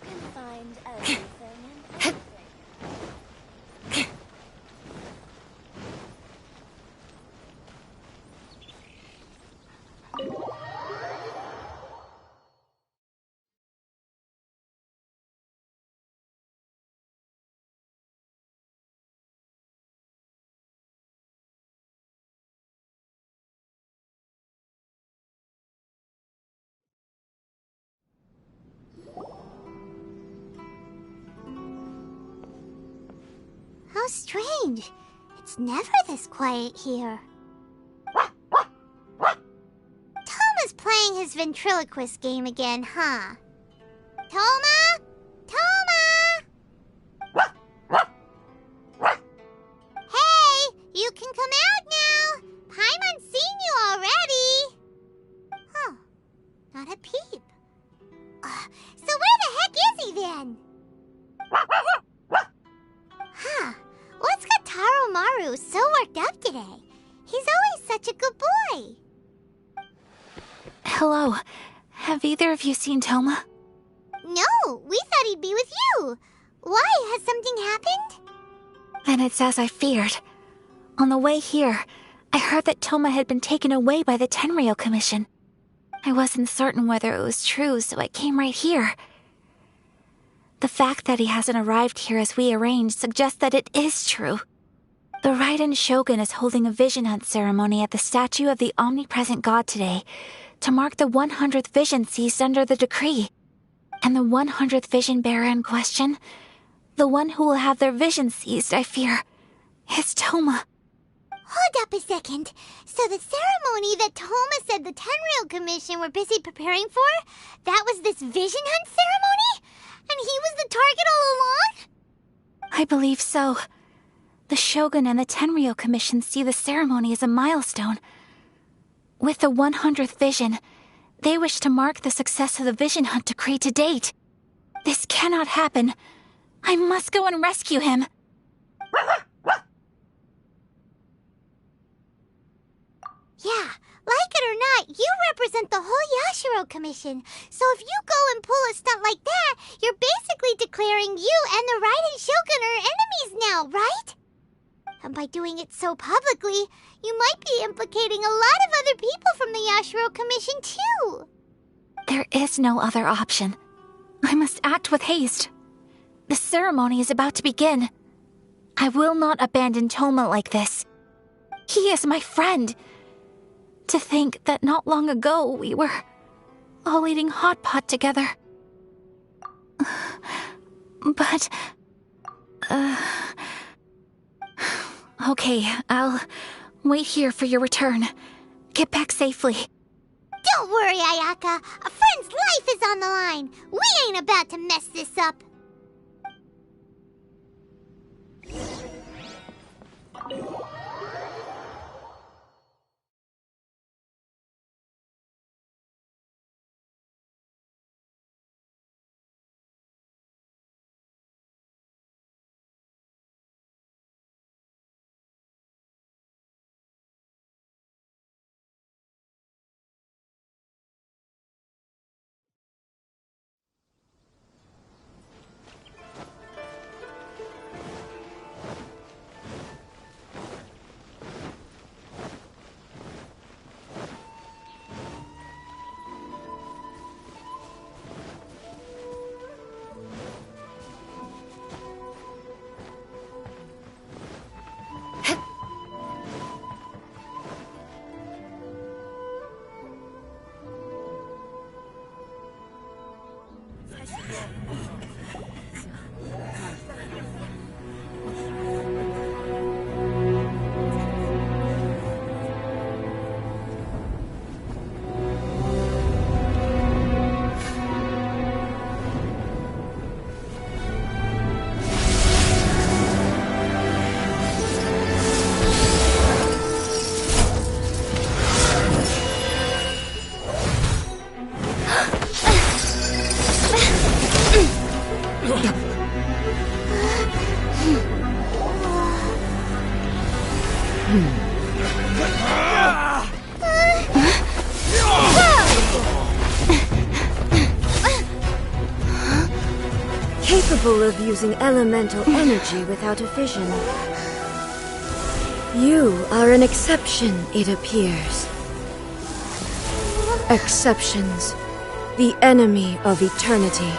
can find everything and anything. How strange. It's never this quiet here. Toma's playing his ventriloquist game again, huh? Toma? Toma! Hey, you can come out now. Paimon's seen you already. Huh, not a peep. So where the heck is he then? Huh, what's got Taro Maru so worked up today? He's always such a good boy. Hello. Have either of you seen Toma? No, we thought he'd be with you. Why? Has something happened? Then it's as I feared. On the way here, I heard that Toma had been taken away by the Tenryou Commission. I wasn't certain whether it was true, so I came right here. The fact that he hasn't arrived here as we arranged suggests that it is true. The Raiden Shogun is holding a vision hunt ceremony at the statue of the omnipresent god today to mark the 100th vision seized under the decree. And the 100th vision bearer in question, the one who will have their vision seized, I fear, is Toma. Hold up a second. So the ceremony that Toma said the Tenryou Commission were busy preparing for, that was this vision hunt ceremony? And he was the target all along? I believe so. The Shogun and the Tenryou Commission see the ceremony as a milestone. With the 100th vision, they wish to mark the success of the vision hunt decree to date. This cannot happen. I must go and rescue him. Yeah, like it or not, you represent the whole Yashiro Commission. So if you go and pull a stunt like that, you're basically declaring you and the Raiden Shogun are enemies now, right? And by doing it so publicly, you might be implicating a lot of other people from the Yashiro Commission too. There is no other option. I must act with haste. The ceremony is about to begin. I will not abandon Toma like this. He is my friend. To think that not long ago we were all eating hot pot together. But... Okay, I'll wait here for your return. Get back safely. Don't worry, Ayaka. A friend's life is on the line. We ain't about to mess this up. capable of using elemental energy without a fission. You are an exception, it appears. Exceptions, the enemy of eternity.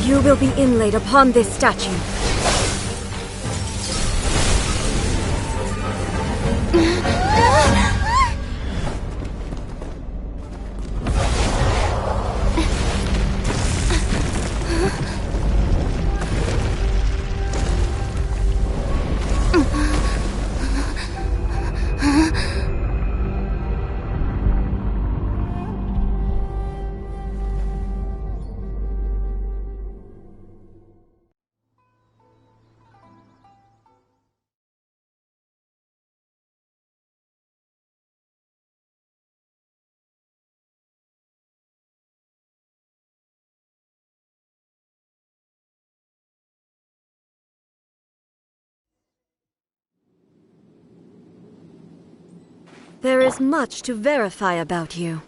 You will be inlaid upon this statue. There is much to verify about you.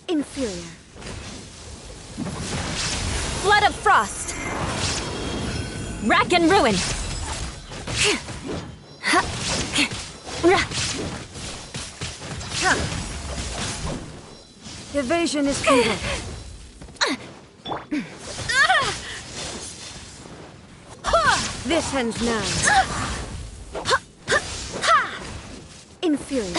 Inferior. Flood of frost! Rack and ruin! Evasion is futile. This ends now. Inferior.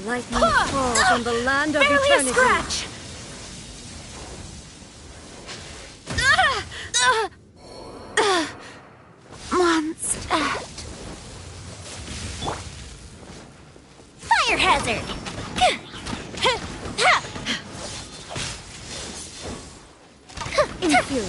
Lightning falls on the land of Barely eternity. a scratch! Mondstadt. Fire hazard! Inferior.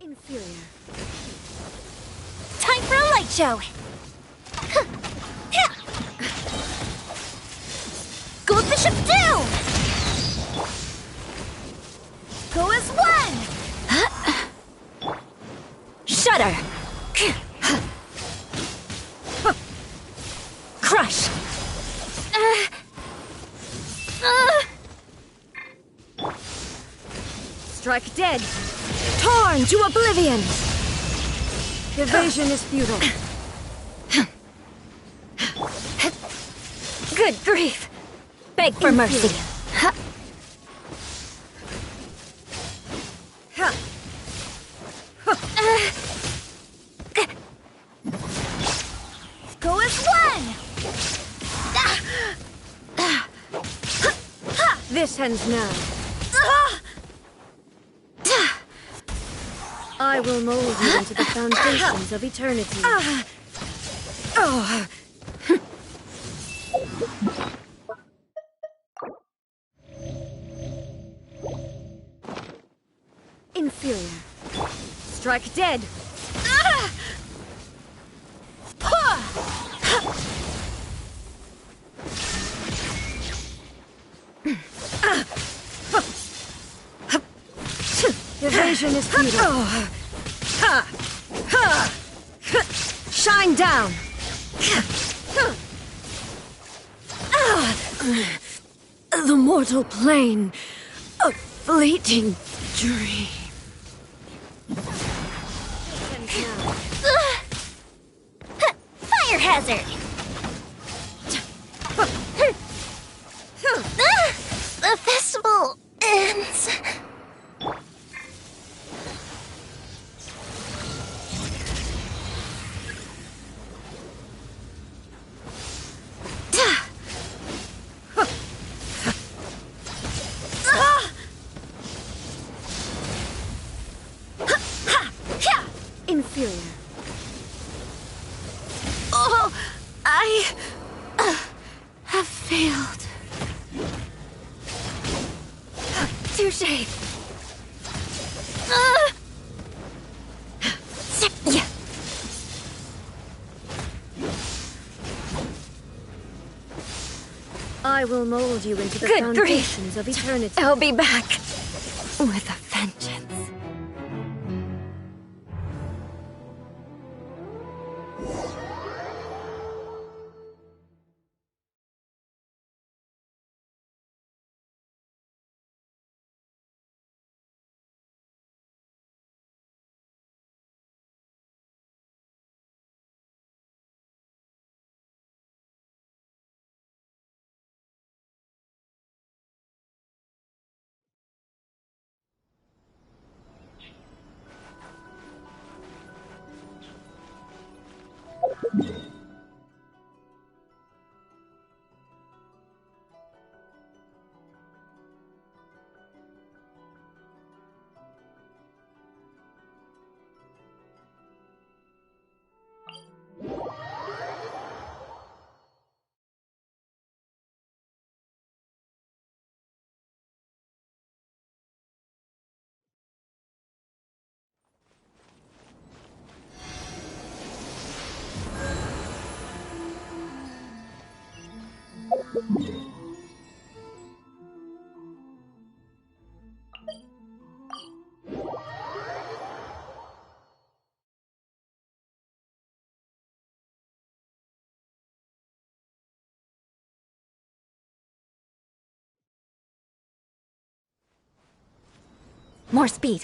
Inferior. Time for a light show! Gold Bishop 2! Go as one! Shudder! Crush! Strike dead. Torn to oblivion. Evasion is futile. Good grief! Beg for mercy. Go as one! This ends now. I will mold you into the foundations of eternity. Inferior. Strike dead. Evasion is futile. Shine down. The mortal plane. A fleeting dream. Fire hazard! The festival ends. Inferior. Oh, I have failed. Touché. Yeah. I will mold you into the Good foundations of eternity. I'll be back with a vengeance. More speed.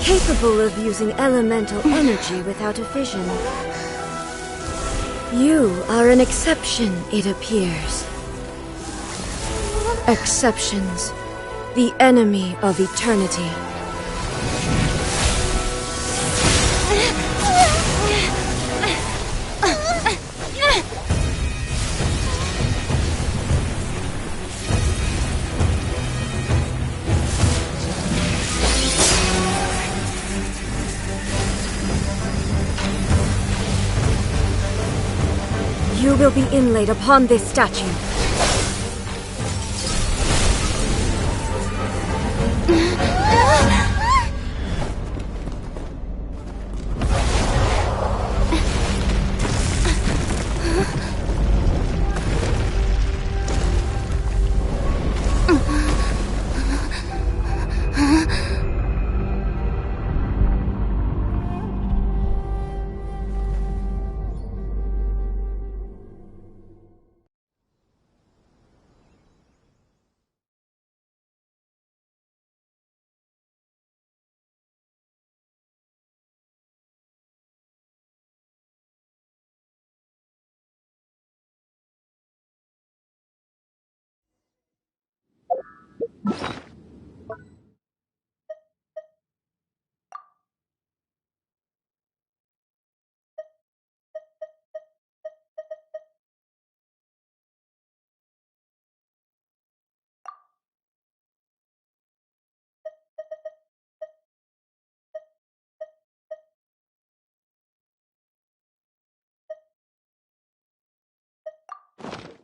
Capable of using elemental energy without a fission. You are an exception, it appears. Exceptions. The enemy of eternity. You will be inlaid upon this statue.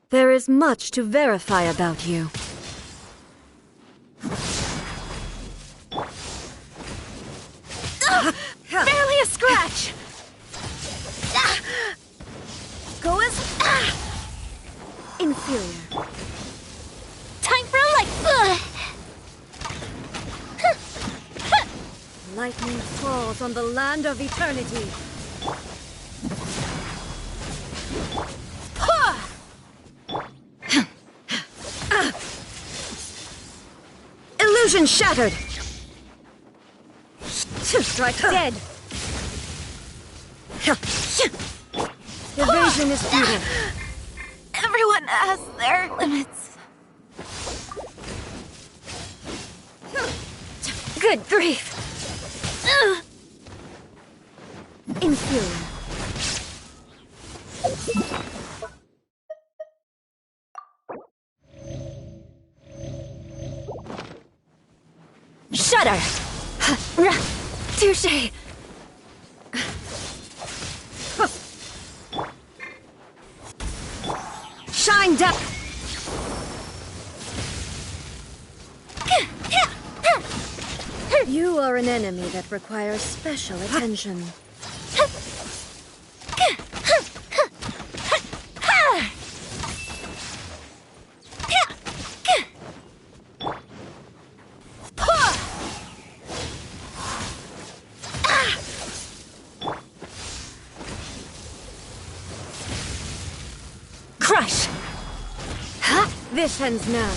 There is much to verify about you. Barely a scratch! Go as... Inferior. Time for a Lightning falls on the land of eternity. Illusion shattered! Strike dead! Evasion is futile. Everyone has their limits. Good grief! Inferior. Shudder! Touché! Shine down! You are an enemy that requires special attention. Crush! This ends now.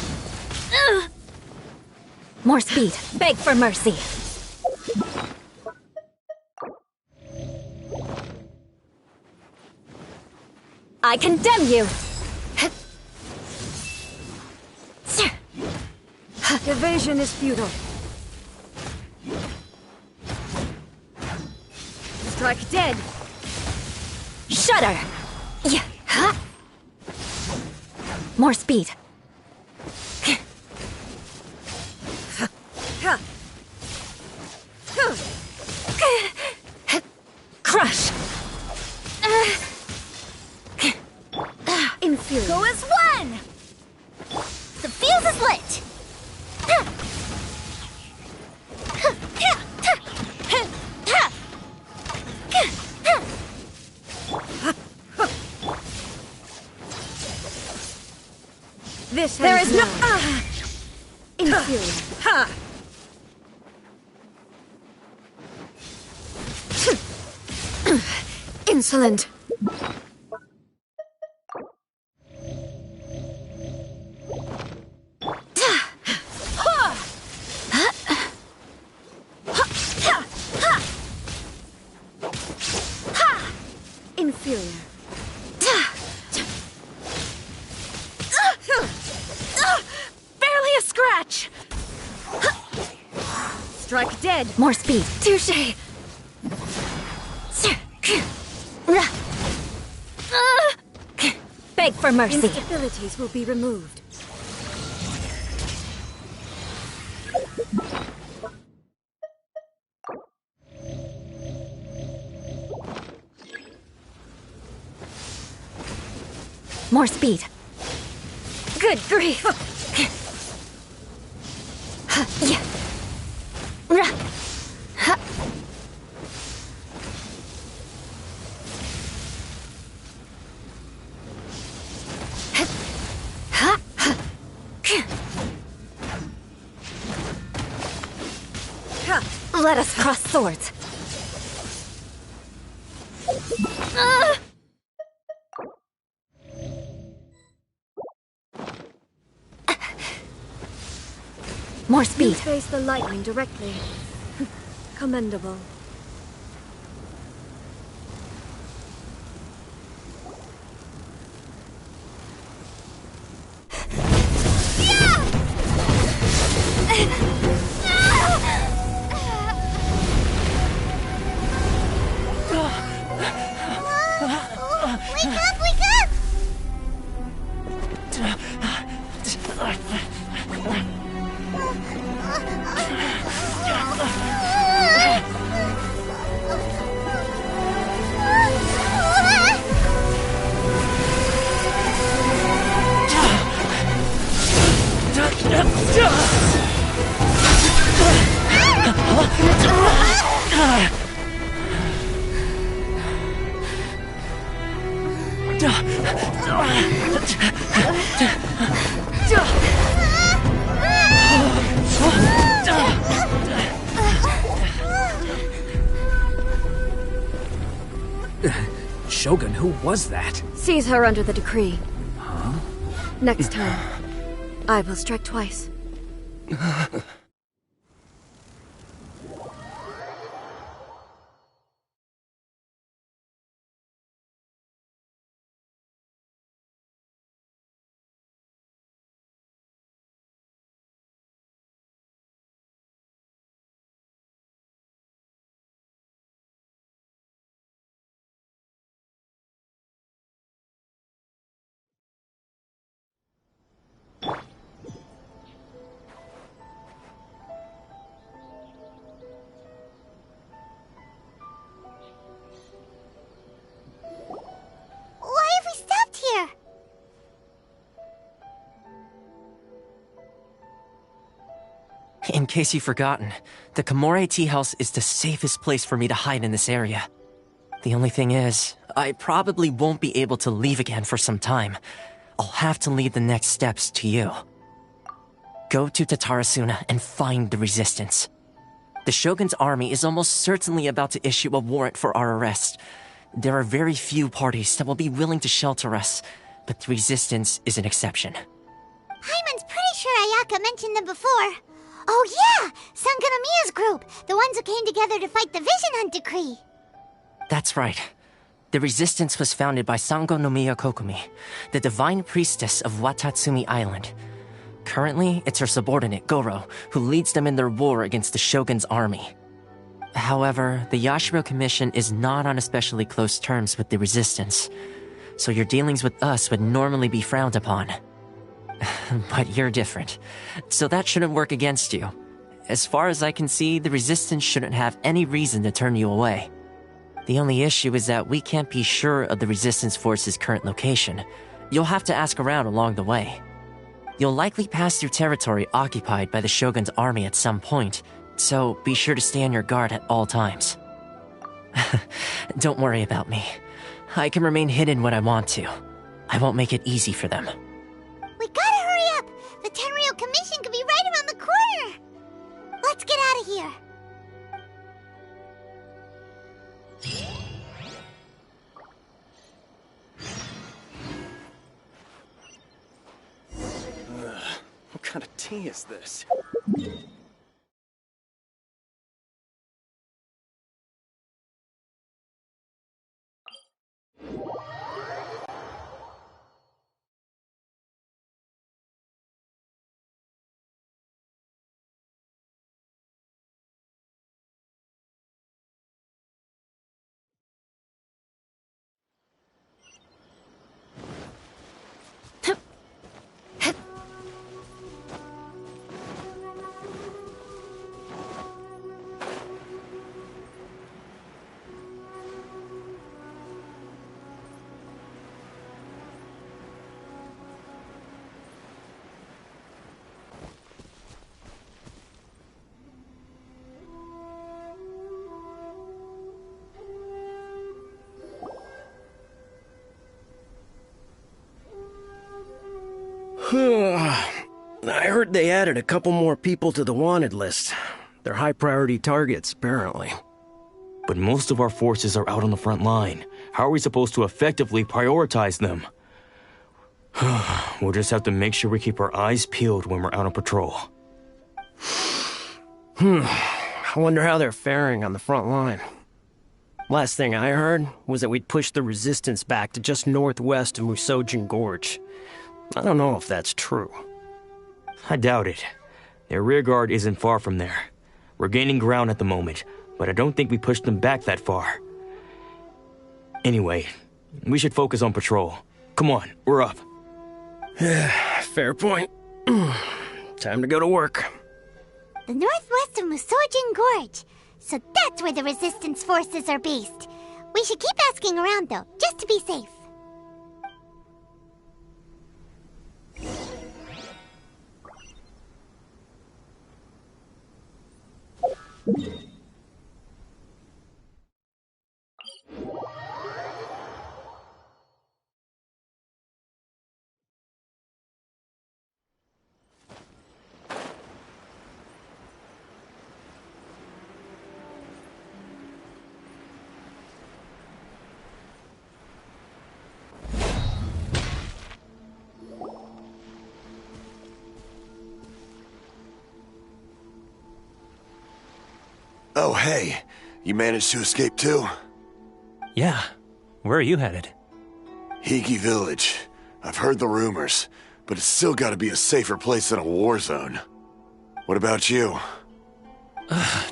More speed. Beg for mercy. I condemn you! Evasion is futile. Strike dead! Shudder! Yeah. More speed. Crush! Inferior. Go as one! The fuse is lit! This There ends is no... now. Inferior. Ha! Insolent. Inferior. Barely a scratch! Strike dead. More speed. Touché! Beg for mercy. Instabilities will be removed. More speed. Good grief! Yeah. Let us cross swords. More You speed. face the lightning directly. Commendable. Wake up! Wake up! Shogun, who was that? Seize her under the decree. Huh? Next time, I will strike twice. Why have we stopped here? In case you've forgotten, the Komore Tea House is the safest place for me to hide in this area. The only thing is, I probably won't be able to leave again for some time. I'll have to leave the next steps to you. Go to Tatarasuna and find the resistance. The Shogun's army is almost certainly about to issue a warrant for our arrest. There are very few parties that will be willing to shelter us, but the resistance is an exception. Hyman's pretty sure Ayaka mentioned them before. Oh yeah! Sangonomiya's group! The ones who came together to fight the Vision Hunt Decree! That's right. The resistance was founded by Sango no Miya Kokumi, the divine priestess of Watatsumi Island. Currently, it's her subordinate, Goro, who leads them in their war against the Shogun's army. However, the Yashiro Commission is not on especially close terms with the resistance, so your dealings with us would normally be frowned upon. But you're different, so that shouldn't work against you. As far as I can see, the resistance shouldn't have any reason to turn you away. The only issue is that we can't be sure of the resistance force's current location. You'll have to ask around along the way. You'll likely pass through territory occupied by the Shogun's army at some point, so be sure to stay on your guard at all times. Don't worry about me. I can remain hidden when I want to. I won't make it easy for them. We gotta hurry up! The Tenryou Commission could be right around the corner! Let's get out of here! What kind of tea is this? I heard they added a couple more people to the wanted list. They're high-priority targets, apparently. But most of our forces are out on the front line. How are we supposed to effectively prioritize them? We'll just have to make sure we keep our eyes peeled when we're out on patrol. I wonder how they're faring on the front line. Last thing I heard was that we'd pushed the resistance back to just northwest of Musojin Gorge. I don't know if that's true. I doubt it. Their rearguard isn't far from there. We're gaining ground at the moment, but I don't think we pushed them back that far. Anyway, we should focus on patrol. Come on, we're up. Fair point. Time to go to work. The northwest of Musojin Gorge. So that's where the resistance forces are based. We should keep asking around though, just to be safe. Oh, hey. You managed to escape too? Yeah. Where are you headed? Higi Village. I've heard the rumors, but it's still gotta be a safer place than a war zone. What about you?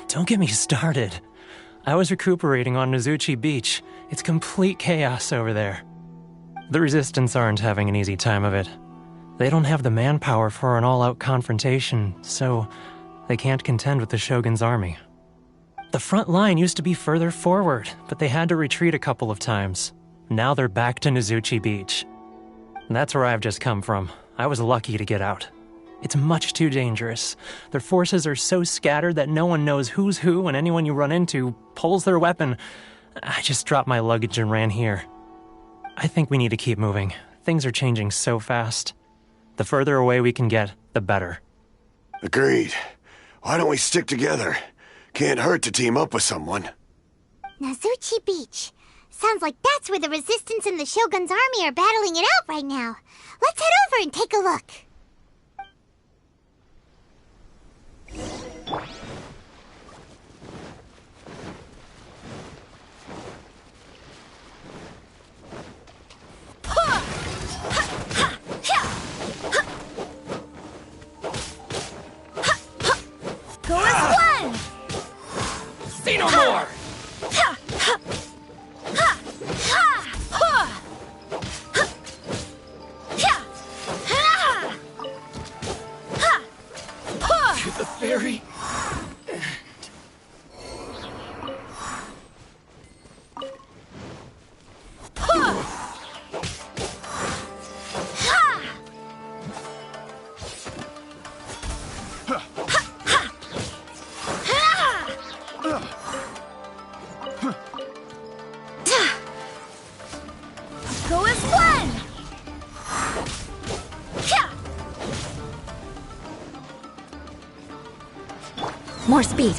Don't get me started. I was recuperating on Nozuchi Beach. It's complete chaos over there. The Resistance aren't having an easy time of it. They don't have the manpower for an all-out confrontation, so they can't contend with the Shogun's army. The front line used to be further forward, but they had to retreat a couple of times. Now they're back to Nozuchi Beach. That's where I've just come from. I was lucky to get out. It's much too dangerous. Their forces are so scattered that no one knows who's who, and anyone you run into pulls their weapon. I just dropped my luggage and ran here. I think we need to keep moving. Things are changing so fast. The further away we can get, the better. Agreed. Why don't we stick together? Can't hurt to team up with someone. Nozuchi Beach. Sounds like that's where the Resistance and the Shogun's army are battling it out right now. Let's head over and take a look. Go as one! Say no more! To the ferry. Go as one! More speed.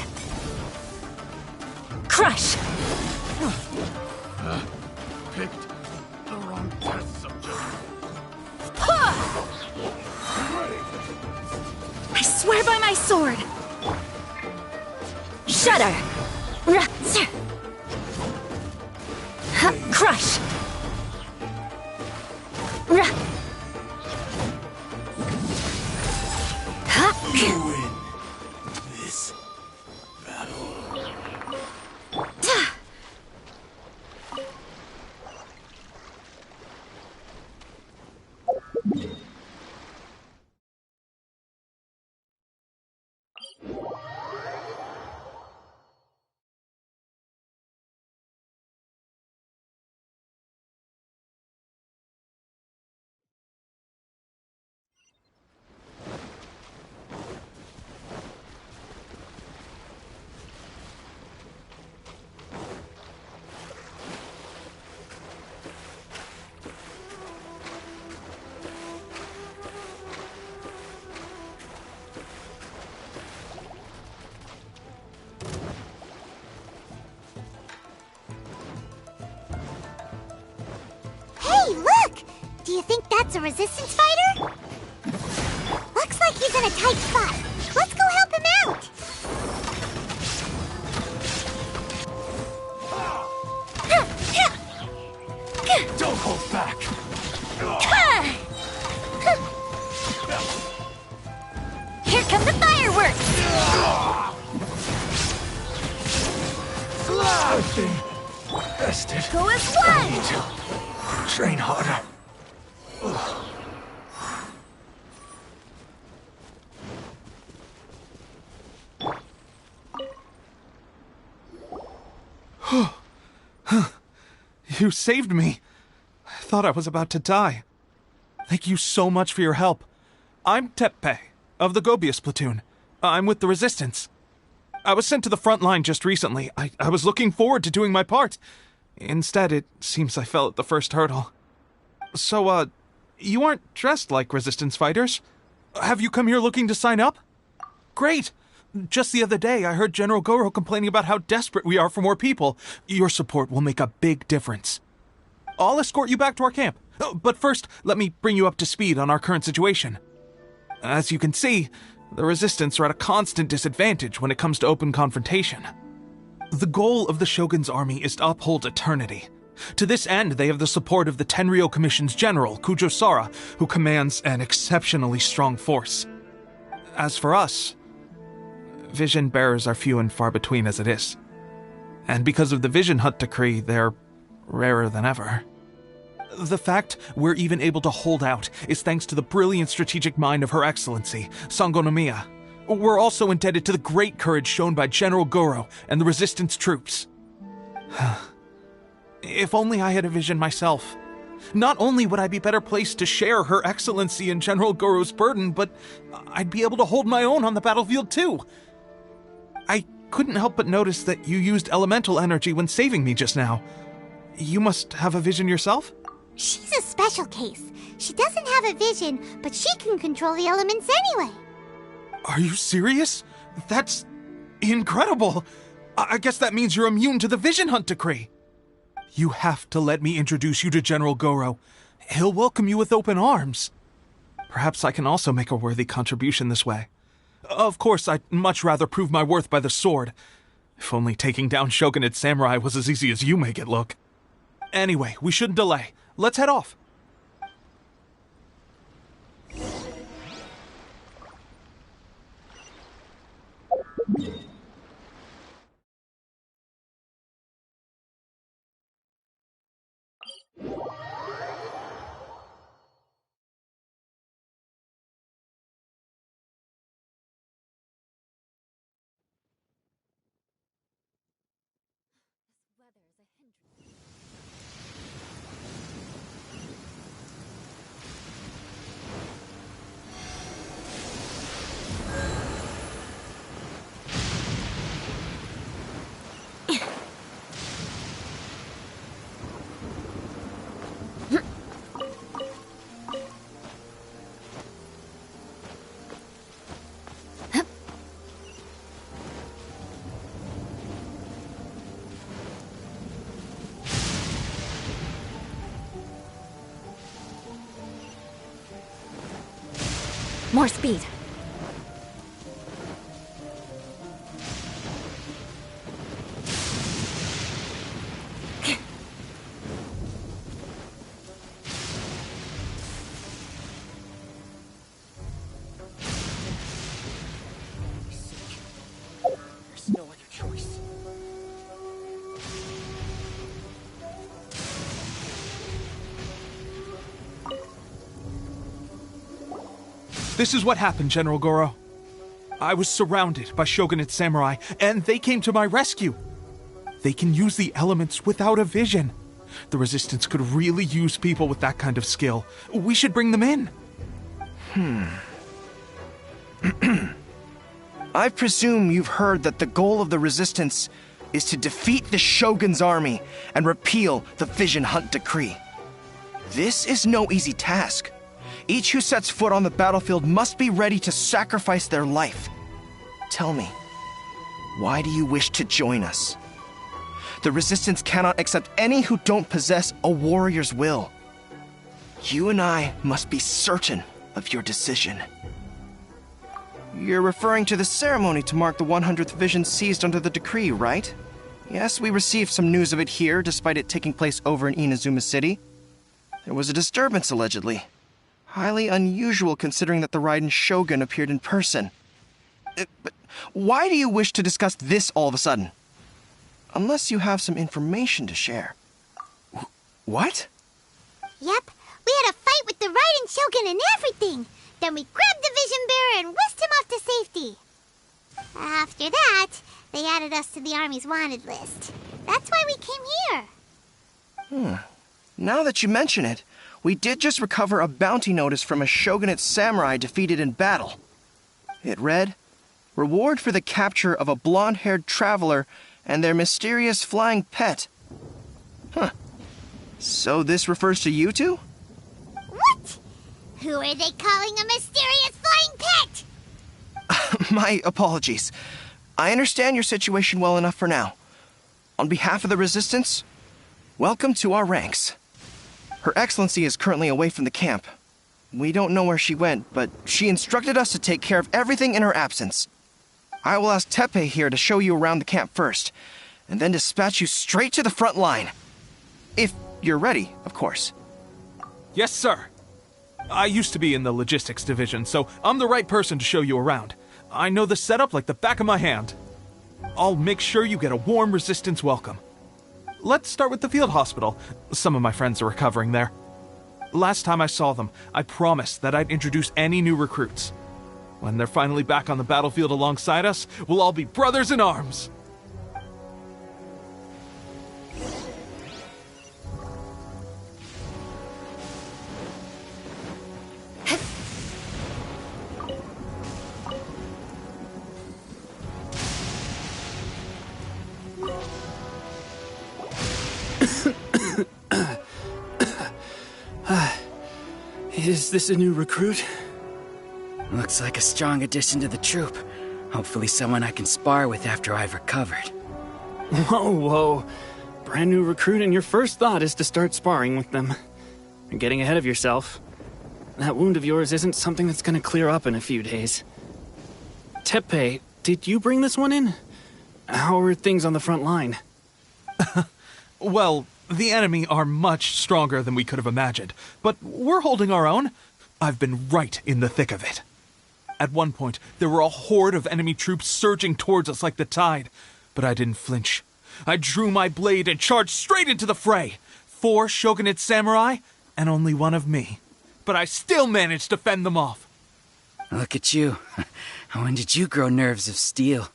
Crush! Picked the wrong test subject. I swear by my sword! Shudder! Crush! Win this battle. Hey, look! Do you think that's a Resistance fighter? Looks like he's in a tight spot. Let's go help him out! Don't hold back. Here come the fireworks! I've been bested. Go as one! Train harder. You saved me. I thought I was about to die. Thank you so much for your help. I'm Teppei, of the Gobius platoon. I'm with the Resistance. I was sent to the front line just recently. I was looking forward to doing my part. Instead, it seems I fell at the first hurdle. So, you aren't dressed like Resistance fighters? Have you come here looking to sign up? Great! Just the other day, I heard General Goro complaining about how desperate we are for more people. Your support will make a big difference. I'll escort you back to our camp. But first, let me bring you up to speed on our current situation. As you can see, the Resistance are at a constant disadvantage when it comes to open confrontation. The goal of the Shogun's army is to uphold eternity. To this end, they have the support of the Tenryou Commission's general, Kujosara, who commands an exceptionally strong force. As for us, vision bearers are few and far between as it is. And because of the Vision Hunt Decree, they're rarer than ever. The fact we're even able to hold out is thanks to the brilliant strategic mind of Her Excellency, Sango Nomiya. We're also indebted to the great courage shown by General Goro and the Resistance troops. If only I had a vision myself. Not only would I be better placed to share Her Excellency and General Goro's burden, but I'd be able to hold my own on the battlefield too. I couldn't help but notice that you used elemental energy when saving me just now. You must have a vision yourself? She's a special case. She doesn't have a vision, but she can control the elements anyway. Are you serious? That's incredible. I guess that means you're immune to the Vision Hunt Decree. You have to let me introduce you to General Goro. He'll welcome you with open arms. Perhaps I can also make a worthy contribution this way. Of course, I'd much rather prove my worth by the sword. If only taking down Shogunate samurai was as easy as you make it look. Anyway, we shouldn't delay. Let's head off. More speed. There's no other choice. This is what happened, General Goro. I was surrounded by Shogunate samurai, and they came to my rescue. They can use the elements without a vision. The Resistance could really use people with that kind of skill. We should bring them in. I presume you've heard that the goal of the Resistance is to defeat the Shogun's army and repeal the Vision Hunt Decree. This is no easy task. Each who sets foot on the battlefield must be ready to sacrifice their life. Tell me, why do you wish to join us? The Resistance cannot accept any who don't possess a warrior's will. You and I must be certain of your decision. You're referring to the ceremony to mark the 100th vision seized under the decree, right? Yes, we received some news of it here, despite it taking place over in Inazuma City. There was a disturbance, allegedly. Highly unusual considering that the Raiden Shogun appeared in person. But why do you wish to discuss this all of a sudden? Unless you have some information to share. What? Yep, we had a fight with the Raiden Shogun and everything. Then we grabbed the Vision Bearer and whisked him off to safety. After that, they added us to the Army's wanted list. That's why we came here. Now that you mention it, we did just recover a bounty notice from a Shogunate samurai defeated in battle. It read, "Reward for the capture of a blonde-haired traveler and their mysterious flying pet." So this refers to you two? What? Who are they calling a mysterious flying pet? My apologies. I understand your situation well enough for now. On behalf of the Resistance, welcome to our ranks. Her Excellency is currently away from the camp. We don't know where she went, but she instructed us to take care of everything in her absence. I will ask Teppei here to show you around the camp first. and then dispatch you straight to the front line. If you're ready, of course. Yes, sir. I used to be in the logistics division, so I'm the right person to show you around. I know the setup like the back of my hand. I'll make sure you get a warm Resistance welcome. Let's start with the field hospital. Some of my friends are recovering there. Last time I saw them, I promised that I'd introduce any new recruits. When they're finally back on the battlefield alongside us, we'll all be brothers in arms. Is this a new recruit? Looks like a strong addition to the troop. Hopefully someone I can spar with after I've recovered. Whoa. Brand new recruit and your first thought is to start sparring with them. You're getting ahead of yourself. That wound of yours isn't something that's gonna clear up in a few days. Teppei, did you bring this one in? How are things on the front line? Well, the enemy are much stronger than we could have imagined, but we're holding our own. I've been right in the thick of it. At one point, there were a horde of enemy troops surging towards us like the tide, but I didn't flinch. I drew my blade and charged straight into the fray. 4 shogunate samurai, and only 1 of me. But I still managed to fend them off. Look at you. When did you grow nerves of steel?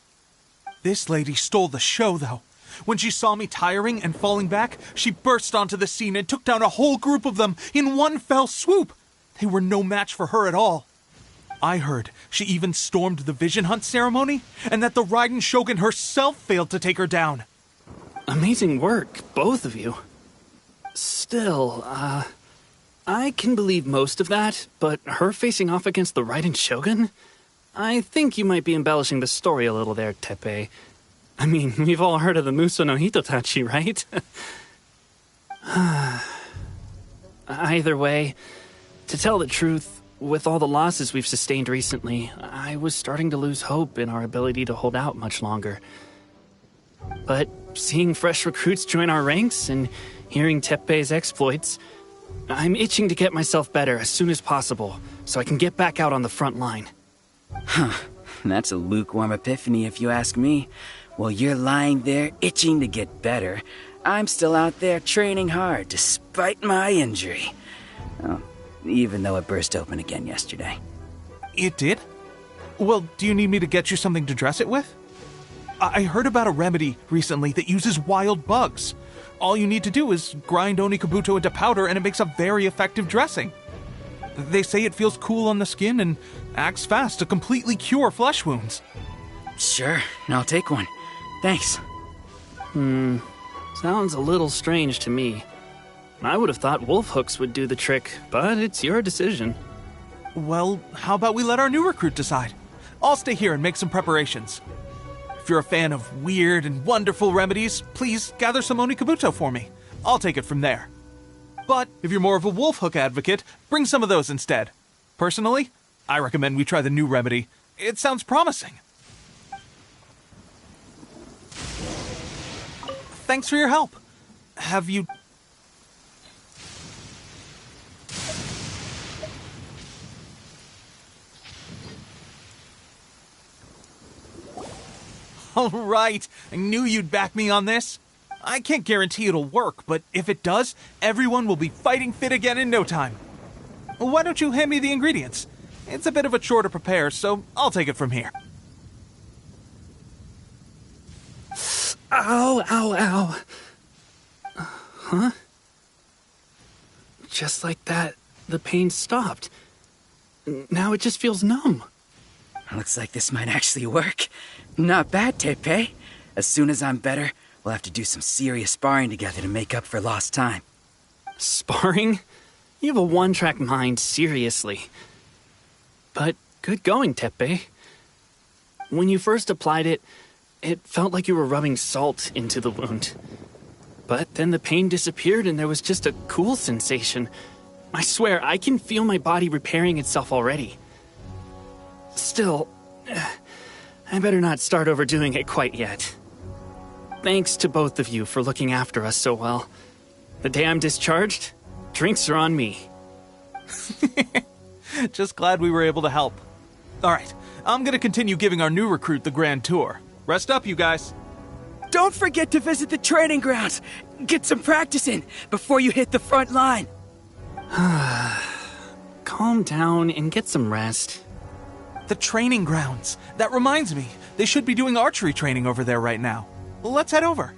This lady stole the show, though. When she saw me tiring and falling back, she burst onto the scene and took down a whole group of them in one fell swoop. They were no match for her at all. I heard she even stormed the vision hunt ceremony, and that the Raiden Shogun herself failed to take her down. Amazing work, both of you. Still, I can believe most of that, but her facing off against the Raiden Shogun? I think you might be embellishing the story a little there, Teppei. I mean, we've all heard of the Muso no Hitotachi, right? Either way, to tell the truth, with all the losses we've sustained recently, I was starting to lose hope in our ability to hold out much longer. But seeing fresh recruits join our ranks and hearing Teppei's exploits, I'm itching to get myself better as soon as possible so I can get back out on the front line. Huh. That's a lukewarm epiphany if you ask me. While you're lying there itching to get better, I'm still out there training hard despite my injury. Oh, even though it burst open again yesterday. It did? Well, do you need me to get you something to dress it with? I heard about a remedy recently that uses wild bugs. All you need to do is grind Onikabuto into powder and it makes a very effective dressing. They say it feels cool on the skin and acts fast to completely cure flesh wounds. Sure, I'll take one. Thanks. Sounds a little strange to me. I would have thought wolf hooks would do the trick, but it's your decision. Well, how about we let our new recruit decide? I'll stay here and make some preparations. If you're a fan of weird and wonderful remedies, please gather some Onikabuto for me. I'll take it from there. But if you're more of a wolf hook advocate, bring some of those instead. Personally, I recommend we try the new remedy. It sounds promising. Thanks for your help. Have you... All right, I knew you'd back me on this. I can't guarantee it'll work, but if it does, everyone will be fighting fit again in no time. Why don't you hand me the ingredients? It's a bit of a chore to prepare, so I'll take it from here. Ow, ow, ow. Huh? Just like that, the pain stopped. Now it just feels numb. Looks like this might actually work. Not bad, Teppei. As soon as I'm better, we'll have to do some serious sparring together to make up for lost time. Sparring? You have a one-track mind, seriously. But good going, Teppei. When you first applied it, it felt like you were rubbing salt into the wound. But then the pain disappeared and there was just a cool sensation. I swear, I can feel my body repairing itself already. Still, I better not start overdoing it quite yet. Thanks to both of you for looking after us so well. The day I'm discharged, drinks are on me. Just glad we were able to help. Alright, I'm gonna continue giving our new recruit the grand tour. Rest up, you guys. Don't forget to visit the training grounds. Get some practice in before you hit the front line. Calm down and get some rest. The training grounds. That reminds me, they should be doing archery training over there right now. Let's head over.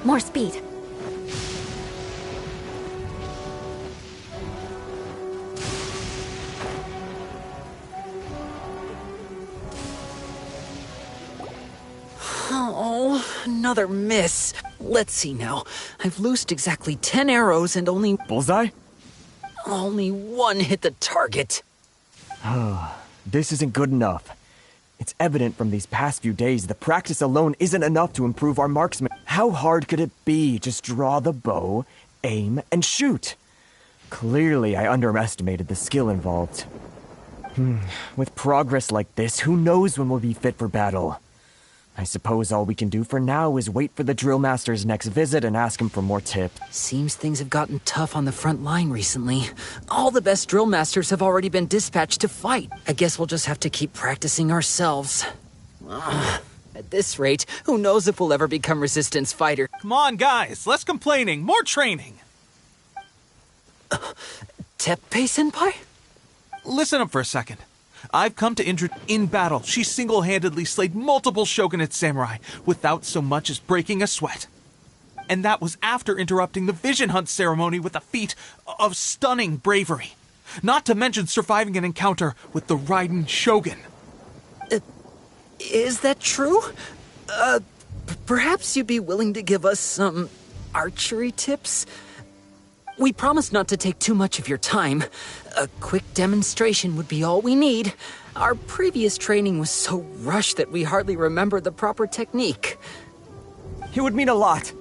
More speed. Oh, another miss. Let's see now. I've loosed exactly 10 arrows and only... Bullseye? Only one hit the target. This isn't good enough. It's evident from these past few days the practice alone isn't enough to improve our marksman. How hard could it be? Just draw the bow, aim, and shoot. Clearly, I underestimated the skill involved. With progress like this, who knows when we'll be fit for battle? I suppose all we can do for now is wait for the drill master's next visit and ask him for more tips. Seems things have gotten tough on the front line recently. All the best drill masters have already been dispatched to fight. I guess we'll just have to keep practicing ourselves. At this rate, who knows if we'll ever become resistance fighter. Come on, guys, less complaining, more training. Teppei-senpai? Listen up for a second. I've come to in battle, she single-handedly slayed multiple shogunate samurai without so much as breaking a sweat. And that was after interrupting the vision hunt ceremony with a feat of stunning bravery. Not to mention surviving an encounter with the Raiden Shogun. Is that true? Perhaps you'd be willing to give us some archery tips? We promise not to take too much of your time. A quick demonstration would be all we need. Our previous training was so rushed that we hardly remember the proper technique. It would mean a lot.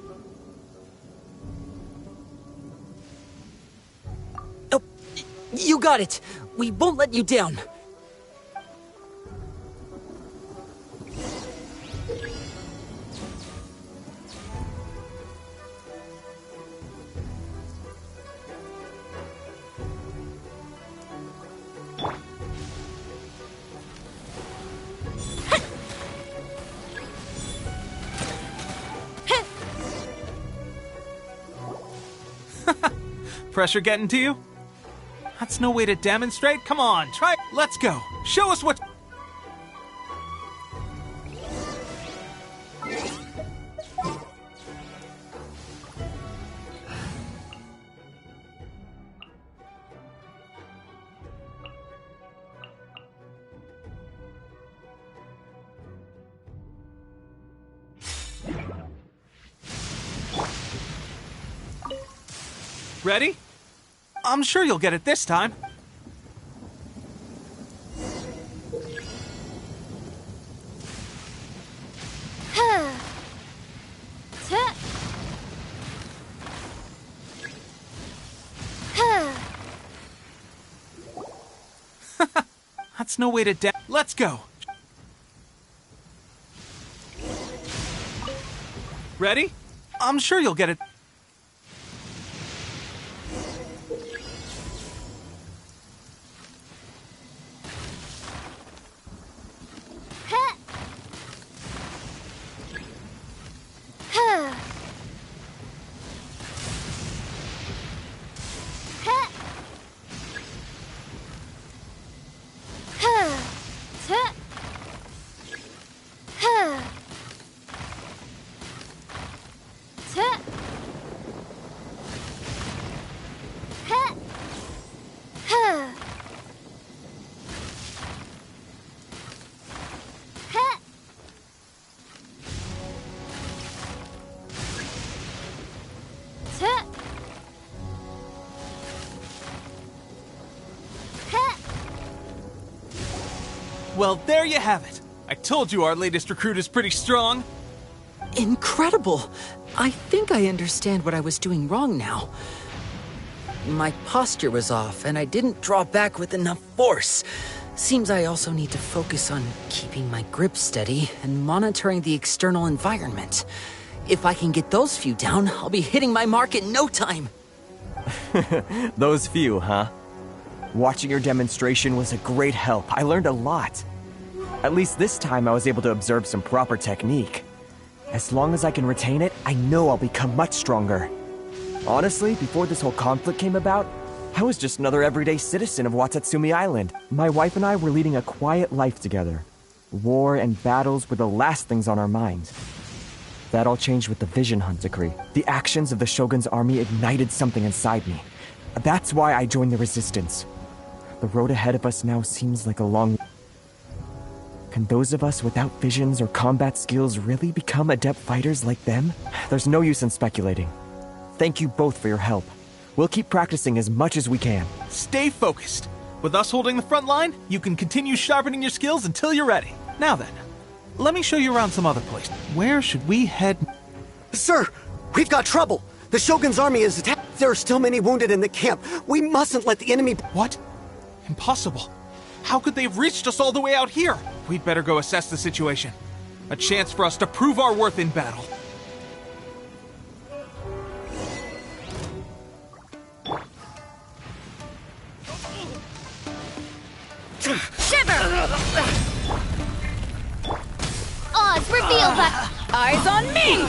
Oh, you got it. We won't let you down. Pressure getting to you? That's no way to demonstrate. Come on, try. Let's go. Show us what... Ready? I'm sure you'll get it this time. That's no way to Let's go. Ready? I'm sure you'll get it. Well, there you have it. I told you our latest recruit is pretty strong. Incredible! I think I understand what I was doing wrong now. My posture was off, and I didn't draw back with enough force. Seems I also need to focus on keeping my grip steady and monitoring the external environment. If I can get those few down, I'll be hitting my mark in no time. Those few, huh? Watching your demonstration was a great help. I learned a lot. At least this time I was able to observe some proper technique. As long as I can retain it, I know I'll become much stronger. Honestly, before this whole conflict came about, I was just another everyday citizen of Watatsumi Island. My wife and I were leading a quiet life together. War and battles were the last things on our minds. That all changed with the Vision Hunt decree. The actions of the Shogun's army ignited something inside me. That's why I joined the Resistance. The road ahead of us now seems like a long... Can those of us without visions or combat skills really become adept fighters like them? There's no use in speculating. Thank you both for your help. We'll keep practicing as much as we can. Stay focused. With us holding the front line, you can continue sharpening your skills until you're ready. Now then, let me show you around some other place. Where should we head? Sir, we've got trouble. The Shogun's army is attacked. There are still many wounded in the camp. We mustn't let the enemy... What? Impossible. How could they have reached us all the way out here? We'd better go assess the situation. A chance for us to prove our worth in battle. Shiver! Oz, reveal that! Eyes on me!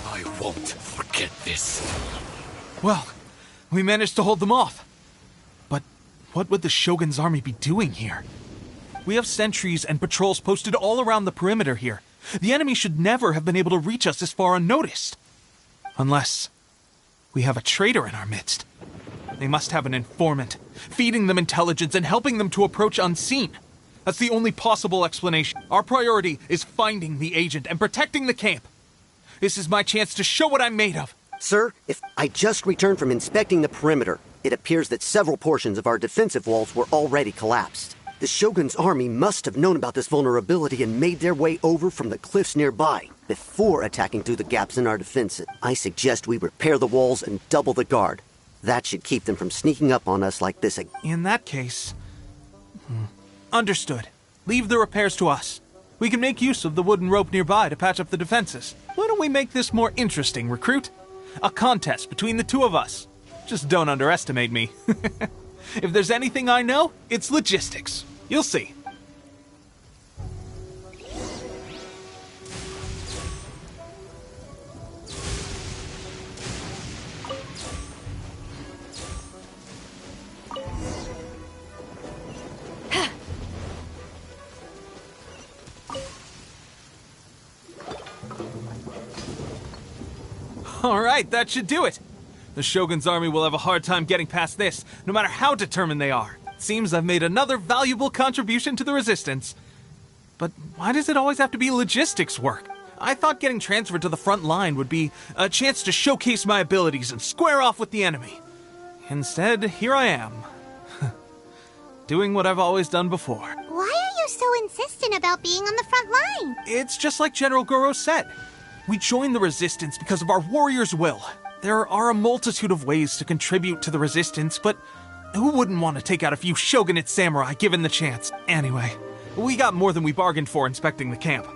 I won't forget this. Well, we managed to hold them off. But what would the Shogun's army be doing here? We have sentries and patrols posted all around the perimeter here. The enemy should never have been able to reach us this far unnoticed. Unless we have a traitor in our midst. They must have an informant, feeding them intelligence and helping them to approach unseen. That's the only possible explanation. Our priority is finding the agent and protecting the camp. This is my chance to show what I'm made of. Sir, if I just returned from inspecting the perimeter, it appears that several portions of our defensive walls were already collapsed. The Shogun's army must have known about this vulnerability and made their way over from the cliffs nearby before attacking through the gaps in our defenses. I suggest we repair the walls and double the guard. That should keep them from sneaking up on us like this again. In that case... Understood. Leave the repairs to us. We can make use of the wooden rope nearby to patch up the defenses. Why don't we make this more interesting, recruit? A contest between the two of us. Just don't underestimate me. If there's anything I know, it's logistics. You'll see. All right, that should do it. The Shogun's army will have a hard time getting past this, no matter how determined they are. Seems I've made another valuable contribution to the Resistance. But why does it always have to be logistics work? I thought getting transferred to the front line would be a chance to showcase my abilities and square off with the enemy. Instead, here I am. Doing what I've always done before. Why are you so insistent about being on the front line? It's just like General Goro said. We joined the Resistance because of our warrior's will. There are a multitude of ways to contribute to the Resistance, but who wouldn't want to take out a few shogunate samurai given the chance? Anyway, we got more than we bargained for inspecting the camp.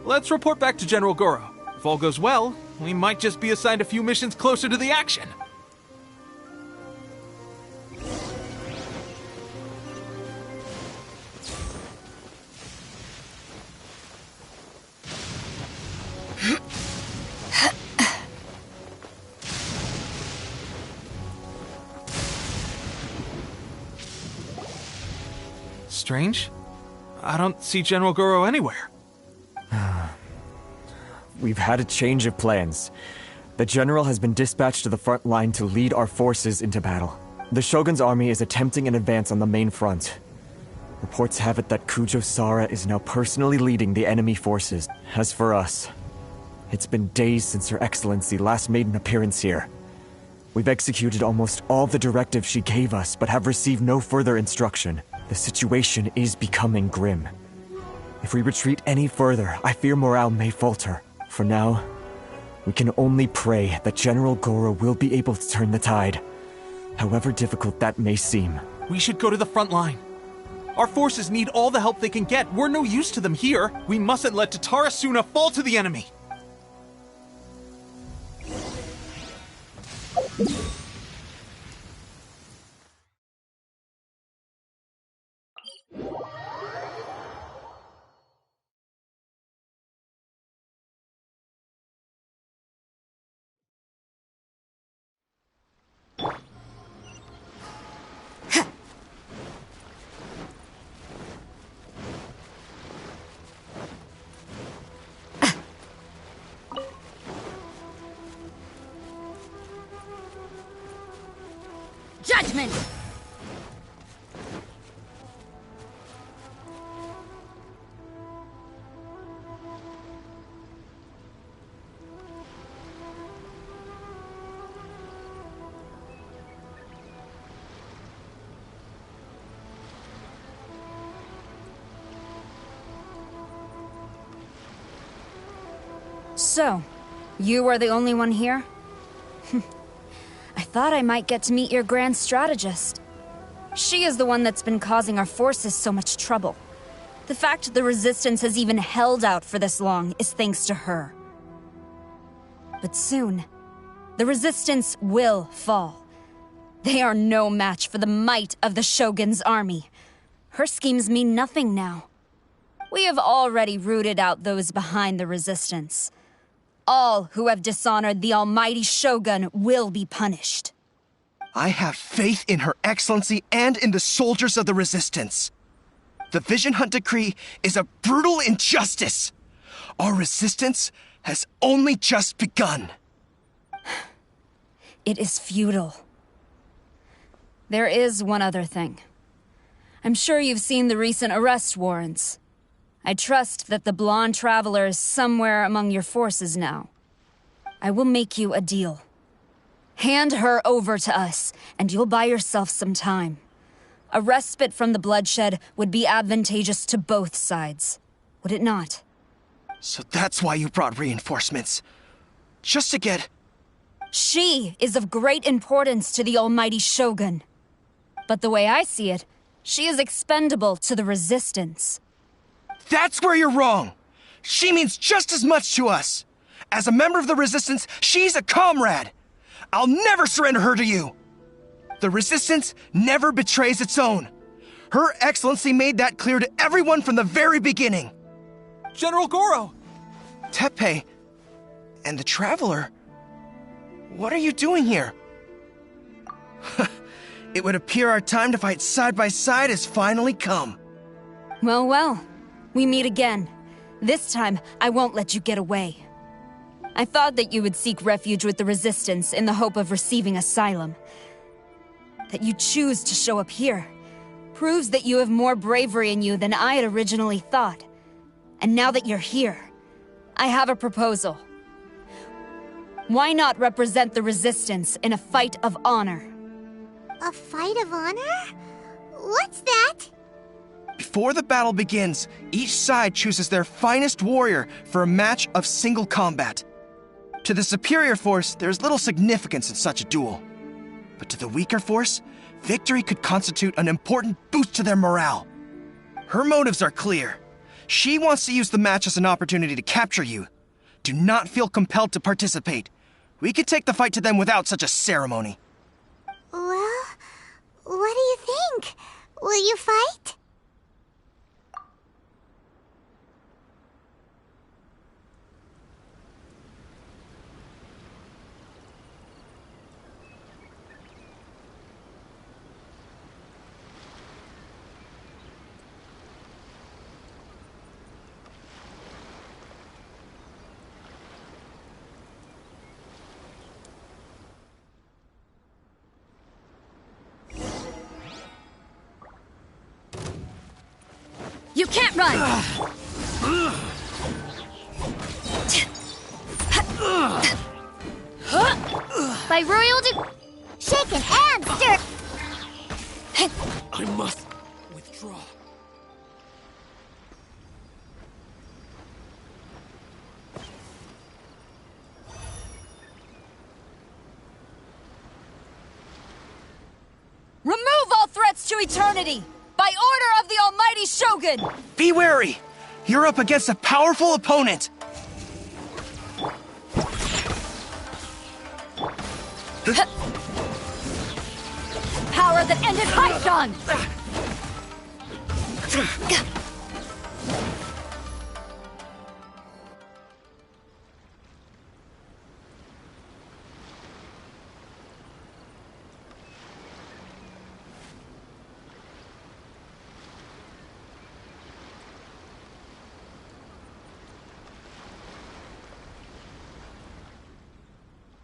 Let's report back to General Goro. If all goes well, we might just be assigned a few missions closer to the action. Strange. I don't see General Goro anywhere. We've had a change of plans. The general has been dispatched to the front line to lead our forces into battle. The Shogun's army is attempting an advance on the main front. Reports have it that Kujo Sara is now personally leading the enemy forces. As for us, it's been days since Her Excellency last made an appearance here. We've executed almost all the directives she gave us, but have received no further instruction. The situation is becoming grim. If we retreat any further, I fear morale may falter. For now, we can only pray that General Goro will be able to turn the tide. However difficult that may seem. We should go to the front line. Our forces need all the help they can get. We're no use to them here. We mustn't let Tatara Suna fall to the enemy. Judgment! So, you are the only one here? I thought I might get to meet your grand strategist. She is the one that's been causing our forces so much trouble. The fact the Resistance has even held out for this long is thanks to her. But soon, the Resistance will fall. They are no match for the might of the Shogun's army. Her schemes mean nothing now. We have already rooted out those behind the Resistance. All who have dishonored the almighty Shogun will be punished. I have faith in Her Excellency and in the soldiers of the Resistance. The Vision Hunt Decree is a brutal injustice. Our resistance has only just begun. It is futile. There is one other thing. I'm sure you've seen the recent arrest warrants. I trust that the blonde traveler is somewhere among your forces now. I will make you a deal. Hand her over to us, and you'll buy yourself some time. A respite from the bloodshed would be advantageous to both sides, would it not? So that's why you brought reinforcements. Just to get... She is of great importance to the almighty Shogun. But the way I see it, she is expendable to the Resistance. That's where you're wrong! She means just as much to us! As a member of the Resistance, she's a comrade! I'll never surrender her to you! The Resistance never betrays its own. Her Excellency made that clear to everyone from the very beginning. General Goro! Teppei and the Traveler? What are you doing here? It would appear our time to fight side by side has finally come. Well, well. We meet again. This time, I won't let you get away. I thought that you would seek refuge with the Resistance in the hope of receiving asylum. That you choose to show up here proves that you have more bravery in you than I had originally thought. And now that you're here, I have a proposal. Why not represent the Resistance in a fight of honor? A fight of honor? What's that? Before the battle begins, each side chooses their finest warrior for a match of single combat. To the superior force, there's little significance in such a duel. But to the weaker force, victory could constitute an important boost to their morale. Her motives are clear. She wants to use the match as an opportunity to capture you. Do not feel compelled to participate. We could take the fight to them without such a ceremony. Well, what do you think? Will you fight? You can't run! By royal shaken and stirred. I must withdraw. eternity! By order of the Almighty Shogun! Be wary! You're up against a powerful opponent! Power that ended Python!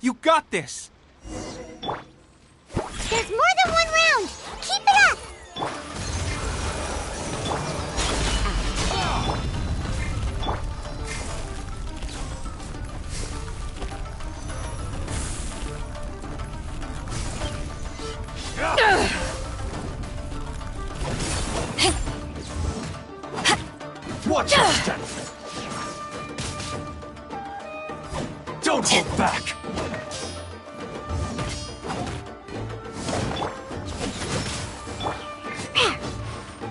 You got this! There's more than one round! Keep it up! Watch your step! Don't hold back!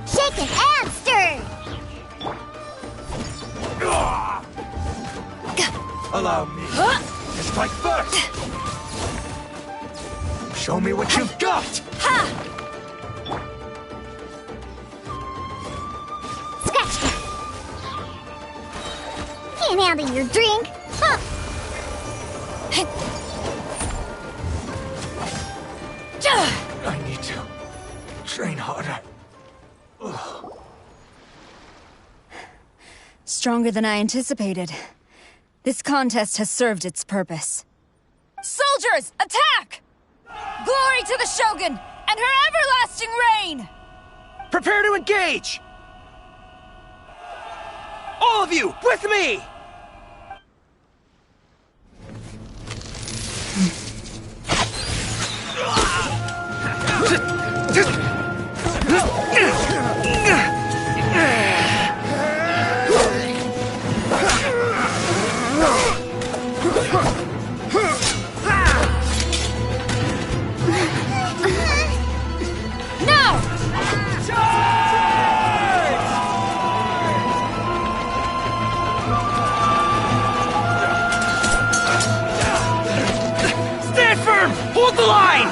Shaken and stirred! Allow me to strike first! Show me what you've got! Scratch that! Can't handle your drink! Huh. I need to train harder. Stronger than I anticipated. This contest has served its purpose. Soldiers, attack! Glory to the Shogun and her everlasting reign! Prepare to engage! All of you, with me! Stand firm! Hold the line!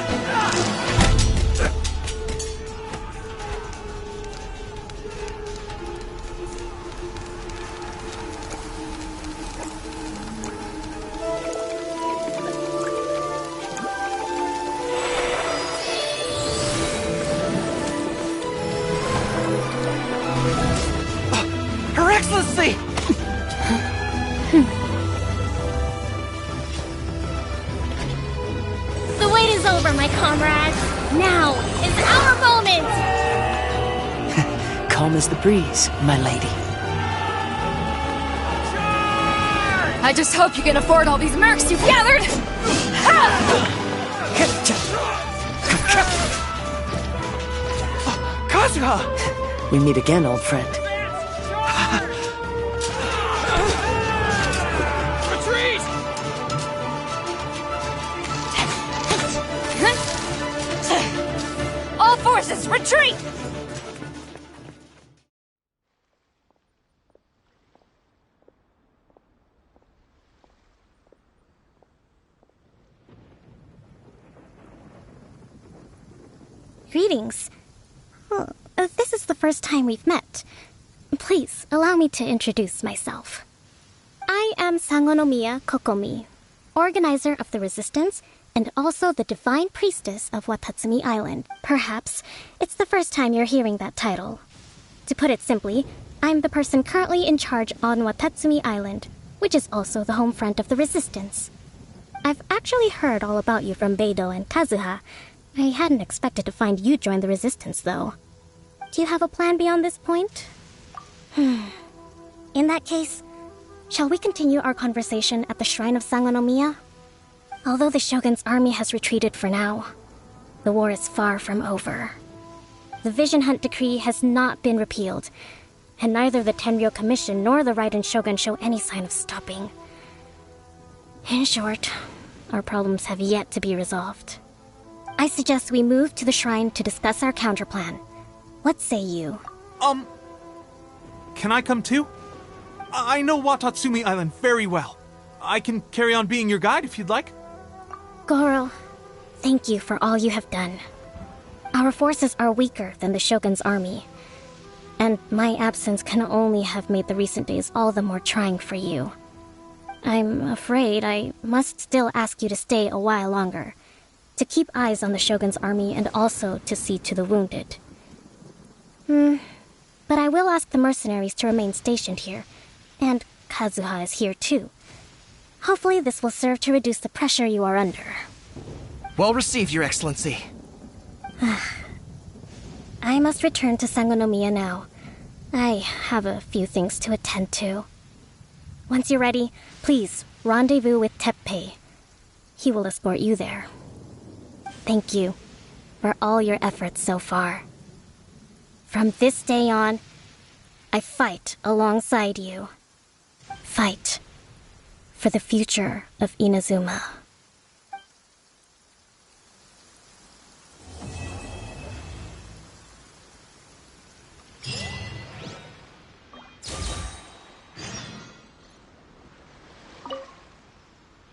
Her Excellency! The wait is over, my comrades. Now is our moment! Calm as the breeze, my lady. I just hope you can afford all these mercs you've gathered! Kazuha! We meet again, old friend. Retreat! All forces, retreat! Greetings. Well, this is the first time we've met. Please, allow me to introduce myself. I am Sangonomiya Kokomi, organizer of the Resistance and also the Divine Priestess of Watatsumi Island. Perhaps it's the first time you're hearing that title. To put it simply, I'm the person currently in charge on Watatsumi Island, which is also the home front of the Resistance. I've actually heard all about you from Beidou and Kazuha. I hadn't expected to find you join the Resistance, though. Do you have a plan beyond this point? In that case, shall we continue our conversation at the Shrine of Sangonomiya? Although the Shogun's army has retreated for now, the war is far from over. The Vision Hunt Decree has not been repealed, and neither the Tenryou Commission nor the Raiden Shogun show any sign of stopping. In short, our problems have yet to be resolved. I suggest we move to the shrine to discuss our counterplan. What say you? Can I come too? I know Watatsumi Island very well. I can carry on being your guide if you'd like. Goro, thank you for all you have done. Our forces are weaker than the Shogun's army, and my absence can only have made the recent days all the more trying for you. I'm afraid I must still ask you to stay a while longer, to keep eyes on the Shogun's army and also to see to the wounded. But I will ask the mercenaries to remain stationed here, and Kazuha is here too. Hopefully this will serve to reduce the pressure you are under. Well received, Your Excellency. I must return to Sangonomiya now. I have a few things to attend to. Once you're ready, please rendezvous with Teppei. He will escort you there. Thank you for all your efforts so far. From this day on, I fight alongside you. Fight for the future of Inazuma.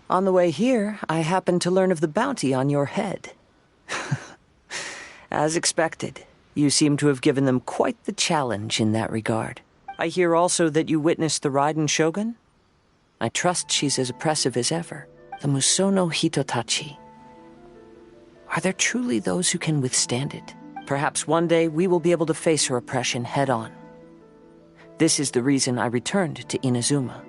On the way here, I happened to learn of the bounty on your head. As expected, you seem to have given them quite the challenge in that regard. I hear also that you witnessed the Raiden Shogun? I trust she's as oppressive as ever. The Musono Hitotachi. Are there truly those who can withstand it? Perhaps one day we will be able to face her oppression head-on. This is the reason I returned to Inazuma.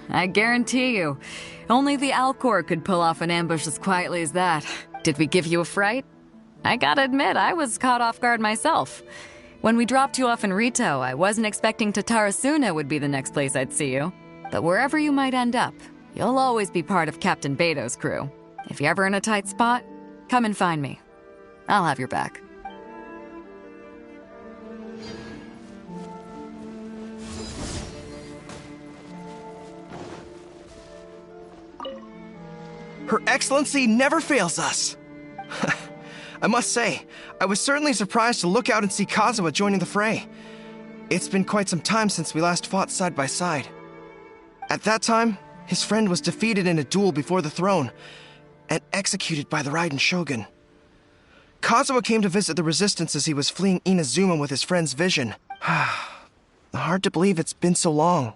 I guarantee you, only the Alcor could pull off an ambush as quietly as that. Did we give you a fright? I gotta admit, I was caught off guard myself. When we dropped you off in Rito, I wasn't expecting Tatarasuna would be the next place I'd see you. But wherever you might end up, you'll always be part of Captain Beto's crew. If you're ever in a tight spot, come and find me. I'll have your back. Her Excellency never fails us. I must say, I was certainly surprised to look out and see Kazuha joining the fray. It's been quite some time since we last fought side by side. At that time, his friend was defeated in a duel before the throne and executed by the Raiden Shogun. Kazuha came to visit the resistance as he was fleeing Inazuma with his friend's vision. Hard to believe it's been so long.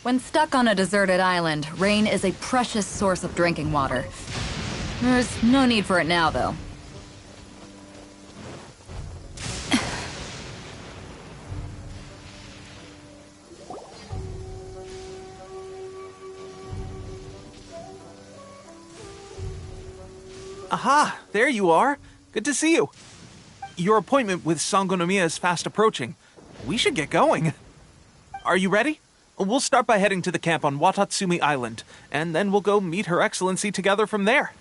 When stuck on a deserted island, rain is a precious source of drinking water. There's no need for it now, though. Aha! There you are! Good to see you. Your appointment with Sangonomiya is fast approaching. We should get going. Are you ready? We'll start by heading to the camp on Watatsumi Island, and then we'll go meet Her Excellency together from there.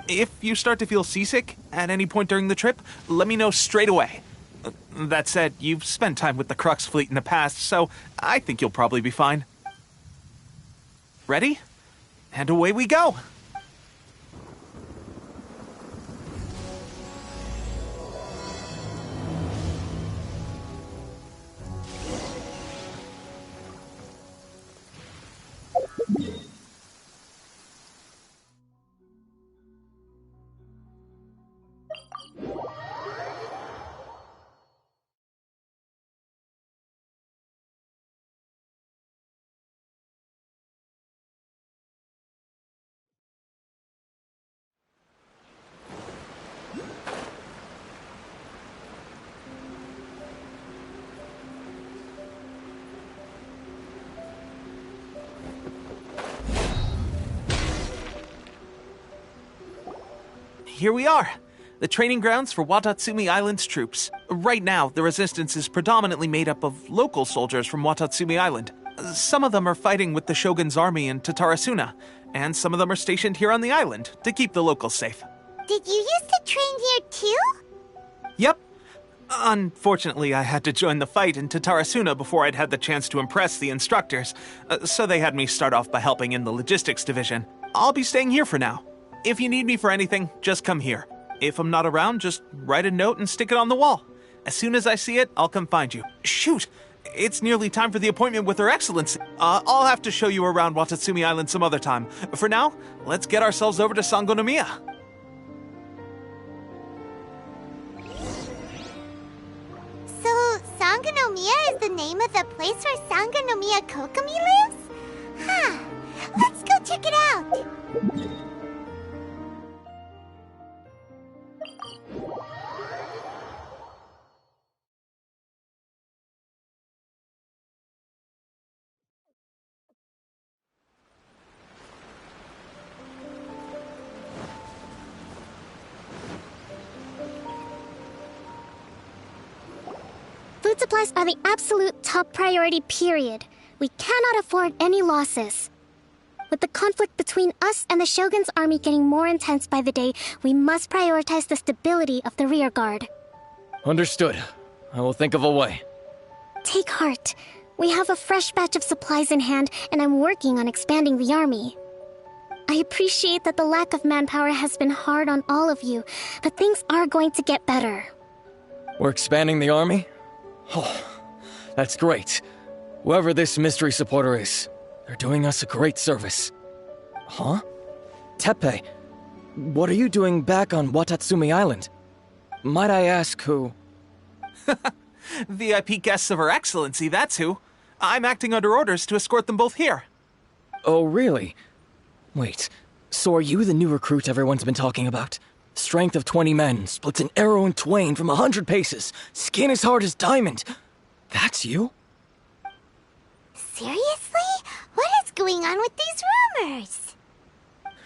If you start to feel seasick at any point during the trip, let me know straight away. That said, you've spent time with the Crux fleet in the past, so I think you'll probably be fine. Ready? And away we go! here we are. The training grounds for Watatsumi Island's troops. Right now, the resistance is predominantly made up of local soldiers from Watatsumi Island. Some of them are fighting with the Shogun's army in Tatarasuna, and some of them are stationed here on the island to keep the locals safe. Did you used to train here too? Yep. Unfortunately, I had to join the fight in Tatarasuna before I'd had the chance to impress the instructors, so they had me start off by helping in the logistics division. I'll be staying here for now. If you need me for anything, just come here. If I'm not around, just write a note and stick it on the wall. As soon as I see it, I'll come find you. Shoot! It's nearly time for the appointment with Her Excellency. I'll have to show you around Watatsumi Island some other time. For now, let's get ourselves over to Sangonomiya. So, Sangonomiya is the name of the place where Sangonomiya Kokomi lives? Huh. Let's go check it out. Food supplies are the absolute top priority, period. We cannot afford any losses. With the conflict between us and the Shogun's army getting more intense by the day, we must prioritize the stability of the rear guard. Understood. I will think of a way. Take heart. We have a fresh batch of supplies in hand, and I'm working on expanding the army. I appreciate that the lack of manpower has been hard on all of you, but things are going to get better. We're expanding the army? Oh, that's great. Whoever this mystery supporter is, they're doing us a great service. Huh? Teppei, what are you doing back on Watatsumi Island? Might I ask who? VIP guests of Her Excellency, that's who. I'm acting under orders to escort them both here. Oh, really? Wait, so are you the new recruit everyone's been talking about? Strength of 20 men, splits an arrow in twain from 100 paces, skin as hard as diamond. That's you? Seriously? What is going on with these rumors?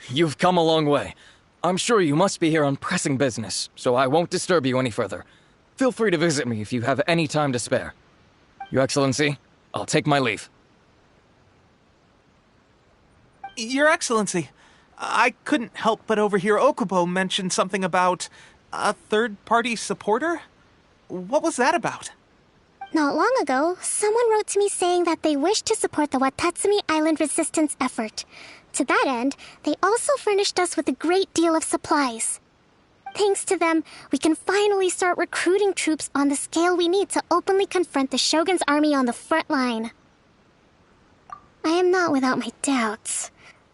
You've come a long way. I'm sure you must be here on pressing business, so I won't disturb you any further. Feel free to visit me if you have any time to spare. Your Excellency, I'll take my leave. Your Excellency, I couldn't help but overhear Okubo mention something about a third-party supporter? What was that about? Not long ago, someone wrote to me saying that they wish to support the Watatsumi Island resistance effort. To that end, they also furnished us with a great deal of supplies. Thanks to them, we can finally start recruiting troops on the scale we need to openly confront the Shogun's army on the front line. I am not without my doubts.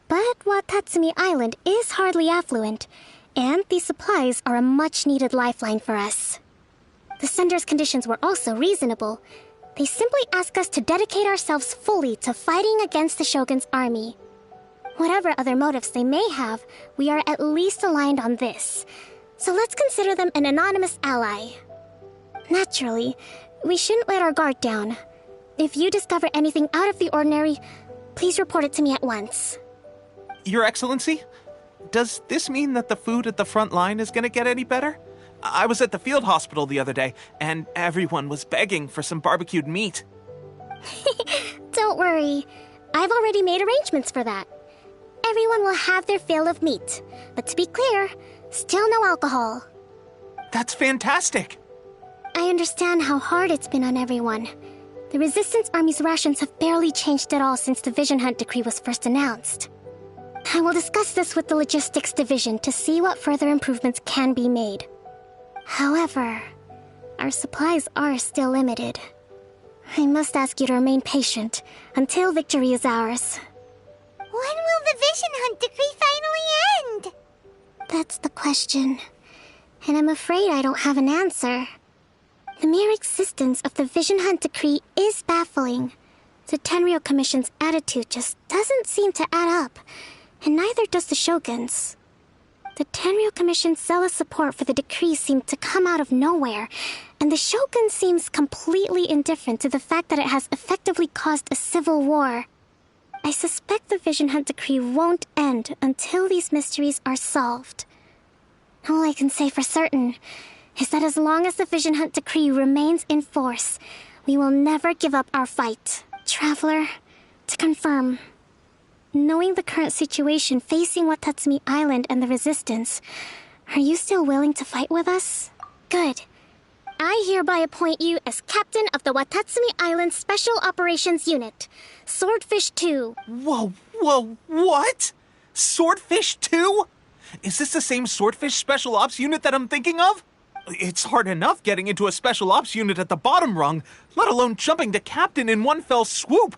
But Watatsumi Island is hardly affluent, and these supplies are a much-needed lifeline for us. The sender's conditions were also reasonable. They simply ask us to dedicate ourselves fully to fighting against the Shogun's army. Whatever other motives they may have, we are at least aligned on this. So let's consider them an anonymous ally. Naturally, we shouldn't let our guard down. If you discover anything out of the ordinary, please report it to me at once. Your Excellency, does this mean that the food at the front line is going to get any better? I was at the field hospital the other day, and everyone was begging for some barbecued meat. Don't worry. I've already made arrangements for that. Everyone will have their fill of meat. But to be clear, still no alcohol. That's fantastic. I understand how hard it's been on everyone. The Resistance Army's rations have barely changed at all since the Vision Hunt decree was first announced. I will discuss this with the Logistics Division to see what further improvements can be made. However, our supplies are still limited. I must ask you to remain patient until victory is ours. When will the Vision Hunt decree finally end? That's the question, and I'm afraid I don't have an answer. The mere existence of the Vision Hunt decree is baffling. The Tenryou Commission's attitude just doesn't seem to add up, and neither does the Shogun's. The Tenryou Commission's zealous support for the decree seemed to come out of nowhere, and the Shogun seems completely indifferent to the fact that it has effectively caused a civil war. I suspect the Vision Hunt decree won't end until these mysteries are solved. All I can say for certain is that as long as the Vision Hunt Decree remains in force, we will never give up our fight. Traveler, to confirm, knowing the current situation facing Watatsumi Island and the Resistance, are you still willing to fight with us? Good. I hereby appoint you as captain of the Watatsumi Island Special Operations Unit, Swordfish 2. Whoa, what? Swordfish 2? Is this the same Swordfish Special Ops unit that I'm thinking of? It's hard enough getting into a Special Ops unit at the bottom rung, let alone jumping to captain in one fell swoop.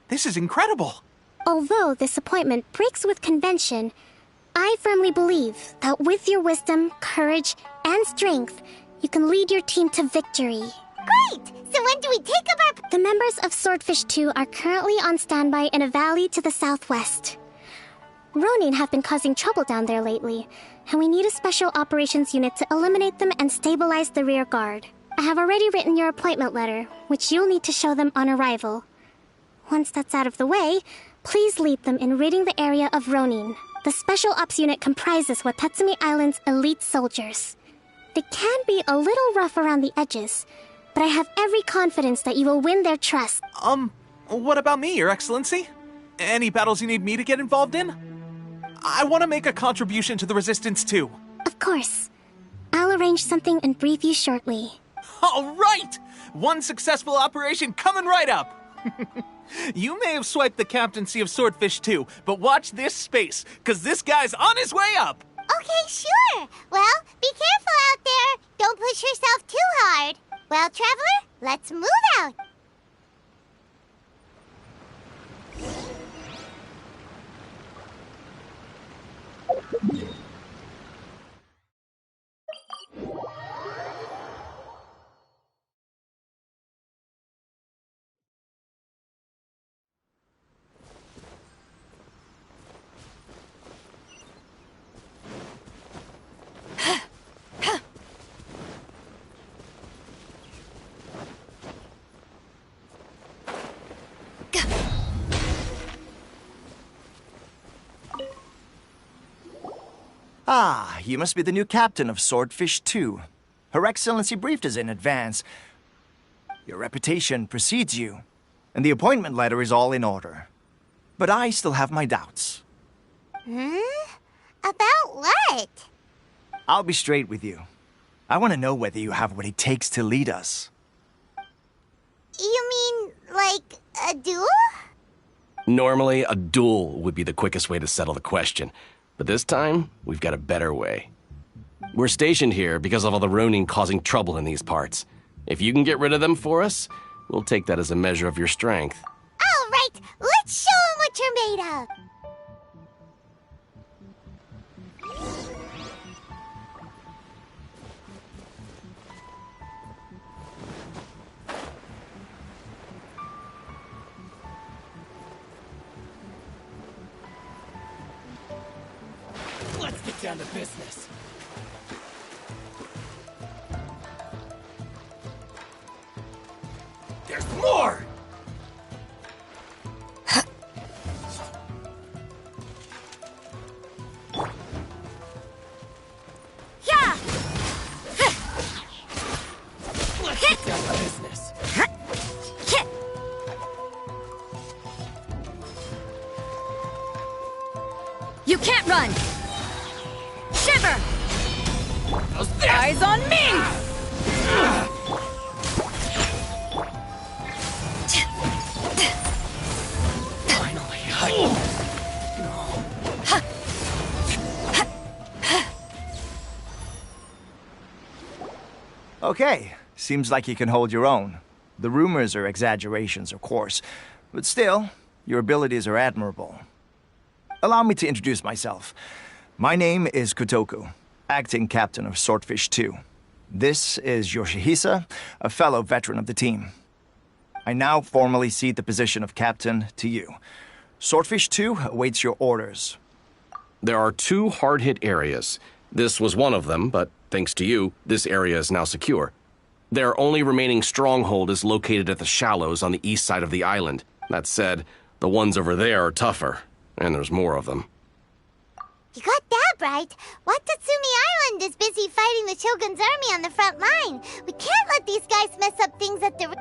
This is incredible. Although this appointment breaks with convention, I firmly believe that with your wisdom, courage, and strength, you can lead your team to victory. Great! So when do we take up our... The members of Swordfish 2 are currently on standby in a valley to the southwest. Ronin have been causing trouble down there lately, and we need a special operations unit to eliminate them and stabilize the rear guard. I have already written your appointment letter, which you'll need to show them on arrival. Once that's out of the way, please lead them in ridding the area of Ronin. The Special Ops unit comprises Watatsumi Island's elite soldiers. They can be a little rough around the edges, but I have every confidence that you will win their trust. What about me, Your Excellency? Any battles you need me to get involved in? I want to make a contribution to the Resistance too. Of course. I'll arrange something and brief you shortly. All right! One successful operation coming right up! You may have swiped the captaincy of Swordfish 2, but watch this space, because this guy's on his way up! Okay, sure. Well, be careful out there. Don't push yourself too hard. Well, Traveler, let's move out. Ah, you must be the new captain of Swordfish 2. Her Excellency briefed us in advance. Your reputation precedes you, and the appointment letter is all in order. But I still have my doubts. About what? I'll be straight with you. I want to know whether you have what it takes to lead us. You mean, like, a duel? Normally, a duel would be the quickest way to settle the question. But this time, we've got a better way. We're stationed here because of all the Ronin causing trouble in these parts. If you can get rid of them for us, we'll take that as a measure of your strength. All right, let's show them what you're made of. Let's get down to business. There's more! Yeah! Let's get down to business. You can't run! Shiver! Eyes on me! Okay, seems like you can hold your own. The rumors are exaggerations, of course, but still, your abilities are admirable. Allow me to introduce myself. My name is Kotoku, acting captain of Swordfish 2. This is Yoshihisa, a fellow veteran of the team. I now formally cede the position of captain to you. Swordfish 2 awaits your orders. There are 2 hard-hit areas. This was one of them, but thanks to you, this area is now secure. Their only remaining stronghold is located at the shallows on the east side of the island. That said, the ones over there are tougher, and there's more of them. You got that Bright. Watatsumi Island is busy fighting the Shogun's army on the front line. We can't let these guys mess up things at the...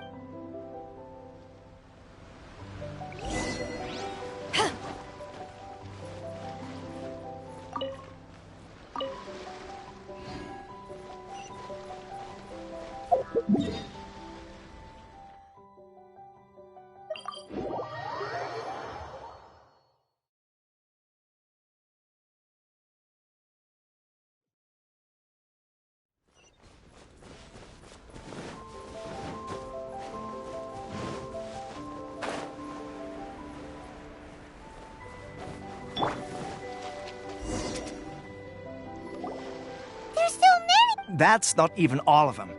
That's not even all of them.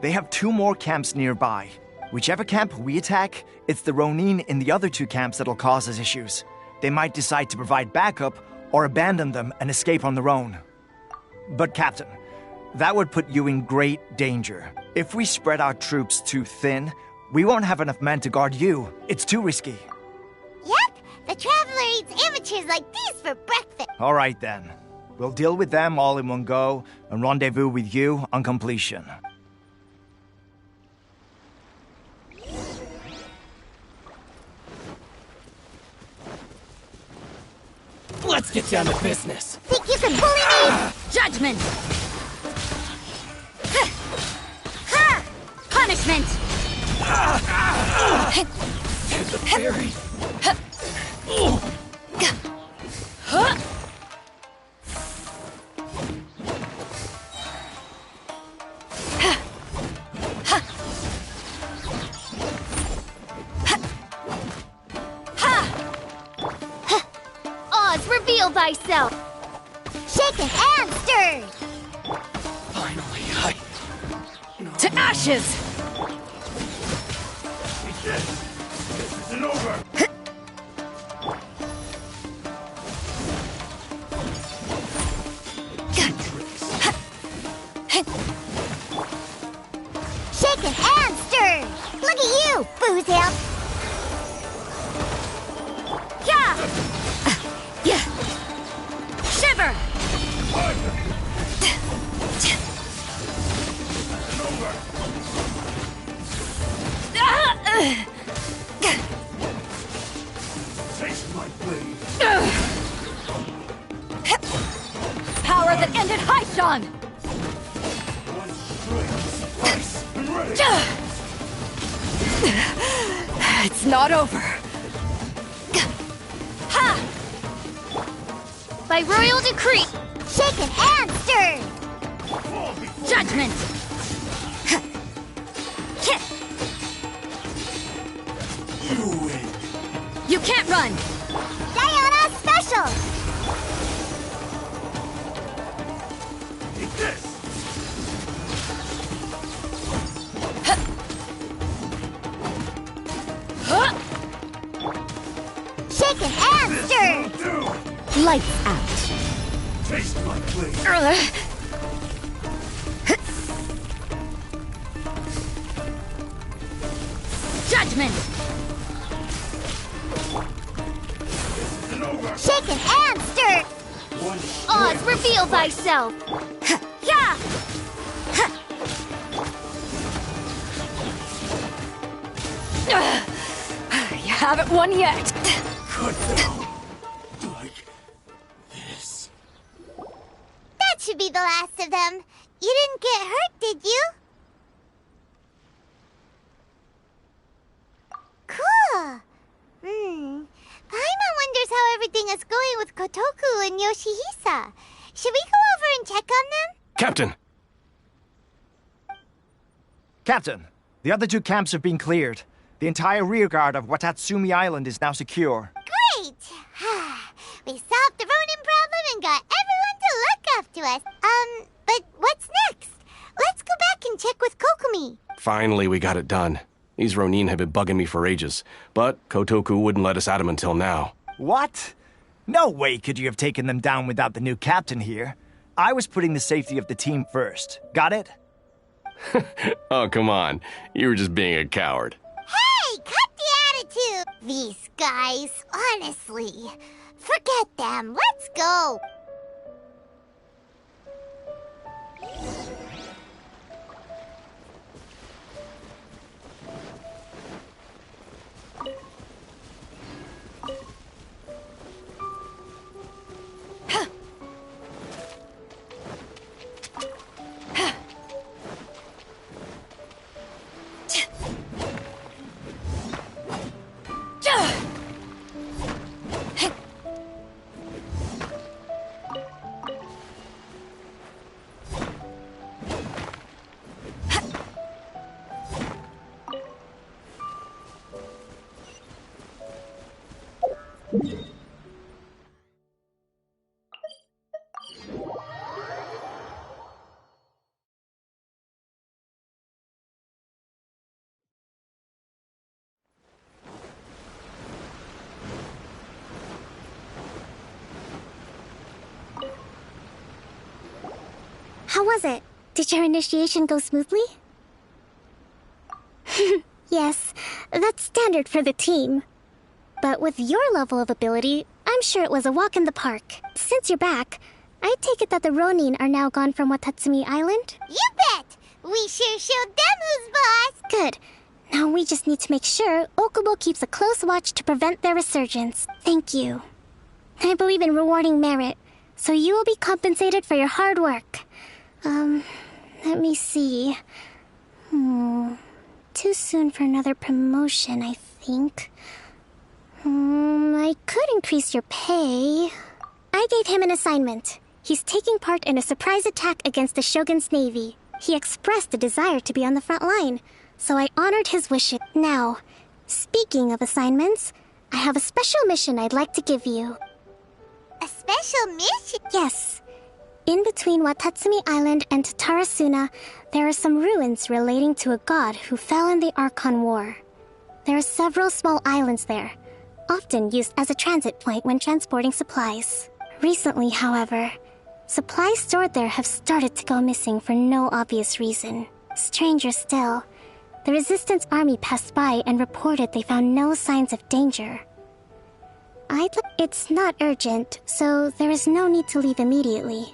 They have 2 more camps nearby. Whichever camp we attack, it's the Ronin in the other 2 camps that'll cause us issues. They might decide to provide backup or abandon them and escape on their own. But Captain, that would put you in great danger. If we spread our troops too thin, we won't have enough men to guard you. It's too risky. Yep, the Traveler eats amateurs like these for breakfast. All right then. We'll deal with them all in one go and rendezvous with you on completion. Let's get down to business. Think you can bully me? Judgment! Ha! Punishment! The fairy. Reveal thyself! Shaken and stirred! Finally, To ashes! This isn't over! Shaken and stirred! Look at you, Boozham! Yeah! Shiver! Taste my blade. Power that ended Haishan! One strike, ice, and ready. It's not over. Ha! By royal decree! Shaken and stirred! Judgment! You win. You can't run! Diana Special! Take this. Shaken and stirred! Lights out. Taste my blade. Judgment! Shaken and stirred! Oz, reveal thyself! Yeah! You haven't won yet. Cut down. Like this. That should be the last of them. You didn't get hurt, did you? Cool. Paimon wonders how everything is going with Kotoku and Yoshihisa. Should we go over and check on them? Captain! Captain, the other 2 camps have been cleared. The entire rearguard of Watatsumi Island is now secure. Great! We solved the Ronin problem and got everyone to look after us. But what's next? Let's go back and check with Kokumi. Finally, we got it done. These Ronin have been bugging me for ages, but Kotoku wouldn't let us at them until now. What? No way could you have taken them down without the new captain here. I was putting the safety of the team first. Got it? Oh, come on. You were just being a coward. Hey, cut the attitude! These guys, honestly. Forget them. Let's go. How was it? Did your initiation go smoothly? Yes, that's standard for the team. But with your level of ability, I'm sure it was a walk in the park. Since you're back, I take it that the Ronin are now gone from Watatsumi Island? You bet! We sure showed them who's boss! Good. Now we just need to make sure Okubo keeps a close watch to prevent their resurgence. Thank you. I believe in rewarding merit, so you will be compensated for your hard work. Let me see. Too soon for another promotion, I think. I could increase your pay. I gave him an assignment. He's taking part in a surprise attack against the Shogun's navy. He expressed a desire to be on the front line, so I honored his wishes. Now, speaking of assignments, I have a special mission I'd like to give you. A special mission? Yes. In between Watatsumi Island and Tatarasuna, there are some ruins relating to a god who fell in the Archon War. There are several small islands there, often used as a transit point when transporting supplies. Recently, however, supplies stored there have started to go missing for no obvious reason. Stranger still, the Resistance army passed by and reported they found no signs of danger. It's not urgent, so there is no need to leave immediately.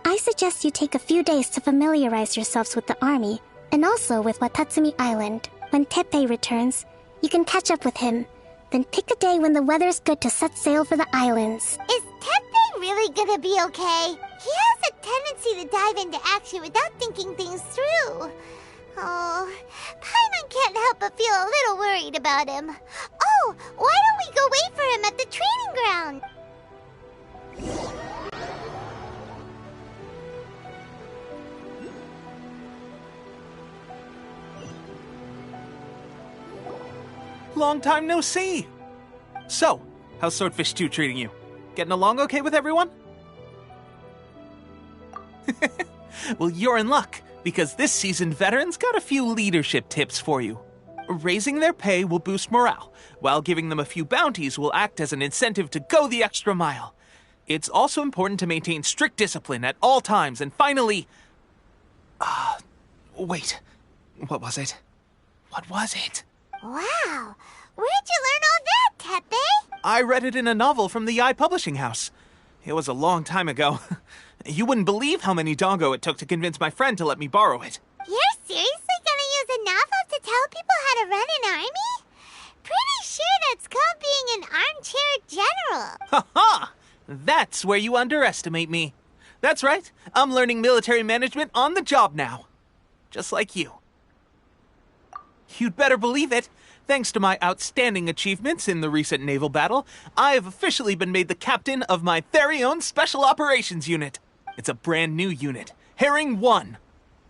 I suggest you take a few days to familiarize yourselves with the army, and also with Watatsumi Island. When Teppei returns, you can catch up with him. Then pick a day when the weather's good to set sail for the islands. Is Teppei really gonna be okay? He has a tendency to dive into action without thinking things through. Oh, Paimon can't help but feel a little worried about him. Oh, why don't we go wait for him at the training ground? Long time no see! So, how's Swordfish 2 treating you? Getting along okay with everyone? Well, you're in luck, because this seasoned veteran's got a few leadership tips for you. Raising their pay will boost morale, while giving them a few bounties will act as an incentive to go the extra mile. It's also important to maintain strict discipline at all times, and finally... wait. What was it? What was it? Wow! Where'd you learn all that, Teppei? I read it in a novel from the Yae Publishing House. It was a long time ago. You wouldn't believe how many doggo it took to convince my friend to let me borrow it. You're seriously gonna use a novel to tell people how to run an army? Pretty sure that's called being an armchair general. Ha ha! That's where you underestimate me. That's right. I'm learning military management on the job now. Just like you. You'd better believe it. Thanks to my outstanding achievements in the recent naval battle, I have officially been made the captain of my very own Special Operations Unit. It's a brand new unit, Herring 1.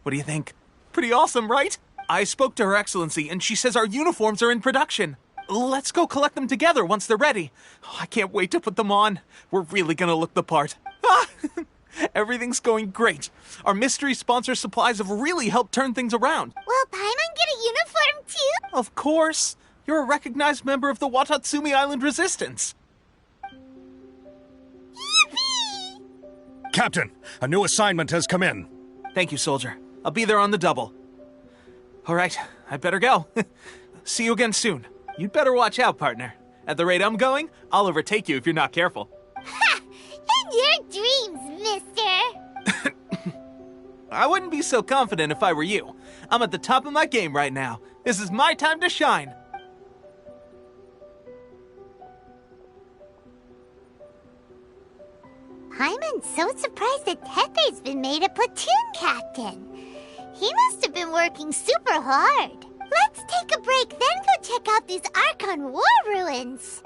What do you think? Pretty awesome, right? I spoke to Her Excellency, and she says our uniforms are in production. Let's go collect them together once they're ready. Oh, I can't wait to put them on. We're really gonna look the part. Everything's going great. Our mystery sponsor supplies have really helped turn things around. Will Paimon get a uniform too? Of course. You're a recognized member of the Watatsumi Island Resistance. Yippee! Captain, a new assignment has come in. Thank you, soldier. I'll be there on the double. All right, I better go. See you again soon. You'd better watch out, partner. At the rate I'm going, I'll overtake you if you're not careful. Ha! In your dreams, mister! I wouldn't be so confident if I were you. I'm at the top of my game right now. This is my time to shine. I'm so surprised that Tepe's been made a platoon captain. He must have been working super hard. Let's take a break, then go check out these Archon War ruins.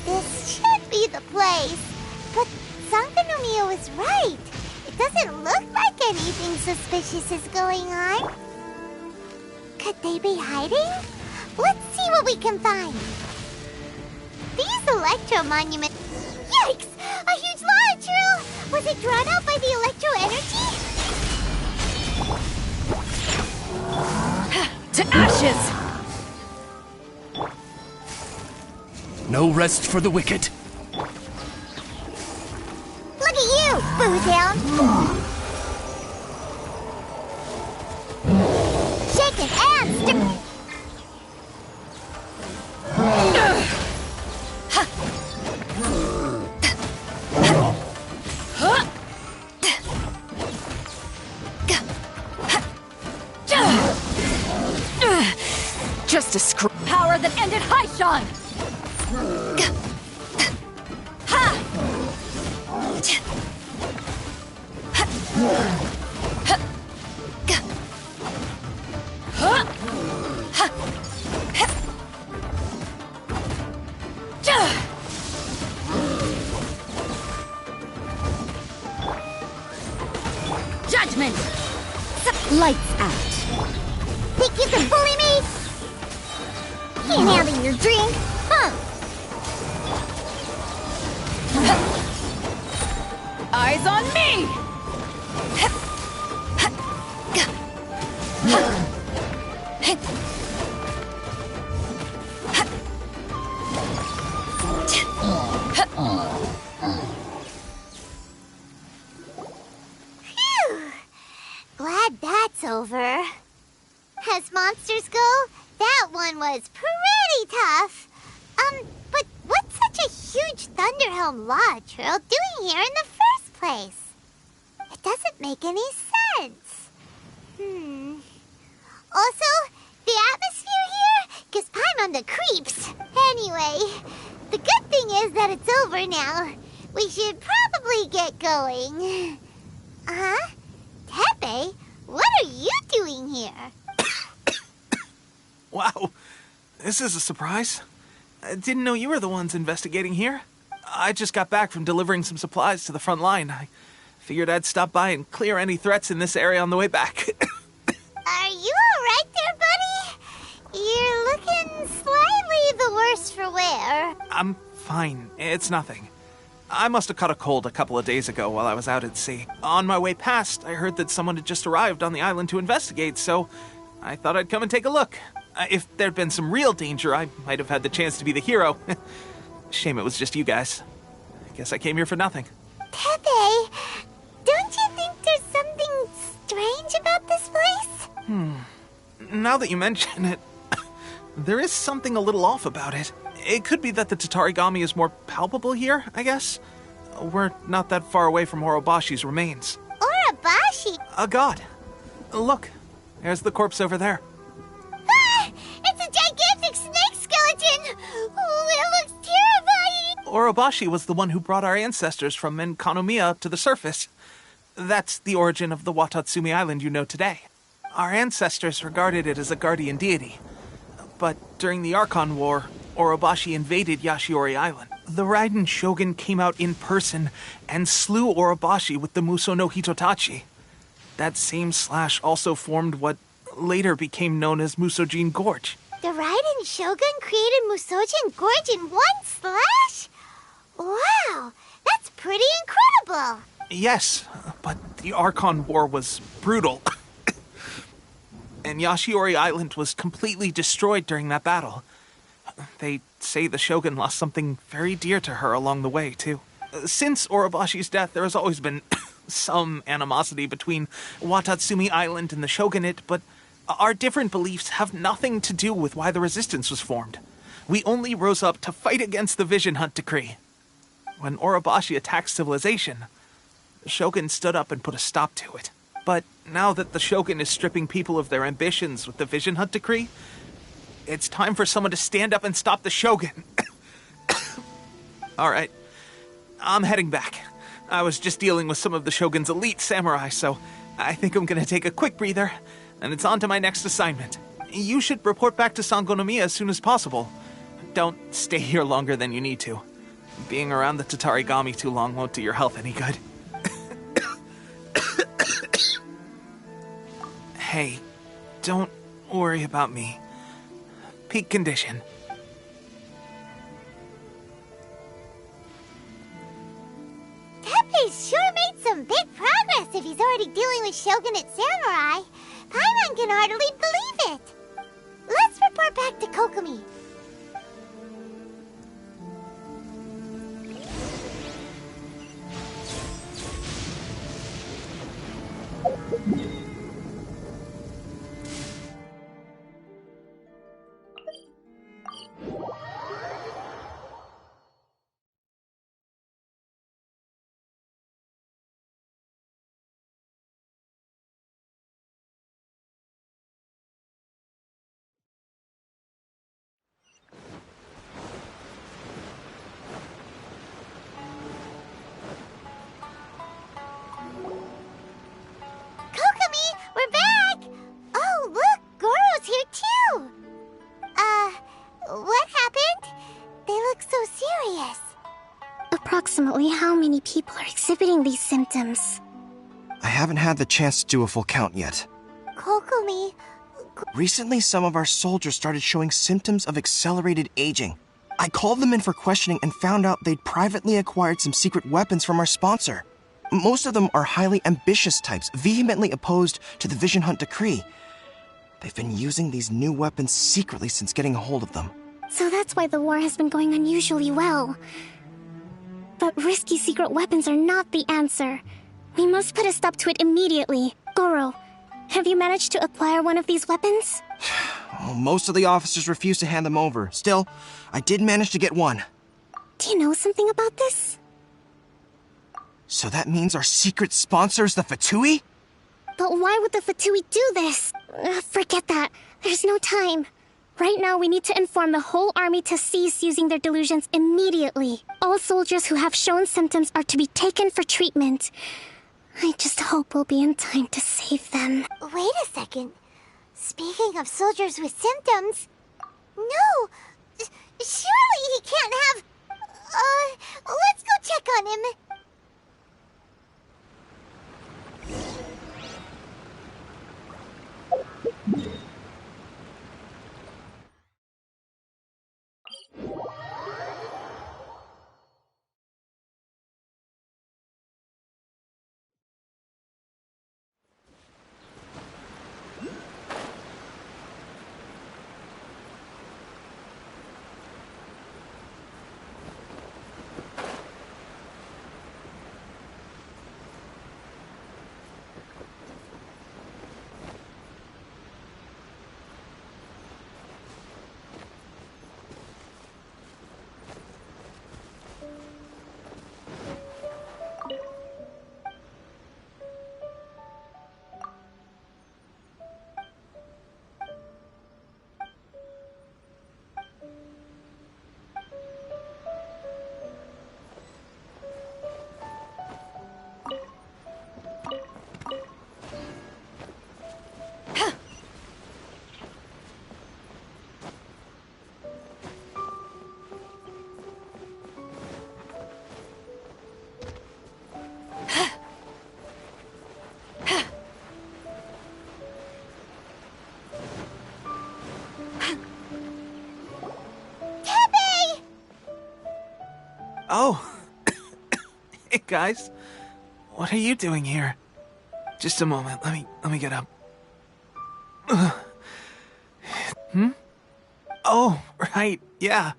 This should be the place. But Sangonomiya was right. It doesn't look like anything suspicious is going on. Could they be hiding? Let's see what we can find. These electro monuments... Yikes! A huge lava drill! Was it drawn out by the electro energy? To ashes! No rest for the wicked. Look at you, Bootown! Shaking and stir... Just a screw power that ended Haishan! Judgment! Lights out. Think you can bully me? Can't handle your drink, huh? Eyes on me! Phew. Glad that's over. As monsters go, that one was pretty tough. But what's such a huge Thunderhelm lava trail doing here in the first place? It doesn't make any sense. Also, the atmosphere here gives Paimon the creeps. Anyway, the good thing is that it's over now. We should probably get going. Tepe, what are you doing here? Wow, this is a surprise. I didn't know you were the ones investigating here. I just got back from delivering some supplies to the front line. I figured I'd stop by and clear any threats in this area on the way back. Are you alright there, buddy? You're looking slightly the worse for wear. I'm fine. It's nothing. I must have caught a cold a couple of days ago while I was out at sea. On my way past, I heard that someone had just arrived on the island to investigate, so I thought I'd come and take a look. If there'd been some real danger, I might have had the chance to be the hero. Shame it was just you guys. I guess I came here for nothing. Tepe, don't you think there's something strange Now that you mention it, there is something a little off about it. It could be that the Tatarigami is more palpable here, I guess. We're not that far away from Orobashi's remains. Orobashi? A god. Look, there's the corpse over there. Ah! It's a gigantic snake skeleton! Oh, it looks terrifying! Orobashi was the one who brought our ancestors from Enkanomiya to the surface. That's the origin of the Watatsumi Island you know today. Our ancestors regarded it as a guardian deity. But during the Archon War, Orobashi invaded Yashiori Island. The Raiden Shogun came out in person and slew Orobashi with the Muso no Hitotachi. That same slash also formed what later became known as Musojin Gorge. The Raiden Shogun created Musojin Gorge in one slash? Wow, that's pretty incredible! Yes, but the Archon War was brutal. And Yashiori Island was completely destroyed during that battle. They say the Shogun lost something very dear to her along the way, too. Since Orobashi's death, there has always been some animosity between Watatsumi Island and the Shogunate, but our different beliefs have nothing to do with why the resistance was formed. We only rose up to fight against the Vision Hunt Decree. When Orobashi attacked civilization, the Shogun stood up and put a stop to it. But now that the Shogun is stripping people of their ambitions with the Vision Hunt Decree, it's time for someone to stand up and stop the Shogun. All right, I'm heading back. I was just dealing with some of the Shogun's elite samurai, so I think I'm gonna take a quick breather, and it's on to my next assignment. You should report back to Sangonomiya as soon as possible. Don't stay here longer than you need to. Being around the Tatarigami too long won't do your health any good. Hey, don't worry about me. Peak condition. Teppei's sure made some big progress if he's already dealing with Shogunate samurai. Paimon can hardly believe it. Let's report back to Kokomi. We're back! Oh, look! Goro's here, too! What happened? They look so serious. Approximately how many people are exhibiting these symptoms? I haven't had the chance to do a full count yet. Kokomi... Recently, some of our soldiers started showing symptoms of accelerated aging. I called them in for questioning and found out they'd privately acquired some secret weapons from our sponsor. Most of them are highly ambitious types, vehemently opposed to the Vision Hunt Decree. They've been using these new weapons secretly since getting a hold of them. So that's why the war has been going unusually well. But risky secret weapons are not the answer. We must put a stop to it immediately. Goro, have you managed to acquire one of these weapons? Well, most of the officers refuse to hand them over. Still, I did manage to get one. Do you know something about this? So that means our secret sponsor is the Fatui? But why would the Fatui do this? Forget that. There's no time. Right now, we need to inform the whole army to cease using their delusions immediately. All soldiers who have shown symptoms are to be taken for treatment. I just hope we'll be in time to save them. Wait a second. Speaking of soldiers with symptoms... No! Surely he can't have... let's go check on him. Oh. Hey, guys. What are you doing here? Just a moment. Let me get up. Oh, right. Yeah.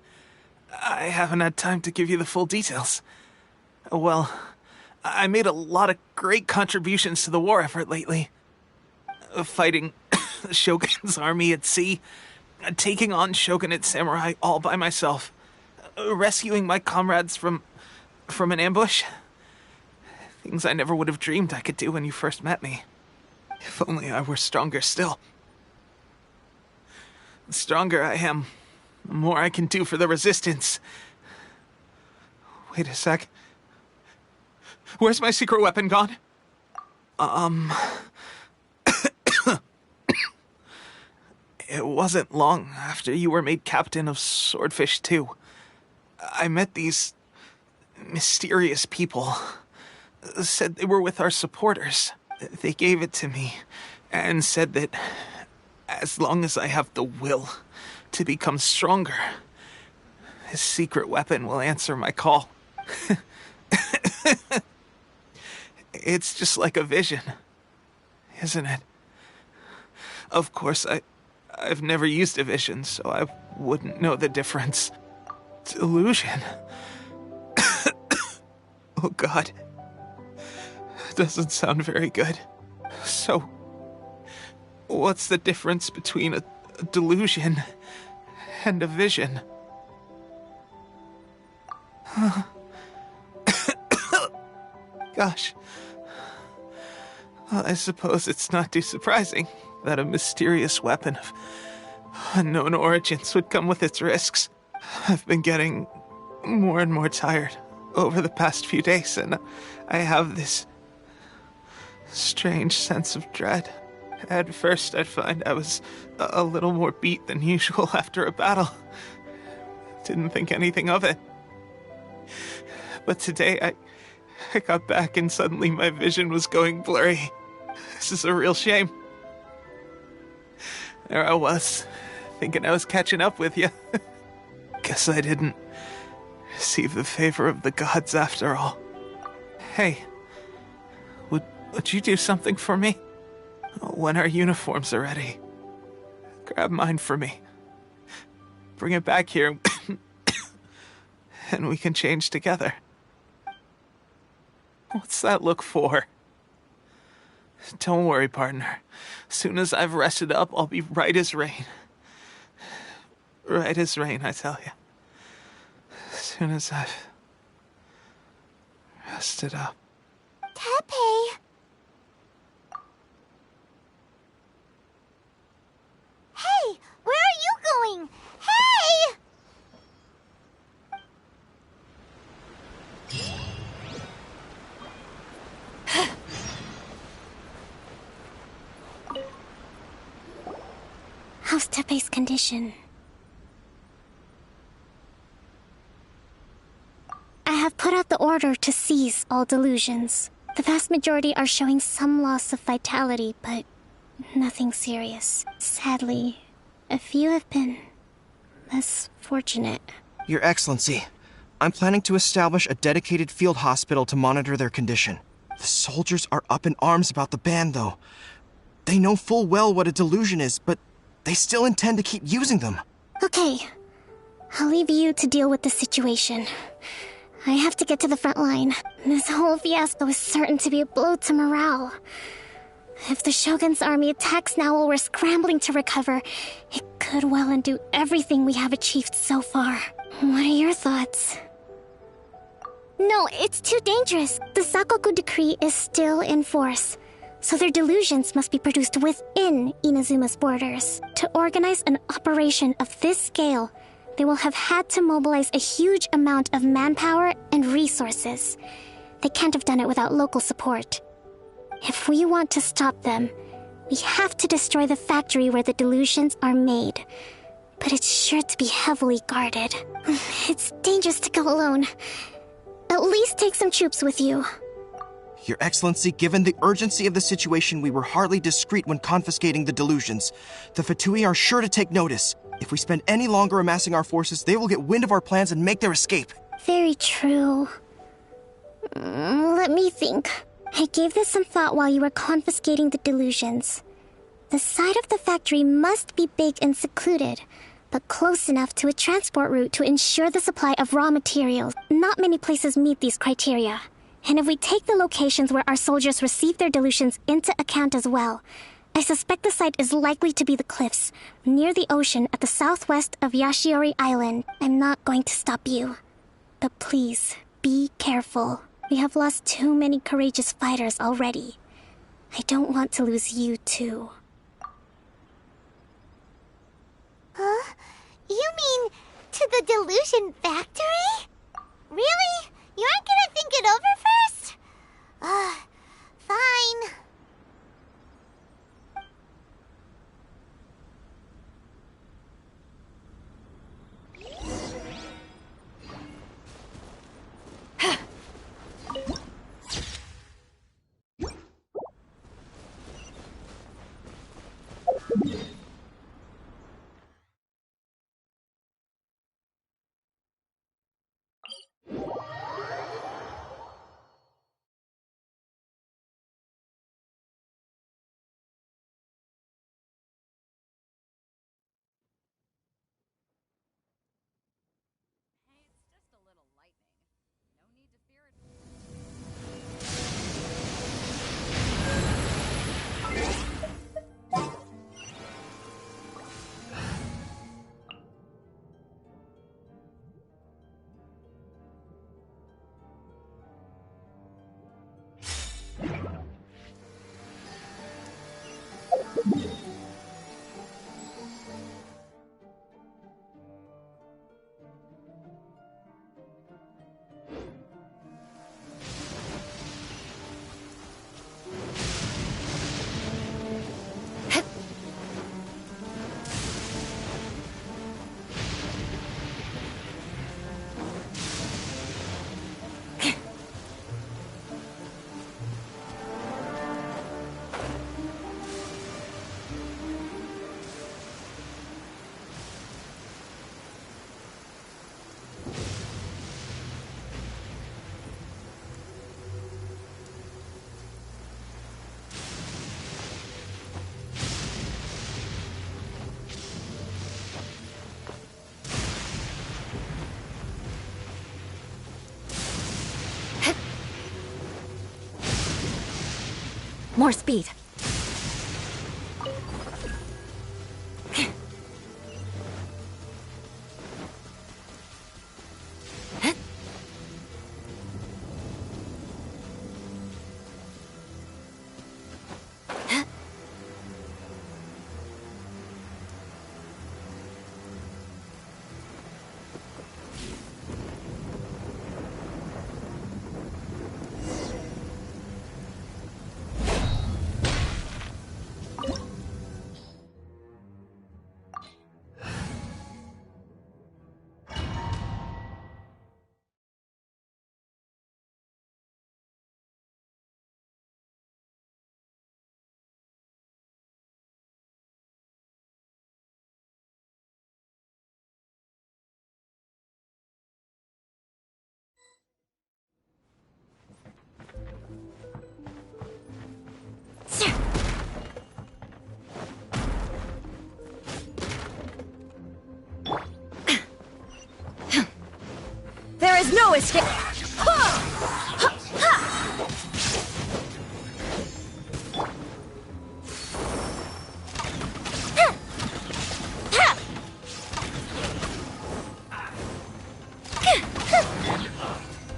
I haven't had time to give you the full details. Well, I made a lot of great contributions to the war effort lately. Fighting the Shogun's army at sea, taking on Shogunate samurai all by myself, rescuing my comrades from an ambush. Things I never would have dreamed I could do when you first met me. If only I were stronger still. The stronger I am, the more I can do for the Resistance. Wait a sec. Where's my secret weapon gone? It wasn't long after you were made captain of Swordfish 2. I met these mysterious people. Said they were with our supporters. They gave it to me and said that as long as I have the will to become stronger, his secret weapon will answer my call. It's just like a vision, isn't it? Of course, I've never used a vision, so I wouldn't know the difference. Delusion. Oh God. Doesn't sound very good. So, what's the difference between a delusion and a vision? Gosh. Well, I suppose it's not too surprising that a mysterious weapon of unknown origins would come with its risks. I've been getting more and more tired over the past few days, and I have this strange sense of dread. At first, I'd find I was a little more beat than usual after a battle. Didn't think anything of it. But today, I got back and suddenly my vision was going blurry. This is a real shame. There I was, thinking I was catching up with you. Guess I didn't receive the favor of the gods after all. Hey, would you do something for me? When our uniforms are ready, grab mine for me. Bring it back here, and we can change together. What's that look for? Don't worry, partner. As soon as I've rested up, I'll be right as rain. Right as rain, I tell you. As soon as I've rested up. Teppei! Hey! Where are you going? Hey! How's Teppei's condition? I have put out the order to seize all delusions. The vast majority are showing some loss of vitality, but nothing serious. Sadly, a few have been less fortunate. Your Excellency, I'm planning to establish a dedicated field hospital to monitor their condition. The soldiers are up in arms about the ban, though. They know full well what a delusion is, but they still intend to keep using them. Okay, I'll leave you to deal with the situation. I have to get to the front line. This whole fiasco is certain to be a blow to morale. If the Shogun's army attacks now while we're scrambling to recover, it could well undo everything we have achieved so far. What are your thoughts? No, it's too dangerous. The Sakoku decree is still in force, so their delusions must be produced within Inazuma's borders. To organize an operation of this scale, they will have had to mobilize a huge amount of manpower and resources. They can't have done it without local support. If we want to stop them, we have to destroy the factory where the delusions are made. But it's sure to be heavily guarded. It's dangerous to go alone. At least take some troops with you. Your Excellency, given the urgency of the situation, we were hardly discreet when confiscating the delusions. The Fatui are sure to take notice. If we spend any longer amassing our forces, they will get wind of our plans and make their escape. Very true. Let me think. I gave this some thought while you were confiscating the delusions. The side of the factory must be big and secluded, but close enough to a transport route to ensure the supply of raw materials. Not many places meet these criteria. And if we take the locations where our soldiers receive their delusions into account as well, I suspect the site is likely to be the cliffs, near the ocean at the southwest of Yashiori Island. I'm not going to stop you. But please, be careful. We have lost too many courageous fighters already. I don't want to lose you too. Huh? You mean to the delusion factory? Really? You aren't gonna think it over first? Fine. More speed. There is no escape!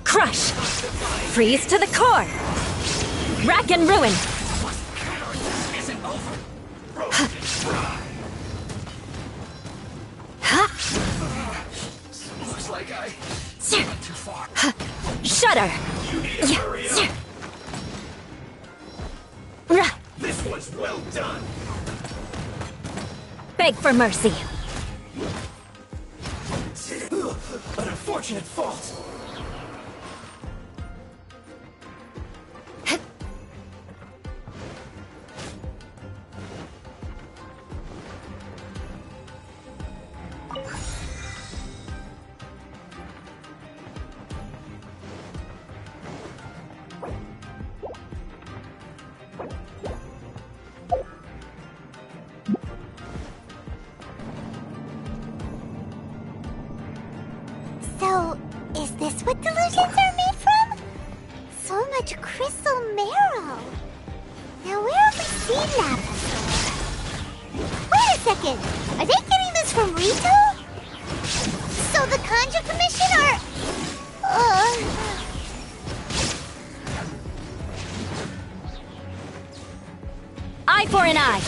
Crush! Freeze to the core! Rack and ruin! Looks like I went too far. Shudder! This one's well done. Beg for mercy. An unfortunate fault. Eye for an eye.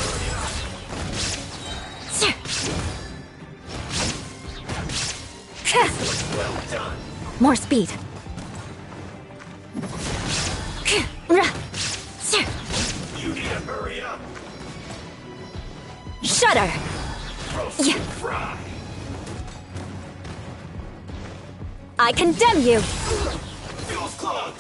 Well done. More speed. You need to hurry up. Shudder. Roast fry. I condemn you. Feels clogged.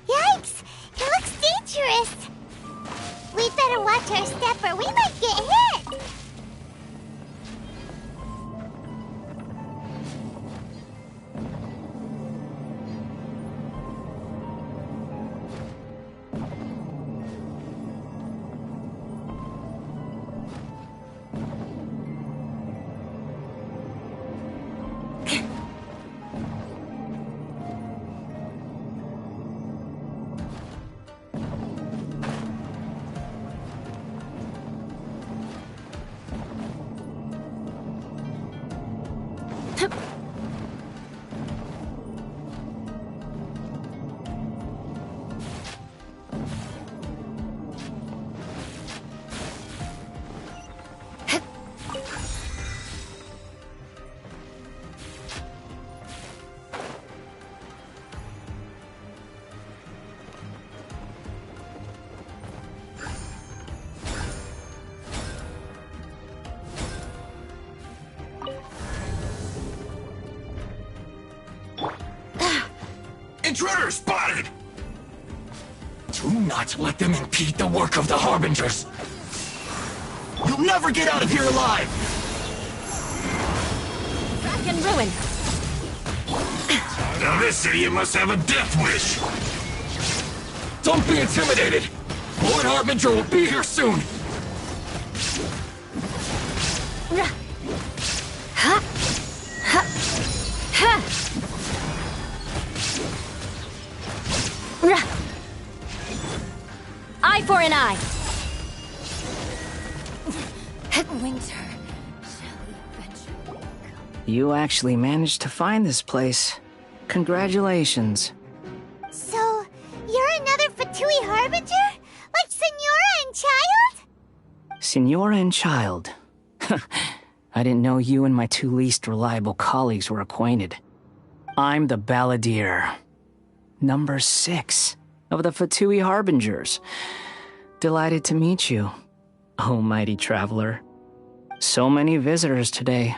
Yikes! He looks dangerous. We'd better watch our step or we might get hit. Intruder spotted! Do not let them impede the work of the Harbingers. You'll never get out of here alive! Rack and ruin. Now this idiot must have a death wish! Don't be intimidated! Lord Harbinger will be here soon! Eye for an eye. Wings her. You actually managed to find this place. Congratulations. So, you're another Fatui Harbinger? Like Senora and Child? Senora and Child. I didn't know you and my two least reliable colleagues were acquainted. I'm the Balladeer. Number 6 of the Fatui Harbingers. Delighted to meet you, oh mighty traveler. So many visitors today.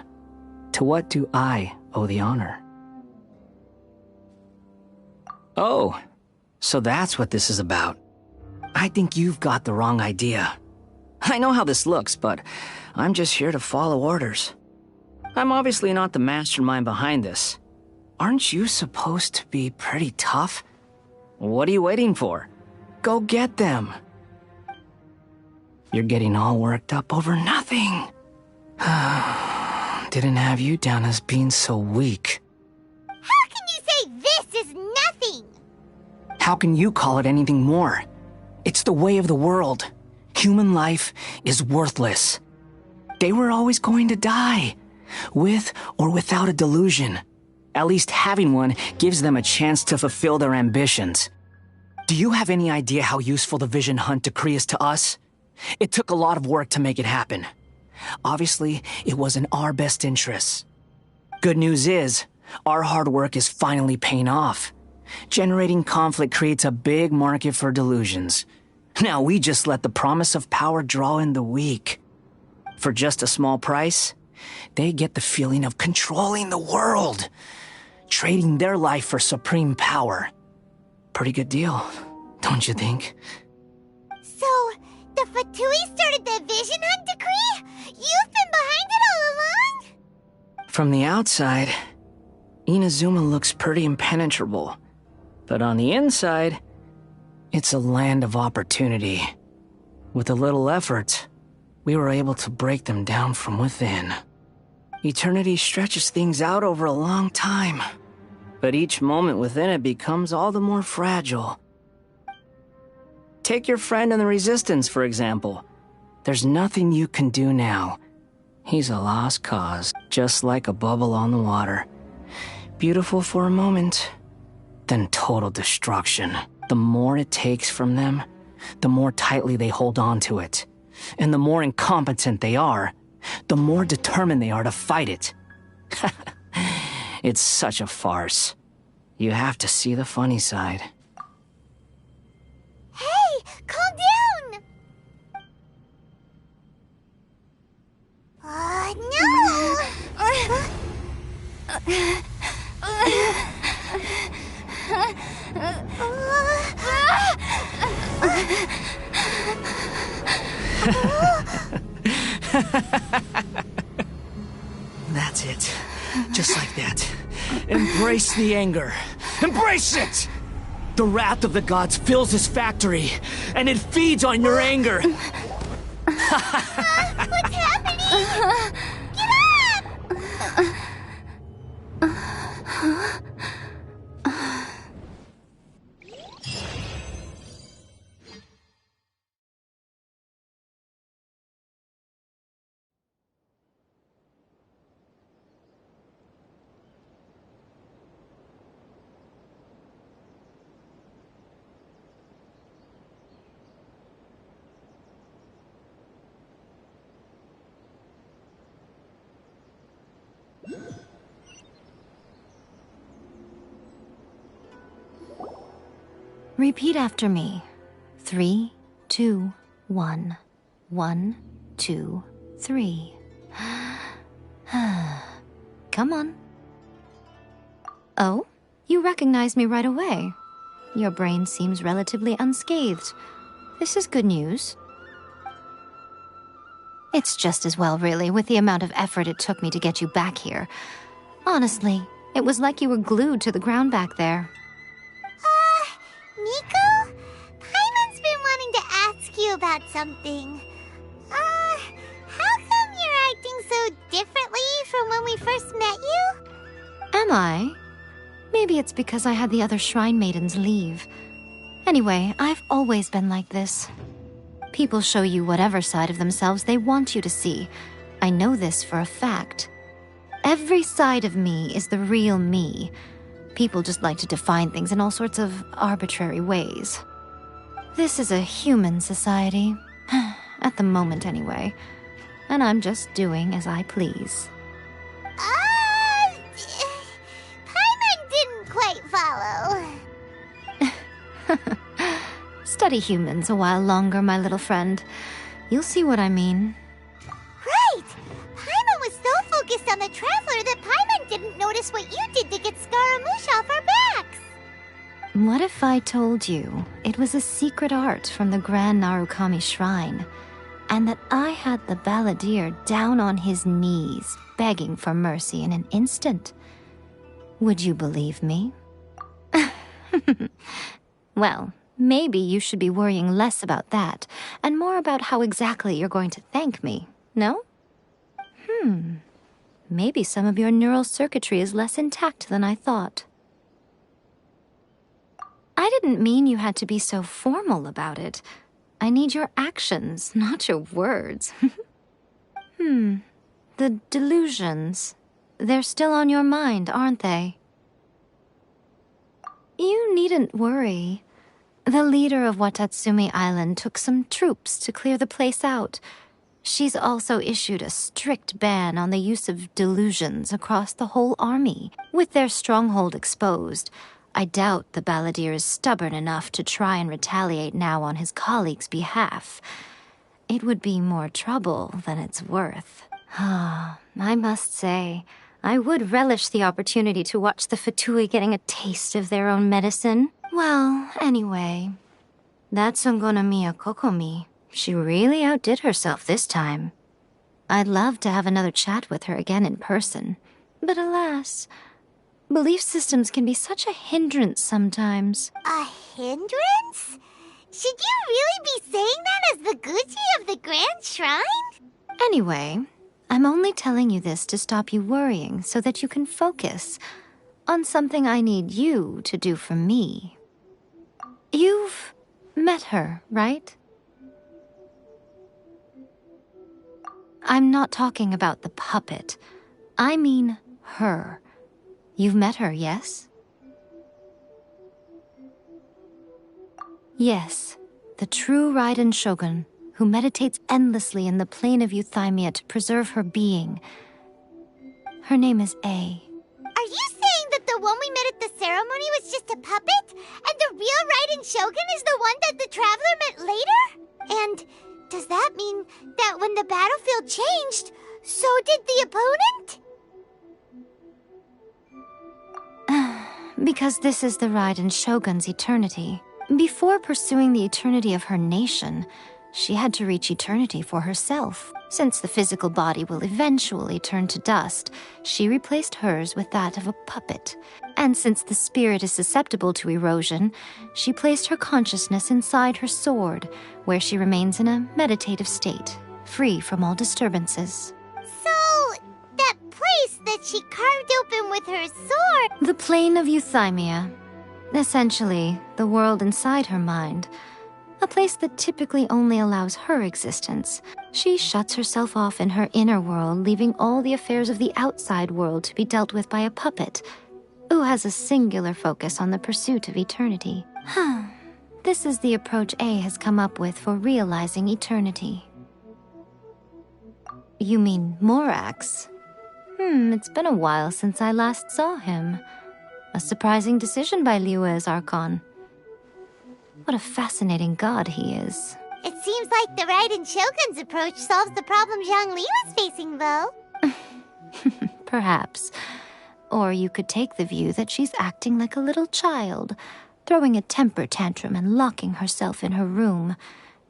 To what do I owe the honor? Oh, so that's what this is about. I think you've got the wrong idea. I know how this looks, but I'm just here to follow orders. I'm obviously not the mastermind behind this. Aren't you supposed to be pretty tough? What are you waiting for? Go get them. You're getting all worked up over nothing. Didn't have you down as being so weak. How can you say this is nothing? How can you call it anything more? It's the way of the world. Human life is worthless. They were always going to die, with or without a delusion. At least having one gives them a chance to fulfill their ambitions. Do you have any idea how useful the Vision Hunt decree is to us? It took a lot of work to make it happen. Obviously, it was in our best interests. Good news is, our hard work is finally paying off. Generating conflict creates a big market for delusions. Now we just let the promise of power draw in the weak. For just a small price, they get the feeling of controlling the world, trading their life for supreme power. Pretty good deal, don't you think? So, the Fatui started the Vision Hunt decree? You've been behind it all along? From the outside, Inazuma looks pretty impenetrable. But on the inside, it's a land of opportunity. With a little effort, we were able to break them down from within. Eternity stretches things out over a long time, but each moment within it becomes all the more fragile. Take your friend in the Resistance, for example. There's nothing you can do now. He's a lost cause, just like a bubble on the water. Beautiful for a moment, then total destruction. The more it takes from them, the more tightly they hold on to it. And the more incompetent they are, the more determined they are to fight it. It's such a farce. You have to see the funny side. Hey, calm down! That's it. Just like that. Embrace the anger. Embrace it! The wrath of the gods fills this factory, and it feeds on your anger. What's happening? Get up! Repeat after me. 3, 2, 1. 1, 2, 3. Come on. Oh, you recognize me right away. Your brain seems relatively unscathed. This is good news. It's just as well, really, with the amount of effort it took me to get you back here. Honestly, it was like you were glued to the ground back there. Nico? Paimon's been wanting to ask you about something. How come you're acting so differently from when we first met you? Am I? Maybe it's because I had the other Shrine Maidens leave. Anyway, I've always been like this. People show you whatever side of themselves they want you to see. I know this for a fact. Every side of me is the real me. People just like to define things in all sorts of arbitrary ways. This is a human society. At the moment, anyway. And I'm just doing as I please. Paimon didn't quite follow. Study humans a while longer, my little friend. You'll see what I mean. Right! Paimon was so focused on the Traveler that Paimon didn't notice what you did to get Scaramouche off our backs. What if I told you it was a secret art from the Grand Narukami Shrine, and that I had the balladeer down on his knees, begging for mercy in an instant? Would you believe me? Well, maybe you should be worrying less about that, and more about how exactly you're going to thank me, no? Maybe some of your neural circuitry is less intact than I thought. I didn't mean you had to be so formal about it. I need your actions, not your words. The delusions. They're still on your mind, aren't they? You needn't worry. The leader of Watatsumi Island took some troops to clear the place out. She's also issued a strict ban on the use of delusions across the whole army. With their stronghold exposed, I doubt the balladeer is stubborn enough to try and retaliate now on his colleague's behalf. It would be more trouble than it's worth. I must say, I would relish the opportunity to watch the Fatui getting a taste of their own medicine. Well, anyway, that Songonomiya Kokomi, she really outdid herself this time. I'd love to have another chat with her again in person, but alas, Belief systems can be such a hindrance sometimes. A hindrance? Should you really be saying that as the Gucci of the Grand Shrine? Anyway, I'm only telling you this to stop you worrying so that you can focus on something I need you to do for me. You've met her, right? I'm not talking about the puppet. I mean her. You've met her, yes? Yes, the true Raiden Shogun, who meditates endlessly in the plane of Euthymia to preserve her being. Her name is A. Are you saying that the one we met at the ceremony was just a puppet? And the real Raiden Shogun is the one that the Traveler met later? And does that mean that when the battlefield changed, so did the opponent? Because this is the Raiden Shogun's eternity. Before pursuing the eternity of her nation, she had to reach eternity for herself. Since the physical body will eventually turn to dust, she replaced hers with that of a puppet. And since the spirit is susceptible to erosion, she placed her consciousness inside her sword, where she remains in a meditative state, free from all disturbances. So, that place that she carved open with her sword... The plane of Euthymia. Essentially, the world inside her mind. A place that typically only allows her existence. She shuts herself off in her inner world, leaving all the affairs of the outside world to be dealt with by a puppet, who has a singular focus on the pursuit of eternity. This is the approach A has come up with for realizing eternity. You mean Morax? It's been a while since I last saw him. A surprising decision by Liyue's Archon. What a fascinating god he is. It seems like the Raiden Shogun's approach solves the problem Zhongli was facing, though. Perhaps. Or you could take the view that she's acting like a little child, throwing a temper tantrum and locking herself in her room.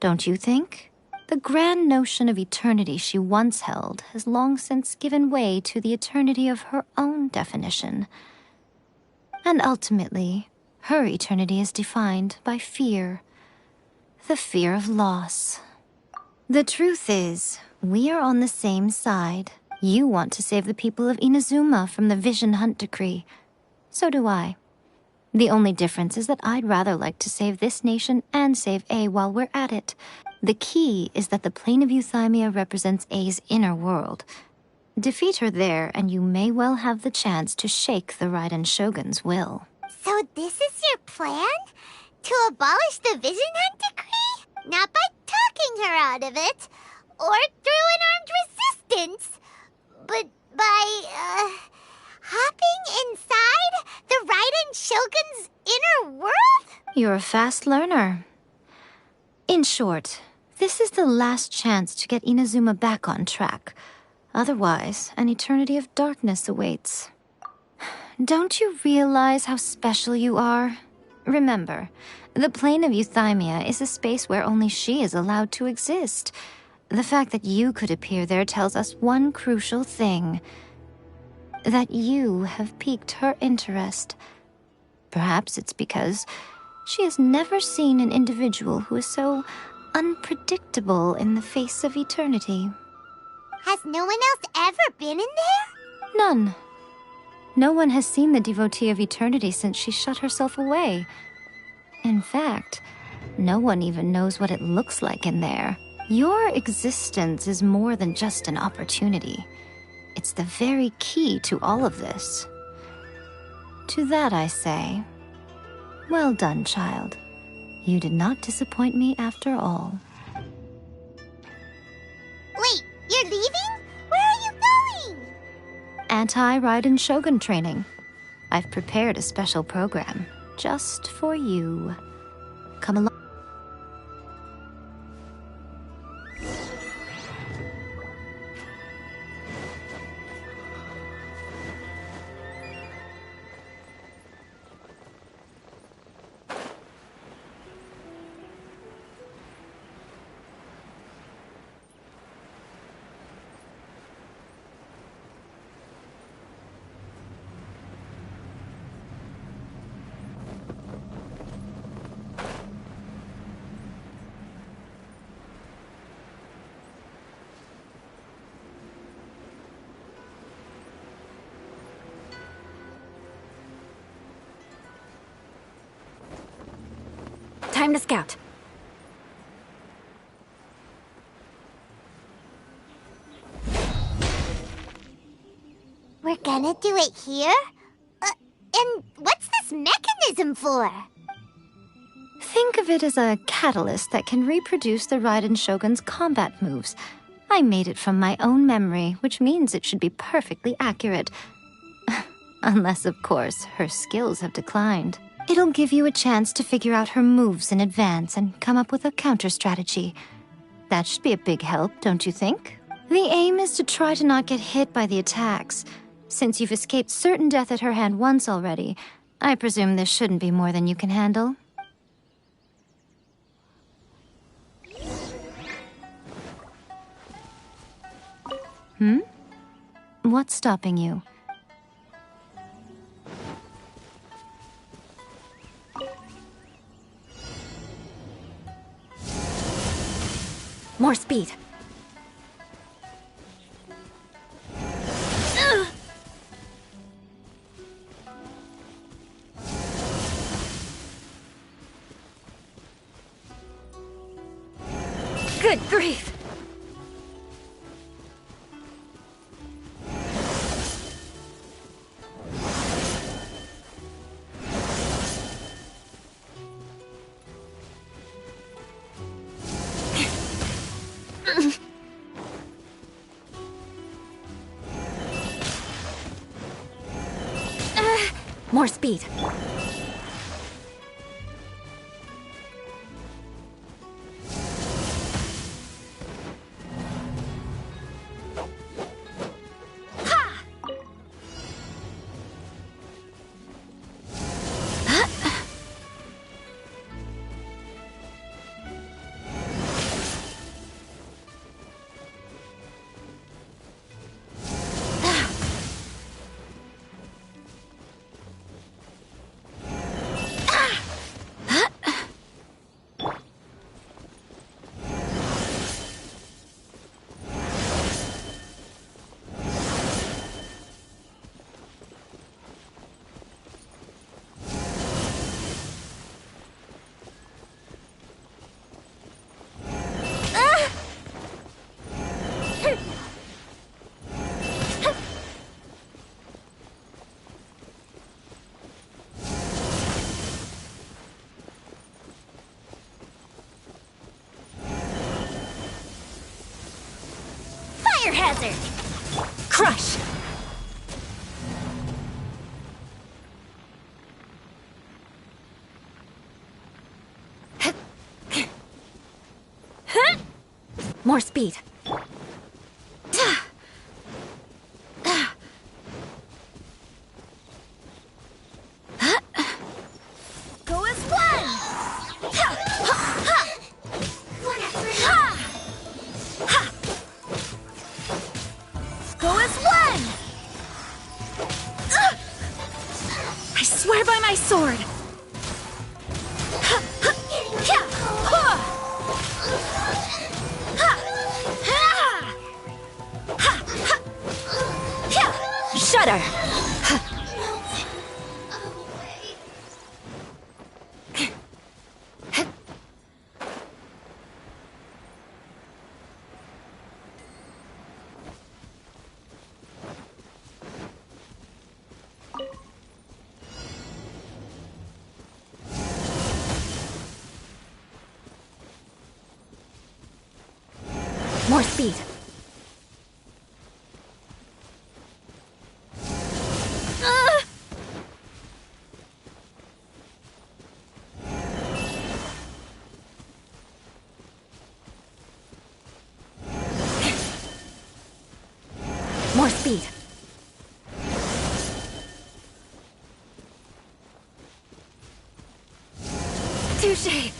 Don't you think? The grand notion of eternity she once held has long since given way to the eternity of her own definition. And ultimately, her eternity is defined by fear. The fear of loss. The truth is, we are on the same side. You want to save the people of Inazuma from the Vision Hunt decree. So do I. The only difference is that I'd rather like to save this nation and save A while we're at it. The key is that the plane of Euthymia represents A's inner world. Defeat her there, and you may well have the chance to shake the Raiden Shogun's will. So this is your plan? To abolish the Vision Hunt decree? Not by talking her out of it, or through an armed resistance, but by, hopping inside the Raiden Shogun's inner world? You're a fast learner. In short, this is the last chance to get Inazuma back on track. Otherwise, an eternity of darkness awaits. Don't you realize how special you are? Remember, the plane of Euthymia is a space where only she is allowed to exist. The fact that you could appear there tells us one crucial thing. That you have piqued her interest. Perhaps it's because she has never seen an individual who is so unpredictable in the face of eternity. Has no one else ever been in there? None. No one has seen the devotee of eternity since she shut herself away. In fact, no one even knows what it looks like in there. Your existence is more than just an opportunity. It's the very key to all of this. To that I say, well done, child. You did not disappoint me after all. Wait, you're leaving? Where are you going? Anti-Raiden Shogun training. I've prepared a special program just for you. Come along. Time to scout. We're gonna do it here? And what's this mechanism for? Think of it as a catalyst that can reproduce the Raiden Shogun's combat moves. I made it from my own memory, which means it should be perfectly accurate. Unless, of course, her skills have declined. It'll give you a chance to figure out her moves in advance and come up with a counter strategy. That should be a big help, don't you think? The aim is to try to not get hit by the attacks. Since you've escaped certain death at her hand once already, I presume this shouldn't be more than you can handle. What's stopping you? More speed. Good grief! More speed. Fire hazard! Crush! More speed. Go as one! Go as one! I swear by my sword! Shudder! More speed. More speed. Touché.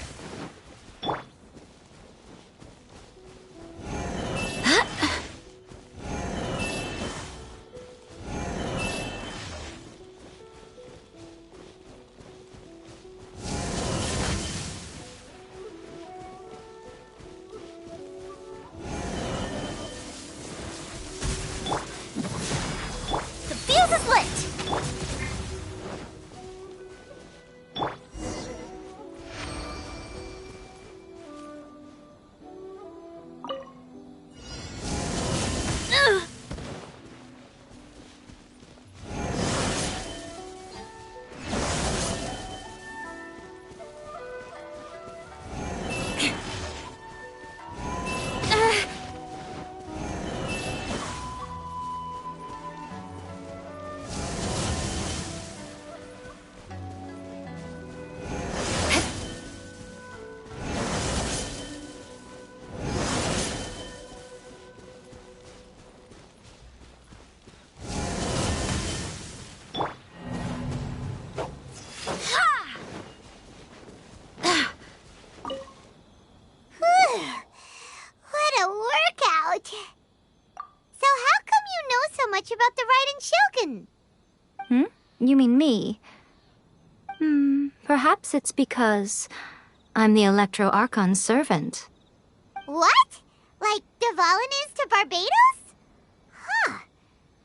You mean me? Perhaps it's because I'm the Electro Archon's servant. What? Like Devalin is to Barbados? Huh.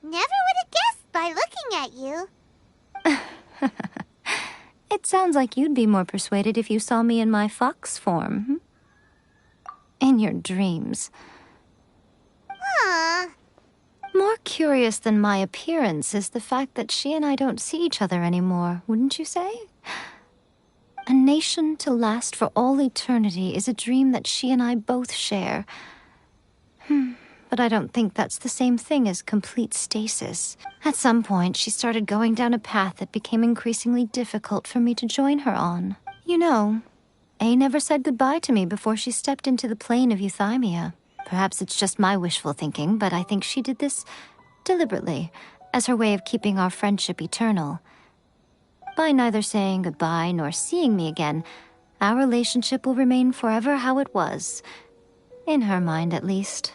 Never would have guessed by looking at you. It sounds like you'd be more persuaded if you saw me in my fox form. In your dreams. More curious than my appearance is the fact that she and I don't see each other anymore, wouldn't you say? A nation to last for all eternity is a dream that she and I both share. But I don't think that's the same thing as complete stasis. At some point, she started going down a path that became increasingly difficult for me to join her on. You know, A never said goodbye to me before she stepped into the plane of Euthymia. Perhaps it's just my wishful thinking, but I think she did this deliberately, as her way of keeping our friendship eternal. By neither saying goodbye nor seeing me again, our relationship will remain forever how it was. In her mind, at least.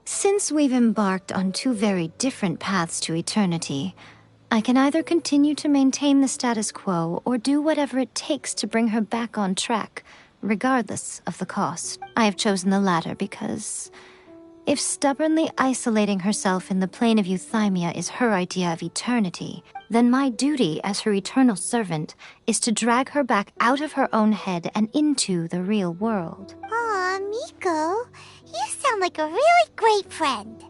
Since we've embarked on two very different paths to eternity, I can either continue to maintain the status quo or do whatever it takes to bring her back on track, regardless of the cost. I have chosen the latter because if stubbornly isolating herself in the plane of Euthymia is her idea of eternity, then my duty as her eternal servant is to drag her back out of her own head and into the real world. Aw, Miko, you sound like a really great friend.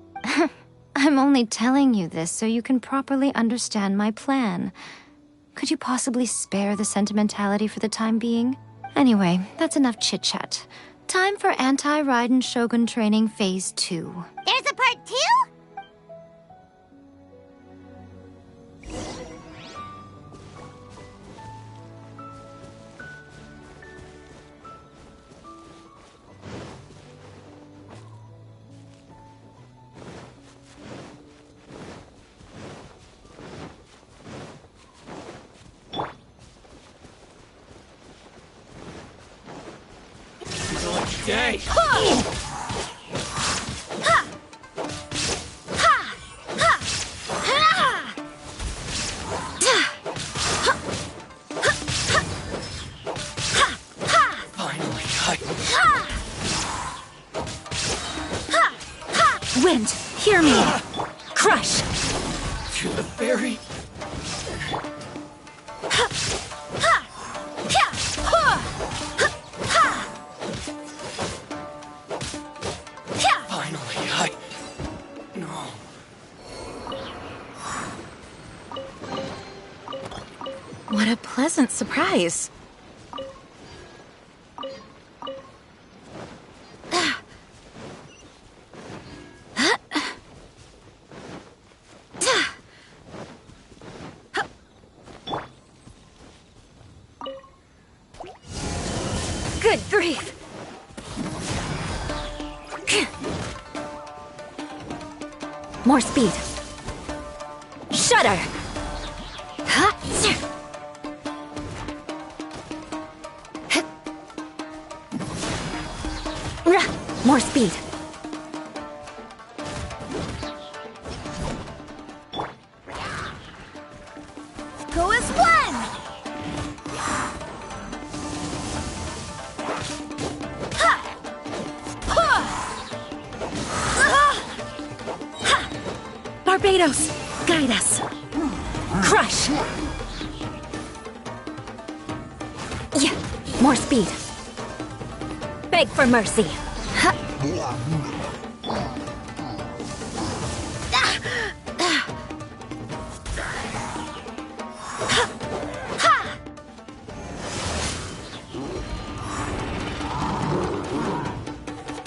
I'm only telling you this so you can properly understand my plan. Could you possibly spare the sentimentality for the time being? Anyway, that's enough chit-chat. Time for Anti-Raiden Shogun Training Phase 2. There's a part 2? Day. Wind, hear me! Crush! To the very... What a pleasant surprise. Good grief! More speed. Shudder! More speed. Go as one! Barbados, guide us. Crush. Yeah, more speed. Beg for mercy.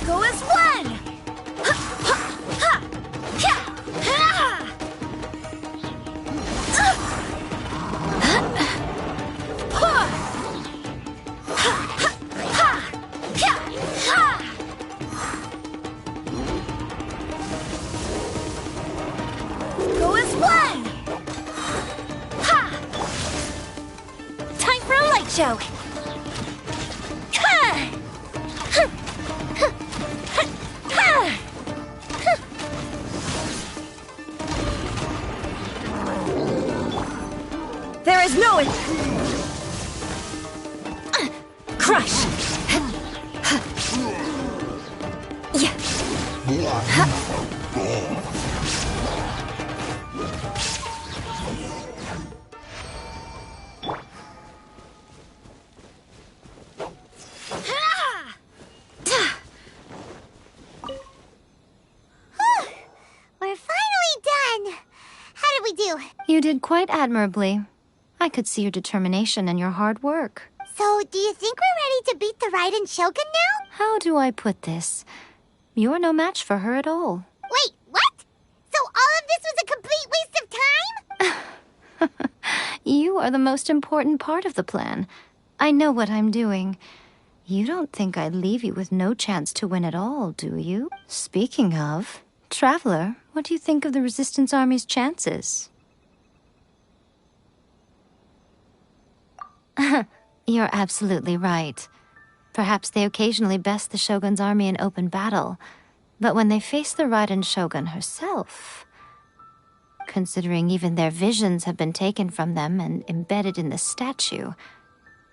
Go as one! Go as one! Time for a light show. There is no... Crush! We're finally done. How did we do? You did quite admirably. I could see your determination and your hard work. So, do you think we're ready to beat the Raiden Shogun now? How do I put this? You're no match for her at all. Wait, what? So all of this was a complete waste of time? You are the most important part of the plan. I know what I'm doing. You don't think I'd leave you with no chance to win at all, do you? Speaking of, Traveler, what do you think of the Resistance Army's chances? You're absolutely right. Perhaps they occasionally best the Shogun's army in open battle, but when they face the Raiden Shogun herself... Considering even their visions have been taken from them and embedded in the statue,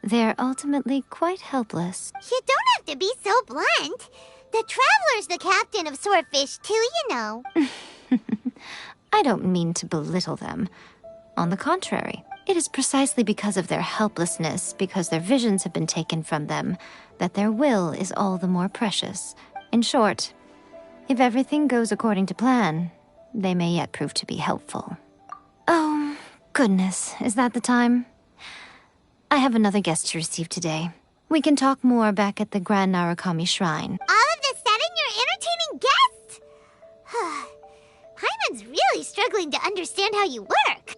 they're ultimately quite helpless. You don't have to be so blunt. The Traveler's the captain of Swordfish too, you know. I don't mean to belittle them. On the contrary, it is precisely because of their helplessness, because their visions have been taken from them, that their will is all the more precious. In short, if everything goes according to plan, they may yet prove to be helpful. Oh, goodness, is that the time? I have another guest to receive today. We can talk more back at the Grand Narukami Shrine. All of the sudden, you're entertaining guests? Paimon's really struggling to understand how you work.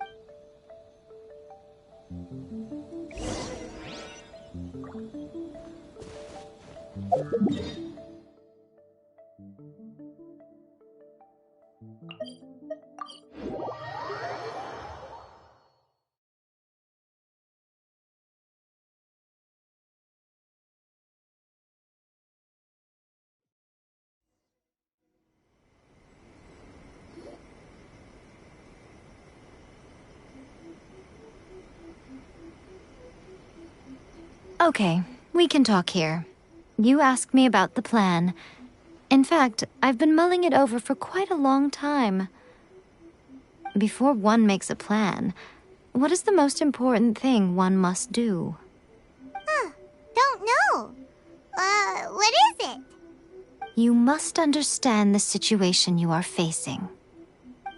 Okay, we can talk here. You asked me about the plan. In fact, I've been mulling it over for quite a long time. Before one makes a plan, what is the most important thing one must do? Don't know. What is it? You must understand the situation you are facing.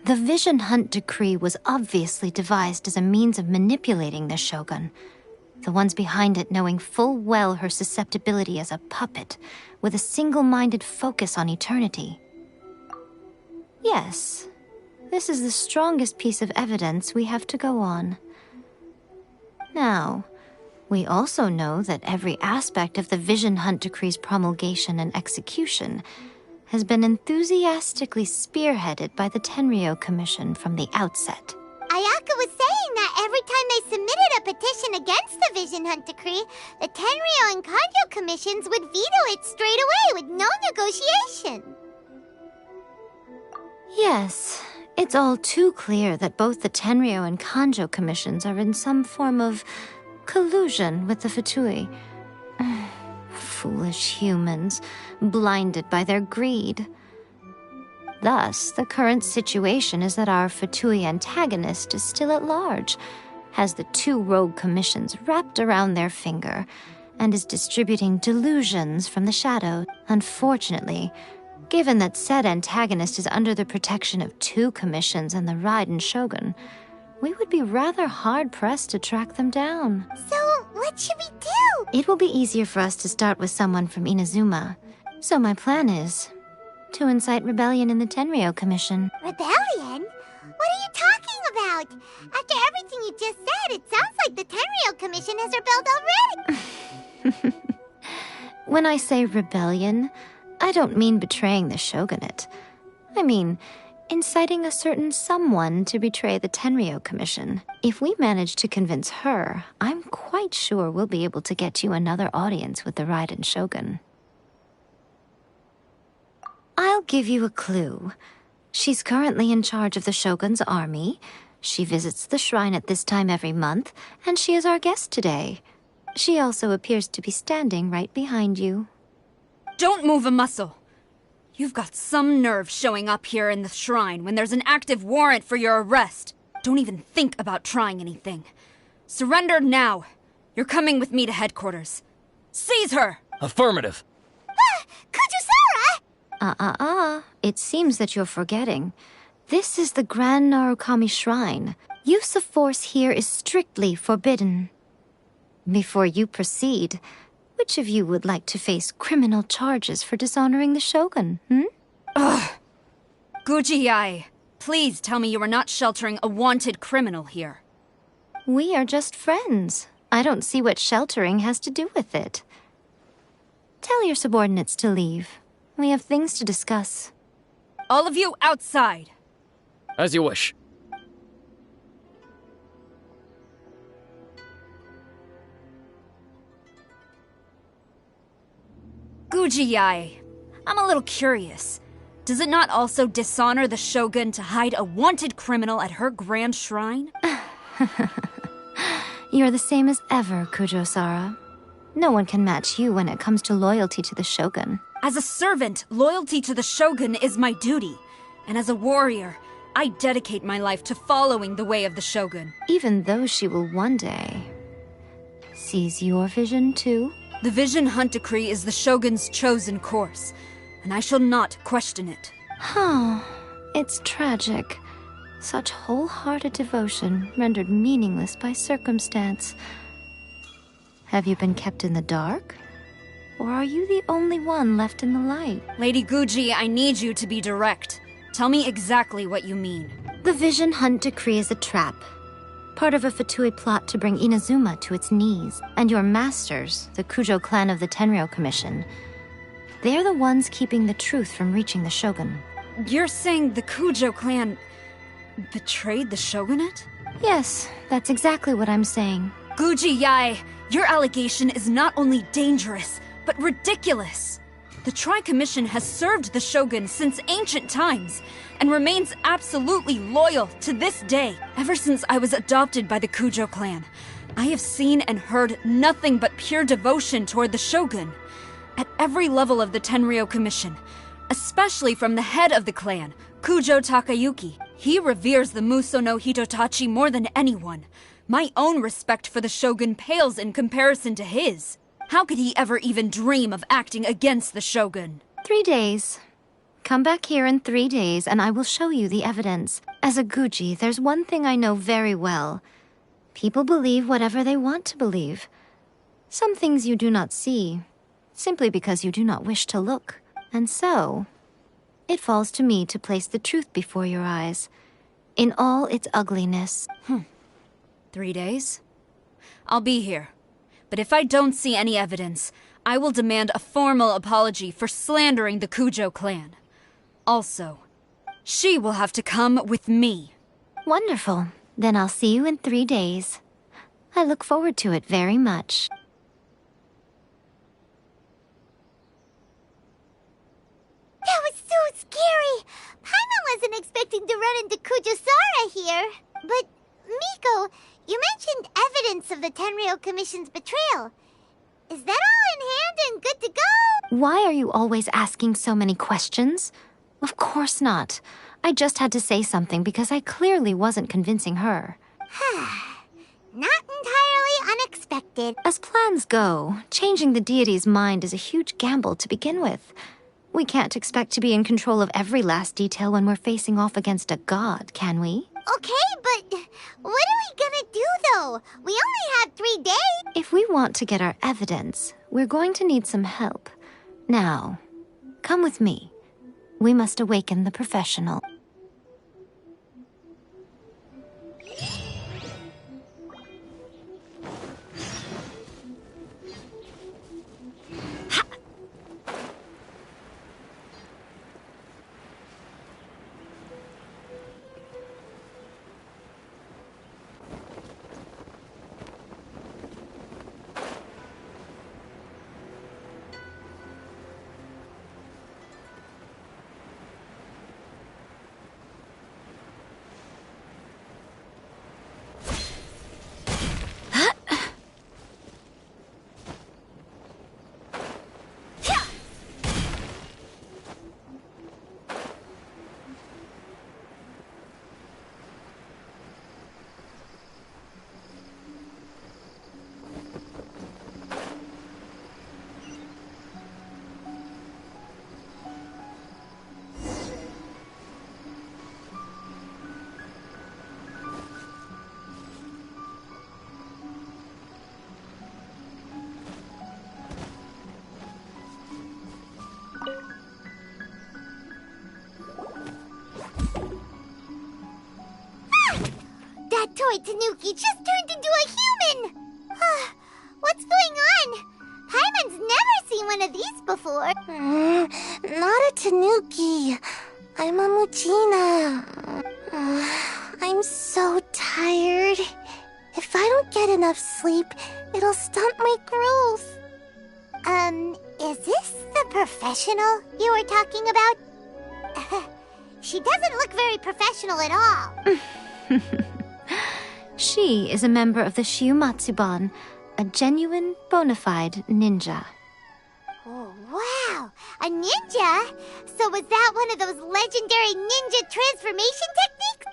The Vision Hunt Decree was obviously devised as a means of manipulating the Shogun. The ones behind it knowing full well her susceptibility as a puppet, with a single-minded focus on eternity. Yes, this is the strongest piece of evidence we have to go on. Now, we also know that every aspect of the Vision Hunt Decree's promulgation and execution has been enthusiastically spearheaded by the Tenryou Commission from the outset. Ayaka was saying that every time they submitted a petition against the Vision Hunt Decree, the Tenryou and Kanjo commissions would veto it straight away with no negotiation. Yes, it's all too clear that both the Tenryou and Kanjo commissions are in some form of collusion with the Fatui. Foolish humans, blinded by their greed. Thus, the current situation is that our Fatui antagonist is still at large, has the two rogue commissions wrapped around their finger, and is distributing delusions from the shadow. Unfortunately, given that said antagonist is under the protection of two commissions and the Raiden Shogun, we would be rather hard-pressed to track them down. So, what should we do? It will be easier for us to start with someone from Inazuma. So my plan is to incite rebellion in the Tenryou Commission. Rebellion? What are you talking about? After everything you just said, it sounds like the Tenryou Commission has rebelled already. When I say rebellion, I don't mean betraying the shogunate. I mean inciting a certain someone to betray the Tenryou Commission. If we manage to convince her, I'm quite sure we'll be able to get you another audience with the Raiden Shogun. I'll give you a clue. She's currently in charge of the Shogun's army. She visits the shrine at this time every month, and she is our guest today. She also appears to be standing right behind you. Don't move a muscle. You've got some nerve showing up here in the shrine when there's an active warrant for your arrest. Don't even think about trying anything. Surrender now. You're coming with me to headquarters. Seize her! Affirmative. Kujusara! It seems that you're forgetting. This is the Grand Narukami Shrine. Use of force here is strictly forbidden. Before you proceed, which of you would like to face criminal charges for dishonoring the Shogun, Ugh! Guji-ai, please tell me you are not sheltering a wanted criminal here. We are just friends. I don't see what sheltering has to do with it. Tell your subordinates to leave. We have things to discuss. All of you outside! As you wish. Guji-ai, I'm a little curious. Does it not also dishonor the Shogun to hide a wanted criminal at her grand shrine? You're the same as ever, Kujo-sara. No one can match you when it comes to loyalty to the Shogun. As a servant, loyalty to the Shogun is my duty. And as a warrior, I dedicate my life to following the way of the Shogun. Even though she will one day seize your vision too? The Vision Hunt Decree is the Shogun's chosen course, and I shall not question it. It's tragic. Such wholehearted devotion rendered meaningless by circumstance. Have you been kept in the dark? Or are you the only one left in the light? Lady Guji, I need you to be direct. Tell me exactly what you mean. The Vision Hunt Decree is a trap. Part of a Fatui plot to bring Inazuma to its knees. And your masters, the Kujo clan of the Tenryou Commission, they're the ones keeping the truth from reaching the Shogun. You're saying the Kujo clan betrayed the Shogunate? Yes, that's exactly what I'm saying. Guji-ai, your allegation is not only dangerous, but ridiculous. The Tri-Commission has served the Shogun since ancient times, and remains absolutely loyal to this day. Ever since I was adopted by the Kujo clan, I have seen and heard nothing but pure devotion toward the Shogun. At every level of the Tenryou Commission, especially from the head of the clan, Kujo Takayuki. He reveres the Muso no Hitotachi more than anyone. My own respect for the Shogun pales in comparison to his. How could he ever even dream of acting against the Shogun? 3 days. Come back here in 3 days and I will show you the evidence. As a Guji, there's one thing I know very well. People believe whatever they want to believe. Some things you do not see, simply because you do not wish to look. And so, it falls to me to place the truth before your eyes, in all its ugliness. 3 days? I'll be here. But if I don't see any evidence, I will demand a formal apology for slandering the Kujo clan. Also, she will have to come with me. Wonderful. Then I'll see you in 3 days. I look forward to it very much. That was so scary! Paimon wasn't expecting to run into Kujusara here. But, Miko, you mentioned evidence of the Tenryou Commission's betrayal. Is that all in hand and good to go? Why are you always asking so many questions? Of course not. I just had to say something because I clearly wasn't convincing her. Not entirely unexpected. As plans go, changing the deity's mind is a huge gamble to begin with. We can't expect to be in control of every last detail when we're facing off against a god, can we? Okay, but what are we gonna do, though? We only have 3 days. If we want to get our evidence, we're going to need some help. Now, come with me. We must awaken the professional. toy Tanuki just turned into a human! What's going on? Paimon's never seen one of these before. Not a Tanuki. I'm a Muchina. I'm so tired. If I don't get enough sleep, it'll stunt my growth. Is this the professional you were talking about? She doesn't look very professional at all. She is a member of the Shiumatsuban, a genuine, bona fide ninja. Oh, wow! A ninja? So was that one of those legendary ninja transformation techniques?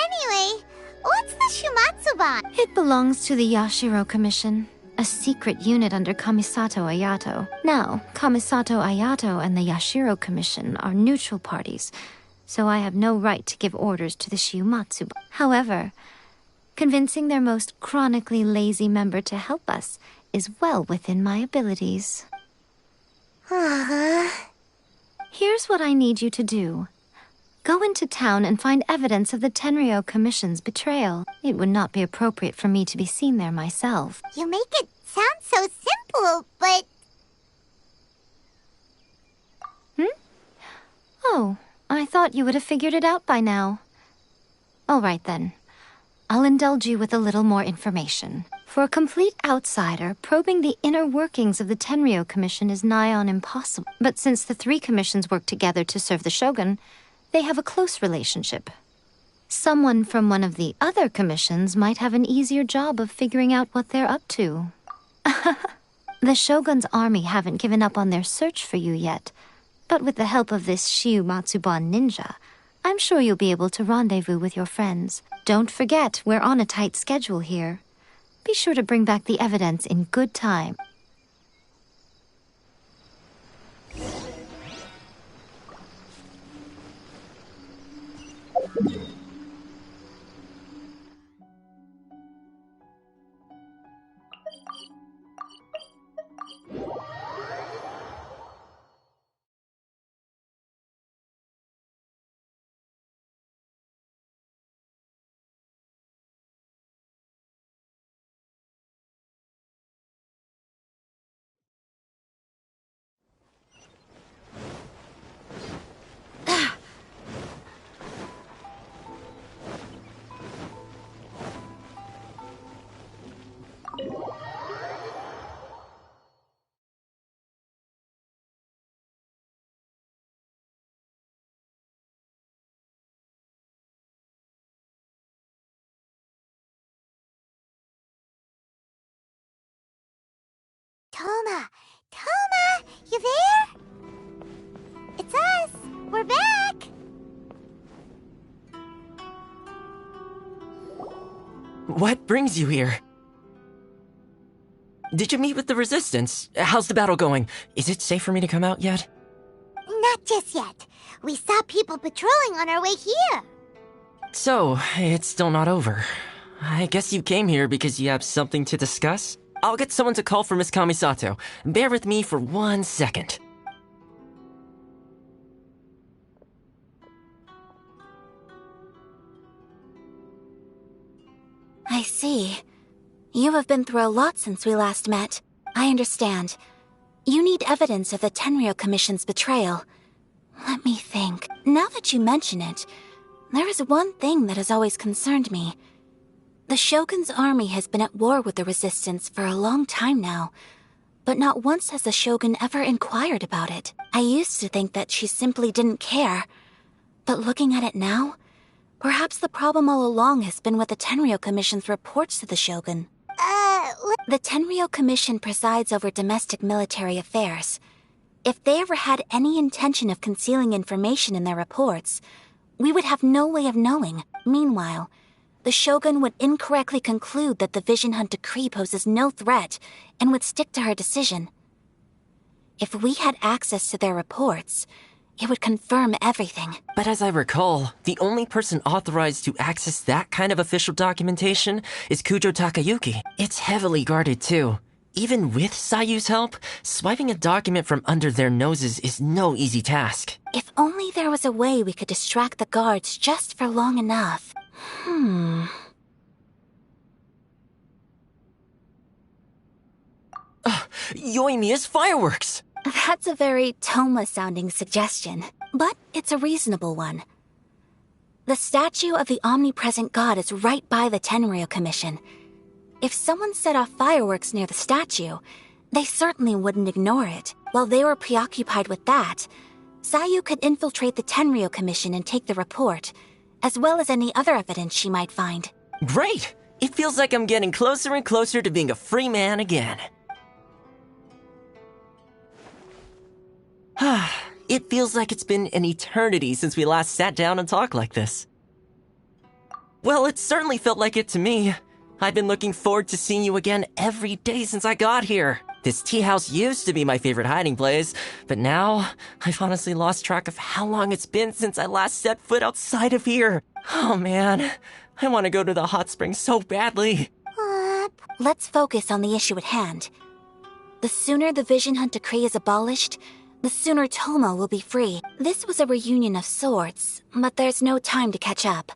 Anyway, what's the Shiumatsuban? It belongs to the Yashiro Commission, a secret unit under Kamisato Ayato. Now, Kamisato Ayato and the Yashiro Commission are neutral parties, so I have no right to give orders to the Shiumatsuban. However, convincing their most chronically lazy member to help us is well within my abilities. Here's what I need you to do. Go into town and find evidence of the Tenryou Commission's betrayal. It would not be appropriate for me to be seen there myself. You make it sound so simple, but... Oh, I thought you would have figured it out by now. All right then. I'll indulge you with a little more information. For a complete outsider, probing the inner workings of the Tenryou Commission is nigh on impossible. But since the three commissions work together to serve the Shogun, they have a close relationship. Someone from one of the other commissions might have an easier job of figuring out what they're up to. The Shogun's army haven't given up on their search for you yet, but with the help of this Shiumatsuban ninja, I'm sure you'll be able to rendezvous with your friends. Don't forget, we're on a tight schedule here. Be sure to bring back the evidence in good time. Toma, you there? It's us. We're back. What brings you here? Did you meet with the Resistance? How's the battle going? Is it safe for me to come out yet? Not just yet. We saw people patrolling on our way here. So, it's still not over. I guess you came here because you have something to discuss? I'll get someone to call for Miss Kamisato. Bear with me for 1 second. I see. You have been through a lot since we last met. I understand. You need evidence of the Tenryou Commission's betrayal. Let me think. Now that you mention it, there is one thing that has always concerned me. The Shogun's army has been at war with the Resistance for a long time now, but not once has the Shogun ever inquired about it. I used to think that she simply didn't care, but looking at it now, perhaps the problem all along has been with the Tenryou Commission's reports to the Shogun. The Tenryou Commission presides over domestic military affairs. If they ever had any intention of concealing information in their reports, we would have no way of knowing. Meanwhile, the Shogun would incorrectly conclude that the Vision Hunt decree poses no threat and would stick to her decision. If we had access to their reports, it would confirm everything. But as I recall, the only person authorized to access that kind of official documentation is Kujo Takayuki. It's heavily guarded too. Even with Sayu's help, swiping a document from under their noses is no easy task. If only there was a way we could distract the guards just for long enough. Yoimiya's fireworks! That's a very Toma-sounding suggestion, but it's a reasonable one. The statue of the omnipresent god is right by the Tenryou Commission. If someone set off fireworks near the statue, they certainly wouldn't ignore it. While they were preoccupied with that, Sayu could infiltrate the Tenryou Commission and take the report, as well as any other evidence she might find. Great! It feels like I'm getting closer and closer to being a free man again. It feels like it's been an eternity since we last sat down and talked like this. Well, it certainly felt like it to me. I've been looking forward to seeing you again every day since I got here. This tea house used to be my favorite hiding place, but now I've honestly lost track of how long it's been since I last set foot outside of here. Oh man, I want to go to the hot springs so badly. Let's focus on the issue at hand. The sooner the Vision Hunt Decree is abolished, the sooner Toma will be free. This was a reunion of sorts, but there's no time to catch up.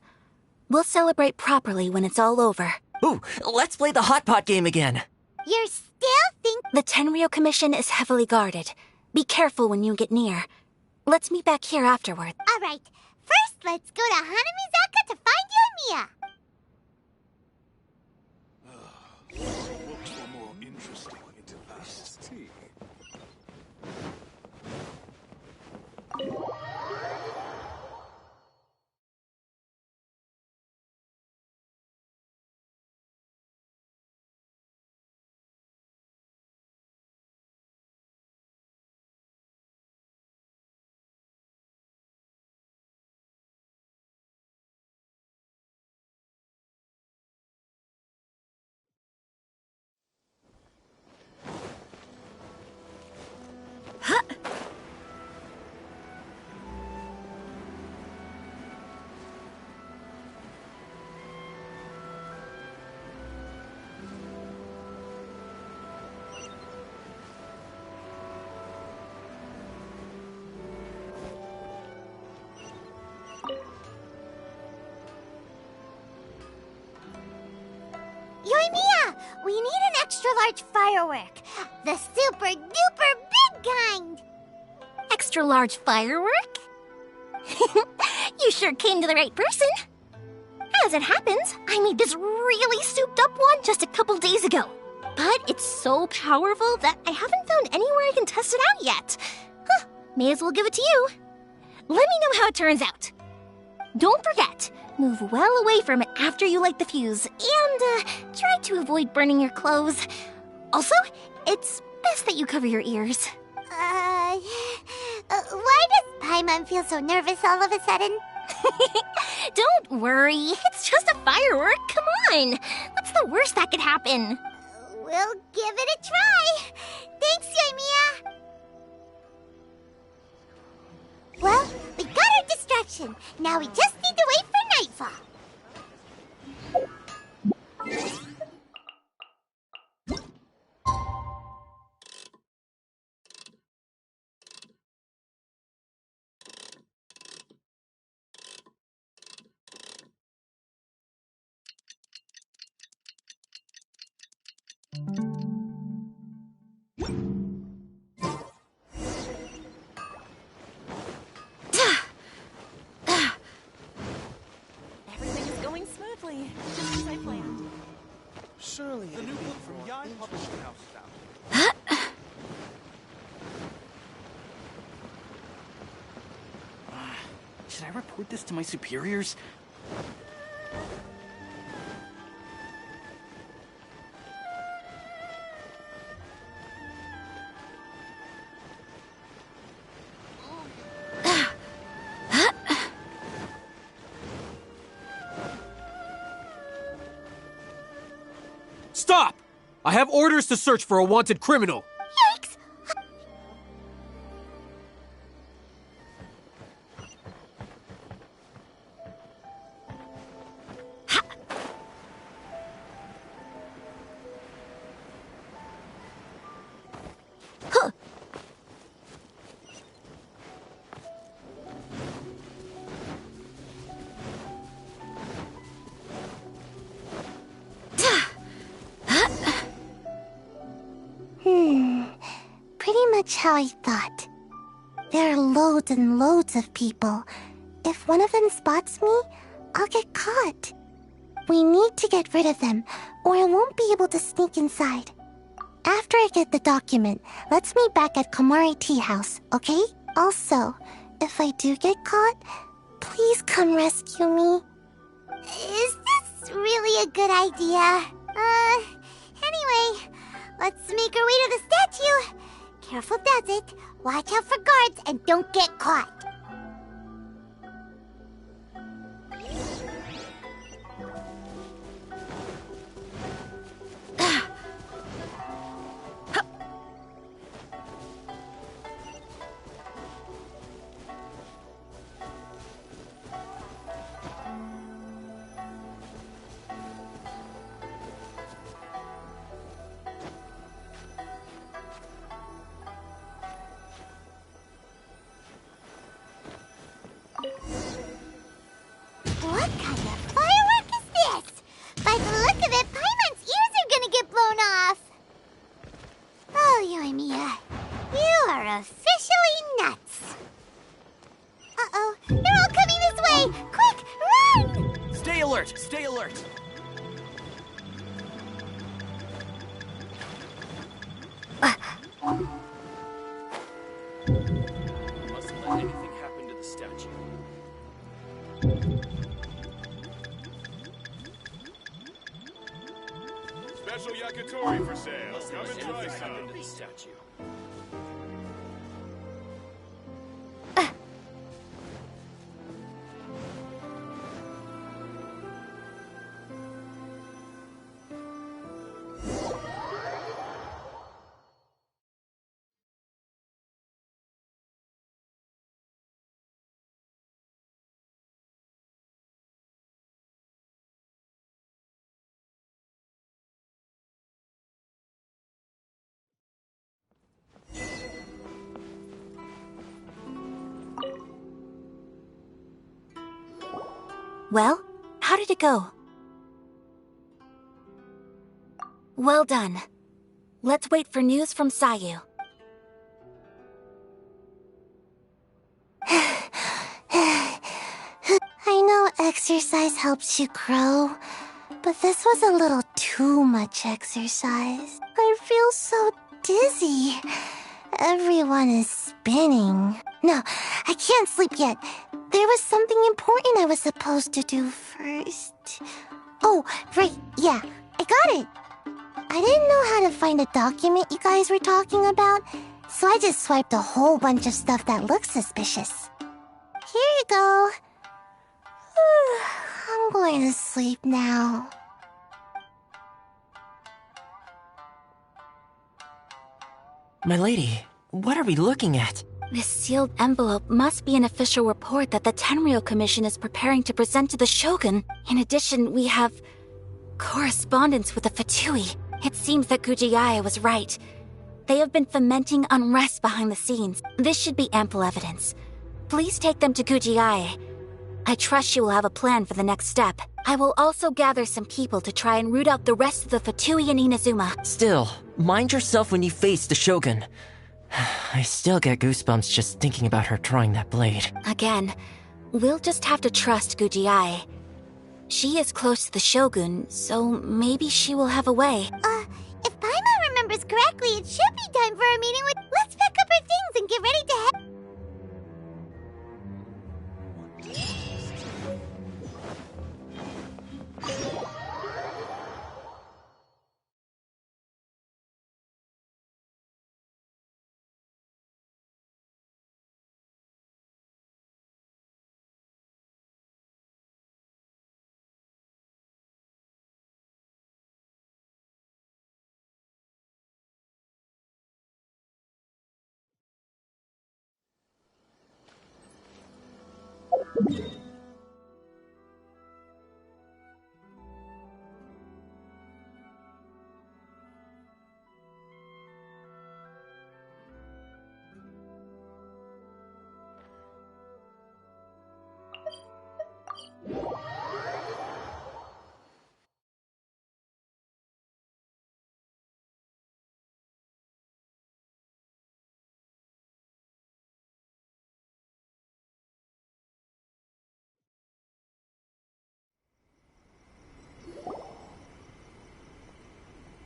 We'll celebrate properly when it's all over. Ooh, let's play the hot pot game again. You're still The Tenryou Commission is heavily guarded. Be careful when you get near. Let's meet back here afterward. Alright, first let's go to Hanamizaka to find Yoimiya. More interesting into this tea. Yoimiya, we need an extra large firework. The super duper big kind. Extra large firework? You sure came to the right person. As it happens, I made this really souped up one just a couple days ago. But it's so powerful that I haven't found anywhere I can test it out yet. Huh, may as well give it to you. Let me know how it turns out. Don't forget, move well away from it after you light the fuse, and try to avoid burning your clothes. Also, it's best that you cover your ears. Why does Paimon feel so nervous all of a sudden? Don't worry, it's just a firework, come on. What's the worst that could happen? We'll give it a try. Thanks, Yoimiya. Well, we got our distraction. Now we just need to wait for nightfall. Everything is going smoothly, just as I planned. Surely the new book from Yai Publishing House is out. Should I report this to my superiors? Stop! I have orders to search for a wanted criminal. Yikes! pretty much how I thought. There are loads and loads of people. If one of them spots me, I'll get caught. We need to get rid of them, or I won't be able to sneak inside. After I get the document, let's meet back at Komari Tea House, okay? Also, if I do get caught, please come rescue me. Is this really a good idea? Anyway, let's make our way to the statue. Careful does it. Watch out for guards and don't get caught. What kind of firework is this? By the look of it, Paimon's ears are gonna get blown off. Oh, Yoimiya, you are officially nuts. Uh-oh, they're all coming this way! Quick, run! Stay alert! Stay alert! Mustn't let anything happen to the statue. Special yakitori for sale. Come and try some. Statue. Well, how did it go? Well done. Let's wait for news from Sayu. I know exercise helps you grow, but this was a little too much exercise. I feel so dizzy. Everyone is spinning. No, I can't sleep yet. There was something important I was supposed to do first. Oh, right, yeah, I got it. I didn't know how to find a document you guys were talking about, so I just swiped a whole bunch of stuff that looks suspicious. Here you go. I'm going to sleep now. My lady, what are we looking at? This sealed envelope must be an official report that the Tenryou Commission is preparing to present to the Shogun. In addition, we have correspondence with the Fatui. It seems that Gujiai was right. They have been fomenting unrest behind the scenes. This should be ample evidence. Please take them to Gujiai. I trust she will have a plan for the next step. I will also gather some people to try and root out the rest of the Fatui in Inazuma. Still, mind yourself when you face the Shogun. I still get goosebumps just thinking about her drawing that blade. Again, we'll just have to trust Gujiai. She is close to the Shogun, so maybe she will have a way. If Paimon remembers correctly, it should be time for a meeting with... Let's pack up our things and get ready to head...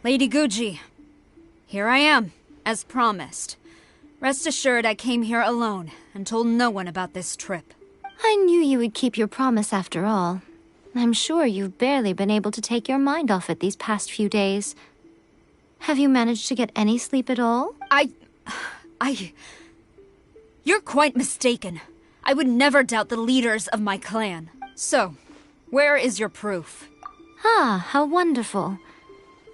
Lady Guji, here I am, as promised. Rest assured I came here alone and told no one about this trip. I knew you would keep your promise after all. I'm sure you've barely been able to take your mind off it these past few days. Have you managed to get any sleep at all? You're quite mistaken. I would never doubt the leaders of my clan. So, where is your proof? Ah, how wonderful.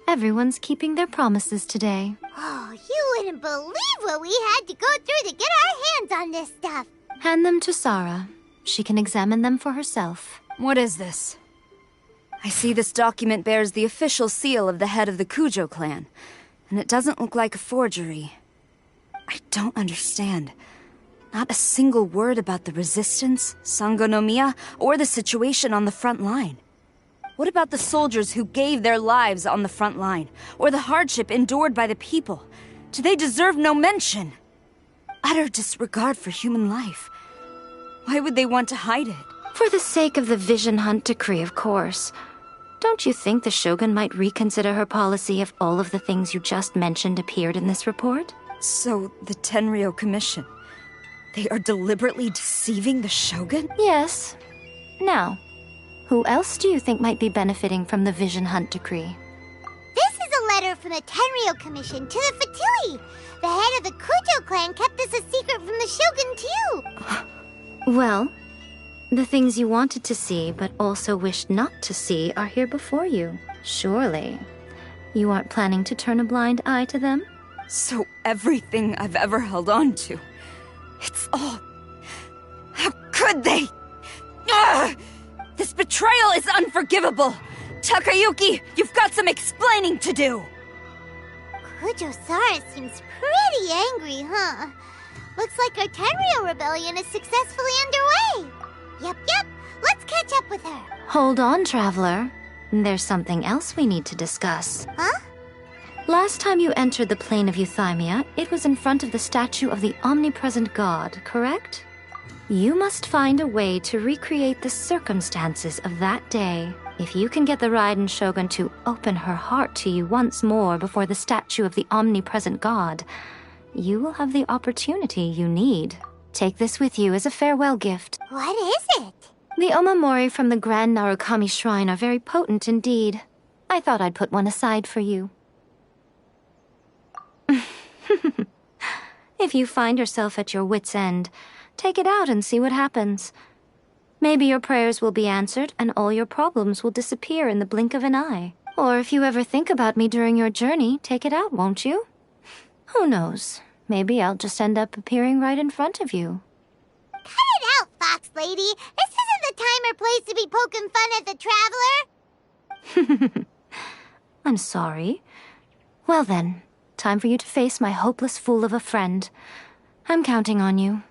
Everyone's keeping their promises today. Oh, you wouldn't believe what we had to go through to get our hands on this stuff. Hand them to Sarah. She can examine them for herself. What is this? I see this document bears the official seal of the head of the Kujo clan, and it doesn't look like a forgery. I don't understand. Not a single word about the resistance, Sangonomiya, or the situation on the front line. What about the soldiers who gave their lives on the front line, or the hardship endured by the people? Do they deserve no mention? Utter disregard for human life. Why would they want to hide it? For the sake of the Vision Hunt decree, of course. Don't you think the Shogun might reconsider her policy if all of the things you just mentioned appeared in this report? So, the Tenryou Commission, they are deliberately deceiving the Shogun? Yes. Now, who else do you think might be benefiting from the Vision Hunt decree? This is a letter from the Tenryou Commission to the Fatui. The head of the Kujo clan kept this a secret from the Shogun, too. Well, the things you wanted to see but also wished not to see are here before you. Surely, you aren't planning to turn a blind eye to them? So everything I've ever held on to, it's all... How could they? Ugh! This betrayal is unforgivable! Takayuki, you've got some explaining to do! Kujo-Sara seems pretty angry, huh? Looks like our Tenryou rebellion is successfully underway. Yep, let's catch up with her. Hold on, Traveler. There's something else we need to discuss. Huh? Last time you entered the plane of Euthymia, it was in front of the statue of the omnipresent god, correct? You must find a way to recreate the circumstances of that day. If you can get the Raiden Shogun to open her heart to you once more before the statue of the omnipresent god, you will have the opportunity you need. Take this with you as a farewell gift. What is it? The omamori from the Grand Narukami Shrine are very potent indeed. I thought I'd put one aside for you. If you find yourself at your wit's end, take it out and see what happens. Maybe your prayers will be answered and all your problems will disappear in the blink of an eye. Or if you ever think about me during your journey, take it out, won't you? Who knows? Maybe I'll just end up appearing right in front of you. Cut it out, Fox Lady. This isn't the time or place to be poking fun at the Traveler. I'm sorry. Well then, time for you to face my hopeless fool of a friend. I'm counting on you.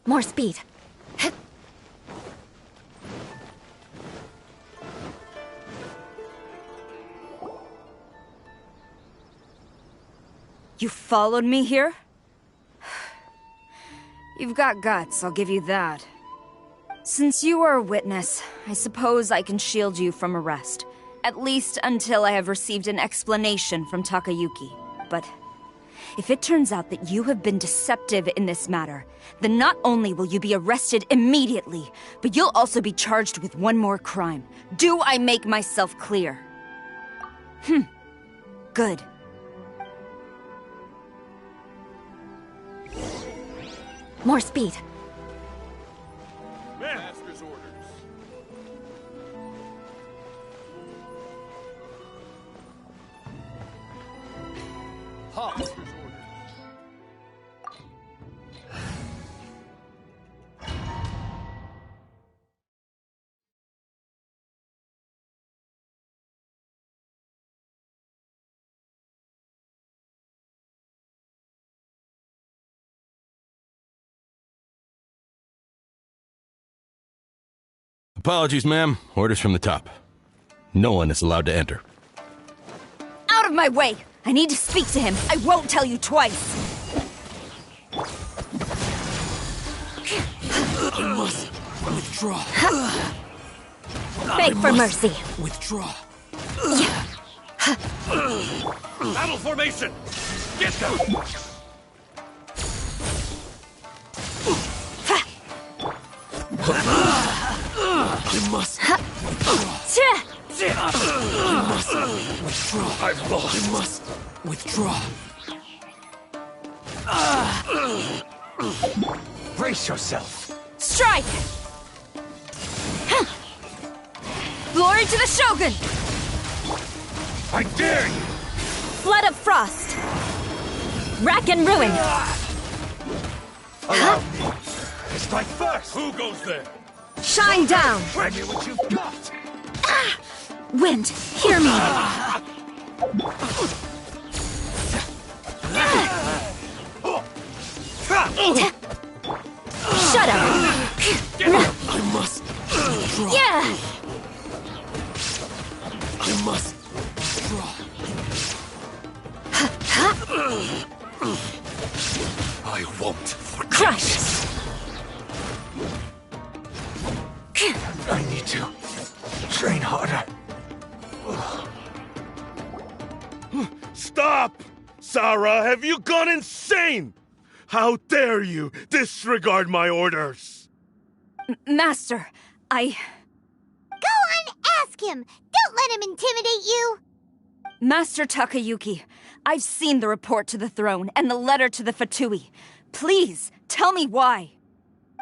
More speed. You followed me here? You've got guts, I'll give you that. Since you are a witness, I suppose I can shield you from arrest. At least until I have received an explanation from Takayuki. But if it turns out that you have been deceptive in this matter, then not only will you be arrested immediately, but you'll also be charged with one more crime. Do I make myself clear? Good. More speed. Master's orders. Halt. Apologies, ma'am. Orders from the top. No one is allowed to enter. Out of my way! I need to speak to him. I won't tell you twice. I must withdraw. Beg for mercy. Withdraw. Battle formation! Get them! I must withdraw. I must withdraw. I've lost. I must withdraw. Brace yourself. Strike! Glory to the Shogun! I dare you! Flood of Frost! Rack and Ruin! Allow me to strike first! Who goes there? Shine down! Show me what you've got! Wind, hear me! Shut up! I must withdraw. Yeah! I must withdraw. I won't. Crush! I need to train harder. Stop! Sarah, have you gone insane? How dare you disregard my orders? Master, Go on, ask him! Don't let him intimidate you! Master Takayuki, I've seen the report to the throne and the letter to the Fatui. Please, tell me why.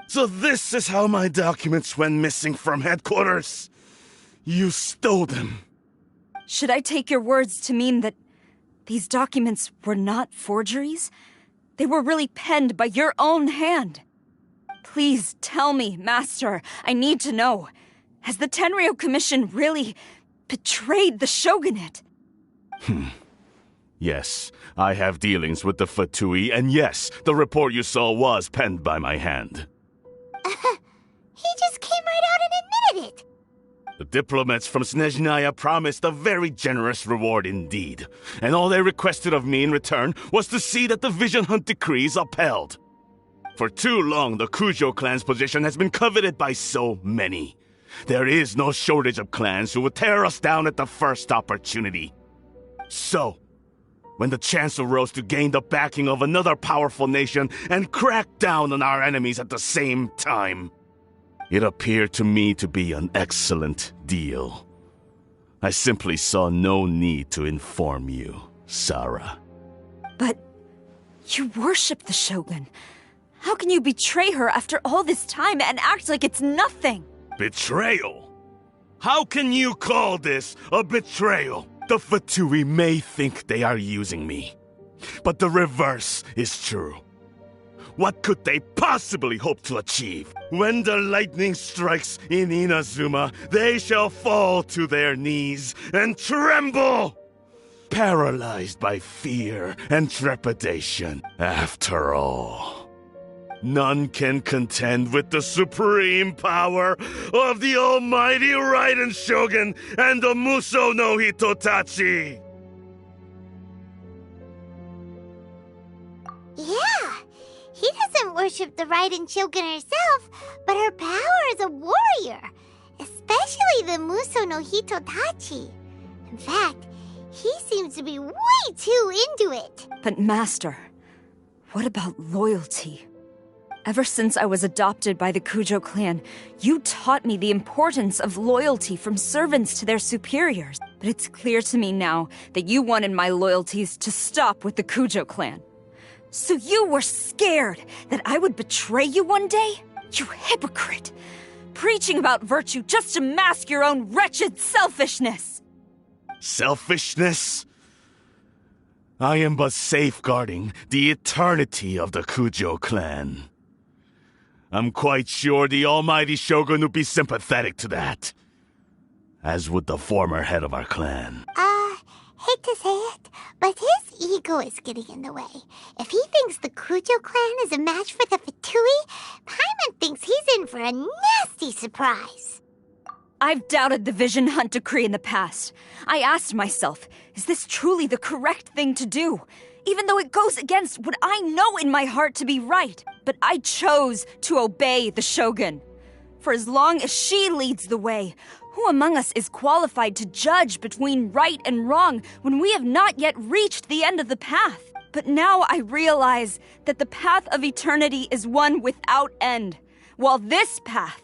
So this is how my documents went missing from headquarters. You stole them. Should I take your words to mean that these documents were not forgeries? They were really penned by your own hand. Please tell me, Master. I need to know. Has the Tenryou Commission really betrayed the Shogunate? Yes, I have dealings with the Fatui, and yes, the report you saw was penned by my hand. He just came right out and admitted it! The diplomats from Snezhnaya promised a very generous reward indeed, and all they requested of me in return was to see that the Vision Hunt decree is upheld. For too long, the Kujo clan's position has been coveted by so many. There is no shortage of clans who would tear us down at the first opportunity. So, when the chance arose to gain the backing of another powerful nation and crack down on our enemies at the same time, it appeared to me to be an excellent deal. I simply saw no need to inform you, Sarah. But you worship the Shogun. How can you betray her after all this time and act like it's nothing? Betrayal? How can you call this a betrayal? The Fatui may think they are using me, but the reverse is true. What could they possibly hope to achieve? When the lightning strikes in Inazuma, they shall fall to their knees and tremble, paralyzed by fear and trepidation. After all, none can contend with the supreme power of the almighty Raiden Shogun and the Muso no Hitotachi! Yeah, he doesn't worship the Raiden Shogun herself, but her power as a warrior, especially the Muso no Hitotachi. In fact, he seems to be way too into it. But Master, what about loyalty? Ever since I was adopted by the Kujo clan, you taught me the importance of loyalty from servants to their superiors. But it's clear to me now that you wanted my loyalties to stop with the Kujo clan. So you were scared that I would betray you one day? You hypocrite! Preaching about virtue just to mask your own wretched selfishness! Selfishness? I am but safeguarding the eternity of the Kujo clan. I'm quite sure the almighty Shogun would be sympathetic to that. As would the former head of our clan. Hate to say it, but his ego is getting in the way. If he thinks the Kujo clan is a match for the Fatui, Paimon thinks he's in for a nasty surprise. I've doubted the Vision Hunt decree in the past. I asked myself, is this truly the correct thing to do? Even though it goes against what I know in my heart to be right. But I chose to obey the Shogun. For as long as she leads the way, who among us is qualified to judge between right and wrong when we have not yet reached the end of the path? But now I realize that the path of eternity is one without end, while this path,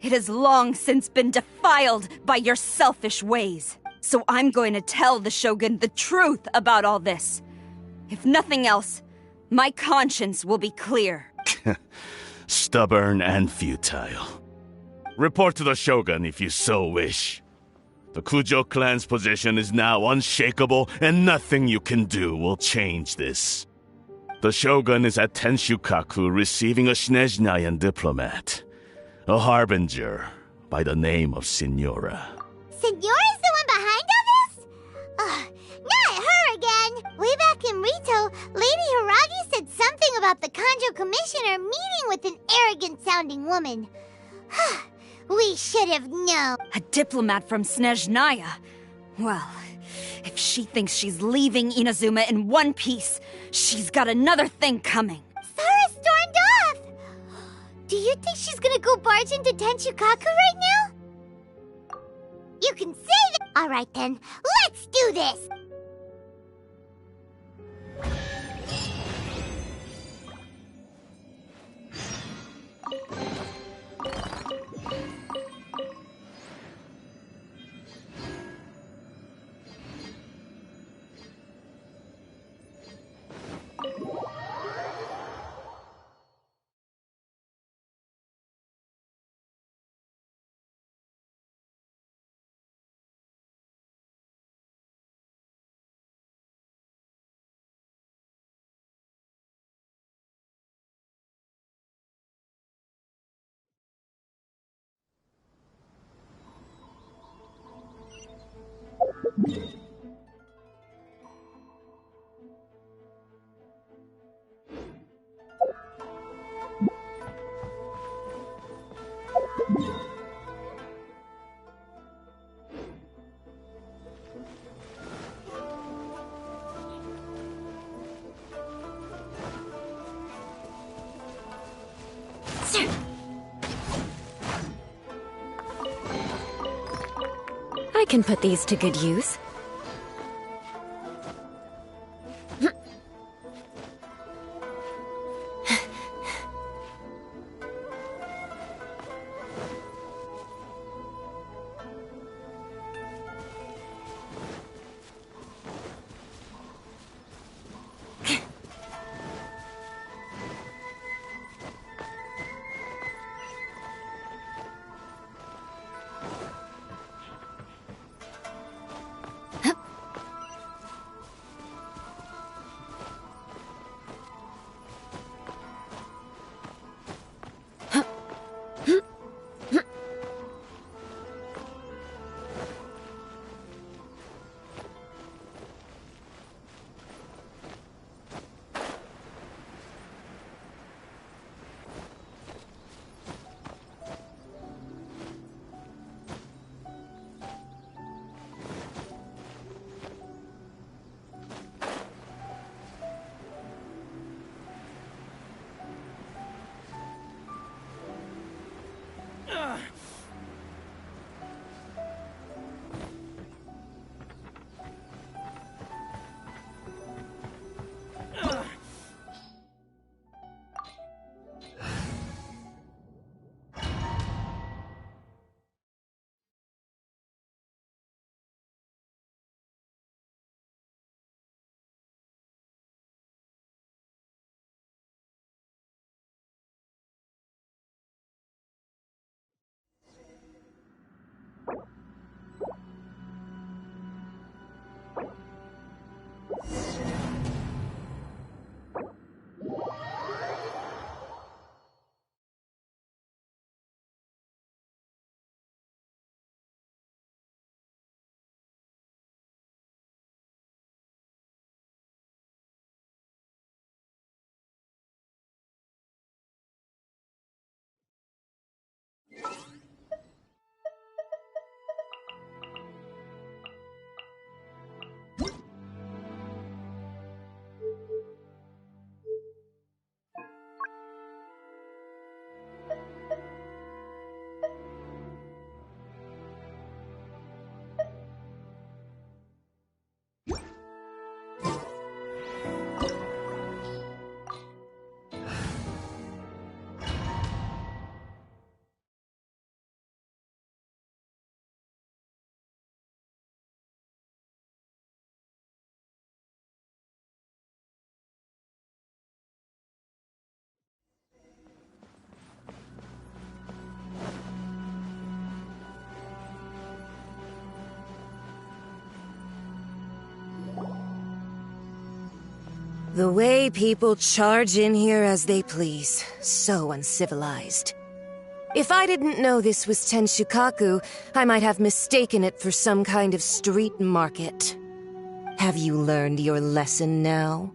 it has long since been defiled by your selfish ways. So I'm going to tell the Shogun the truth about all this. If nothing else, my conscience will be clear. Stubborn and futile. Report to the Shogun if you so wish. The Kujo clan's position is now unshakable, and nothing you can do will change this. The Shogun is at Tenshukaku receiving a Snezhnayan diplomat, a harbinger by the name of Signora. Signora's the one behind all this? Ugh, not her again! Way back in Rito, Lady Hiragi said something about the Kanjo Commissioner meeting with an arrogant-sounding woman. We should have known. A diplomat from Snezhnaya? Well, if she thinks she's leaving Inazuma in one piece, she's got another thing coming. Sarah stormed off! Do you think she's gonna go barge into Tenshukaku right now? You can say that! Alright then, let's do this! I can put these to good use. The way people charge in here as they please. So uncivilized. If I didn't know this was Tenshukaku, I might have mistaken it for some kind of street market. Have you learned your lesson now?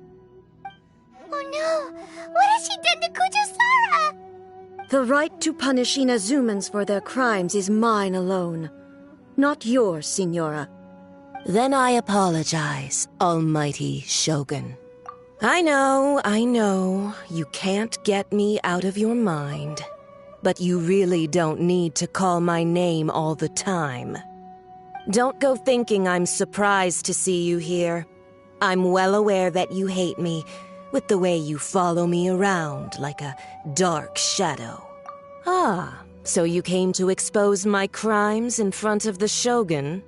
Oh no! What has she done to Kujusara? The right to punish Inazumans for their crimes is mine alone. Not yours, Signora. Then I apologize, Almighty Shogun. I know, you can't get me out of your mind. But you really don't need to call my name all the time. Don't go thinking I'm surprised to see you here. I'm well aware that you hate me, with the way you follow me around like a dark shadow. Ah, so you came to expose my crimes in front of the Shogun?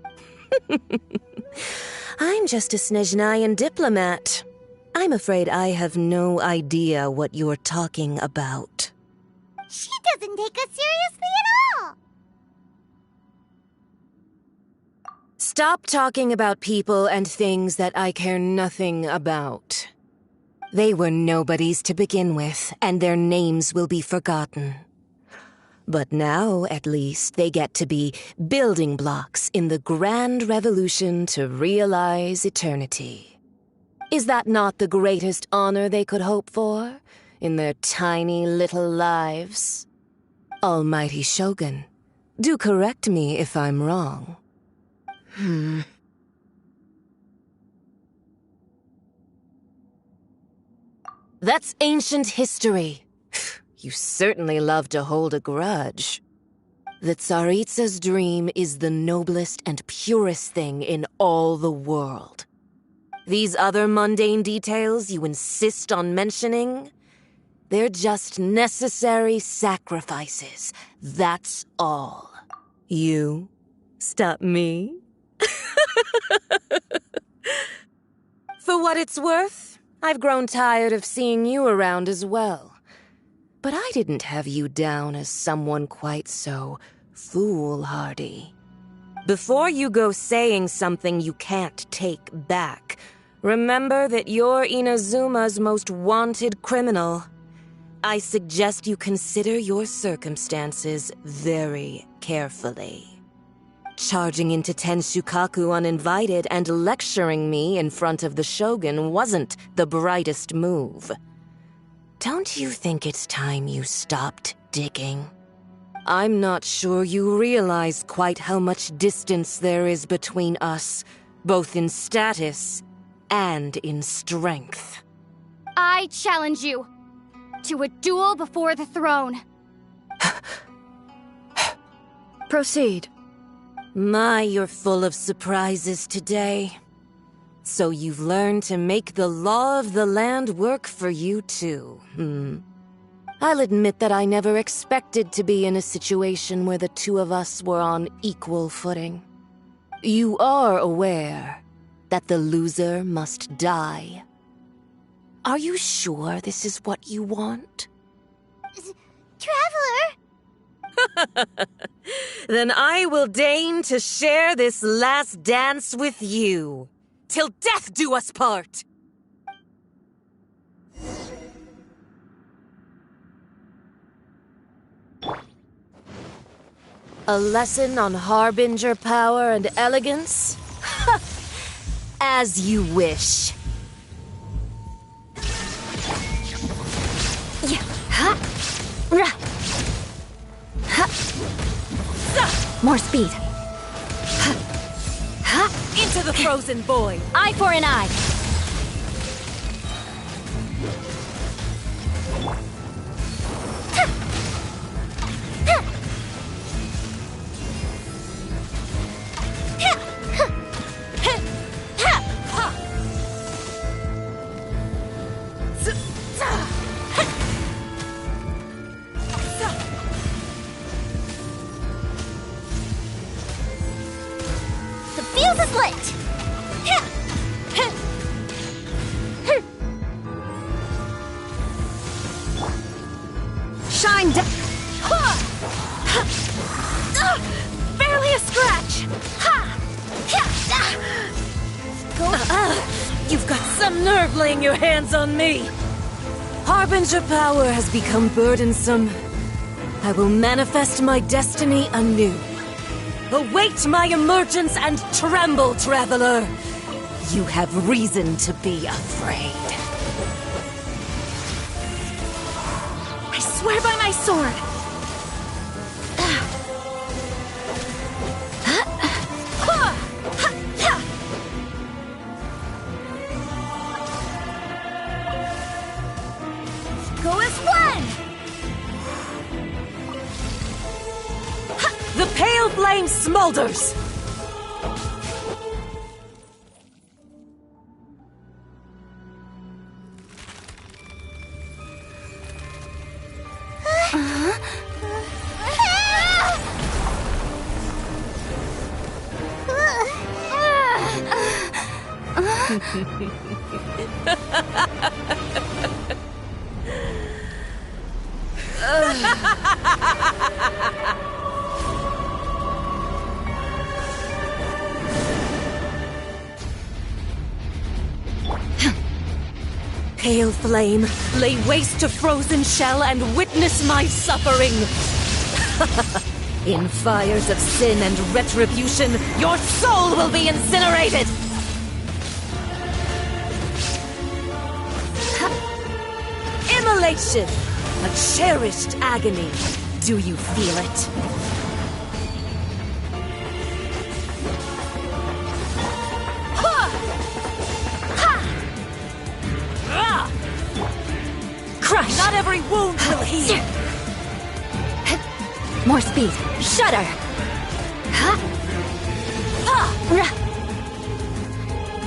I'm just a Snezhnayan diplomat. I'm afraid I have no idea what you're talking about. She doesn't take us seriously at all! Stop talking about people and things that I care nothing about. They were nobodies to begin with, and their names will be forgotten. But now, at least, they get to be building blocks in the grand revolution to realize eternity. Is that not the greatest honor they could hope for in their tiny little lives? Almighty Shogun, do correct me if I'm wrong. That's ancient history. You certainly love to hold a grudge. The Tsaritsa's dream is the noblest and purest thing in all the world. These other mundane details you insist on mentioning, they're just necessary sacrifices. That's all. You stop me? For what it's worth, I've grown tired of seeing you around as well. But I didn't have you down as someone quite so foolhardy. Before you go saying something you can't take back, remember that you're Inazuma's most wanted criminal. I suggest you consider your circumstances very carefully. Charging into Tenshukaku uninvited and lecturing me in front of the Shogun wasn't the brightest move. Don't you think it's time you stopped digging? I'm not sure you realize quite how much distance there is between us, both in status and in strength. I challenge you to a duel before the throne. Proceed. My, you're full of surprises today. So you've learned to make the law of the land work for you too, I'll admit that I never expected to be in a situation where the two of us were on equal footing. You are aware that the loser must die. Are you sure this is what you want? Traveler! Then I will deign to share this last dance with you. Till death do us part! A lesson on Harbinger power and elegance? As you wish. More speed. Into the frozen void! Eye for an eye! The fuse is lit! Shine down! Barely a scratch! You've got so have nerve laying your hands on me! Harbinger power has become burdensome. I will manifest my destiny anew. Await my emergence and tremble, traveler! You have reason to be afraid. I swear by my sword! Go as one! The pale flame smolders! Pale flame, lay waste to frozen shell and witness my suffering! In fires of sin and retribution, your soul will be incinerated! Immolation! A cherished agony. Do you feel it? Crush! Not every wound will heal! More speed. Shudder!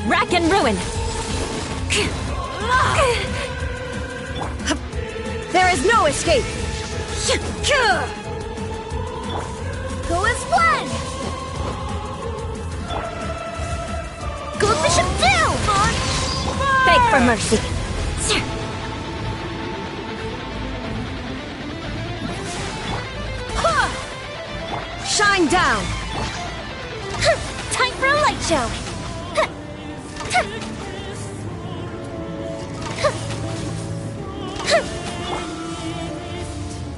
Rack and ruin! There is no escape! Go as one! Go Bishop 2! Beg for mercy. Shine down! Time for a light show!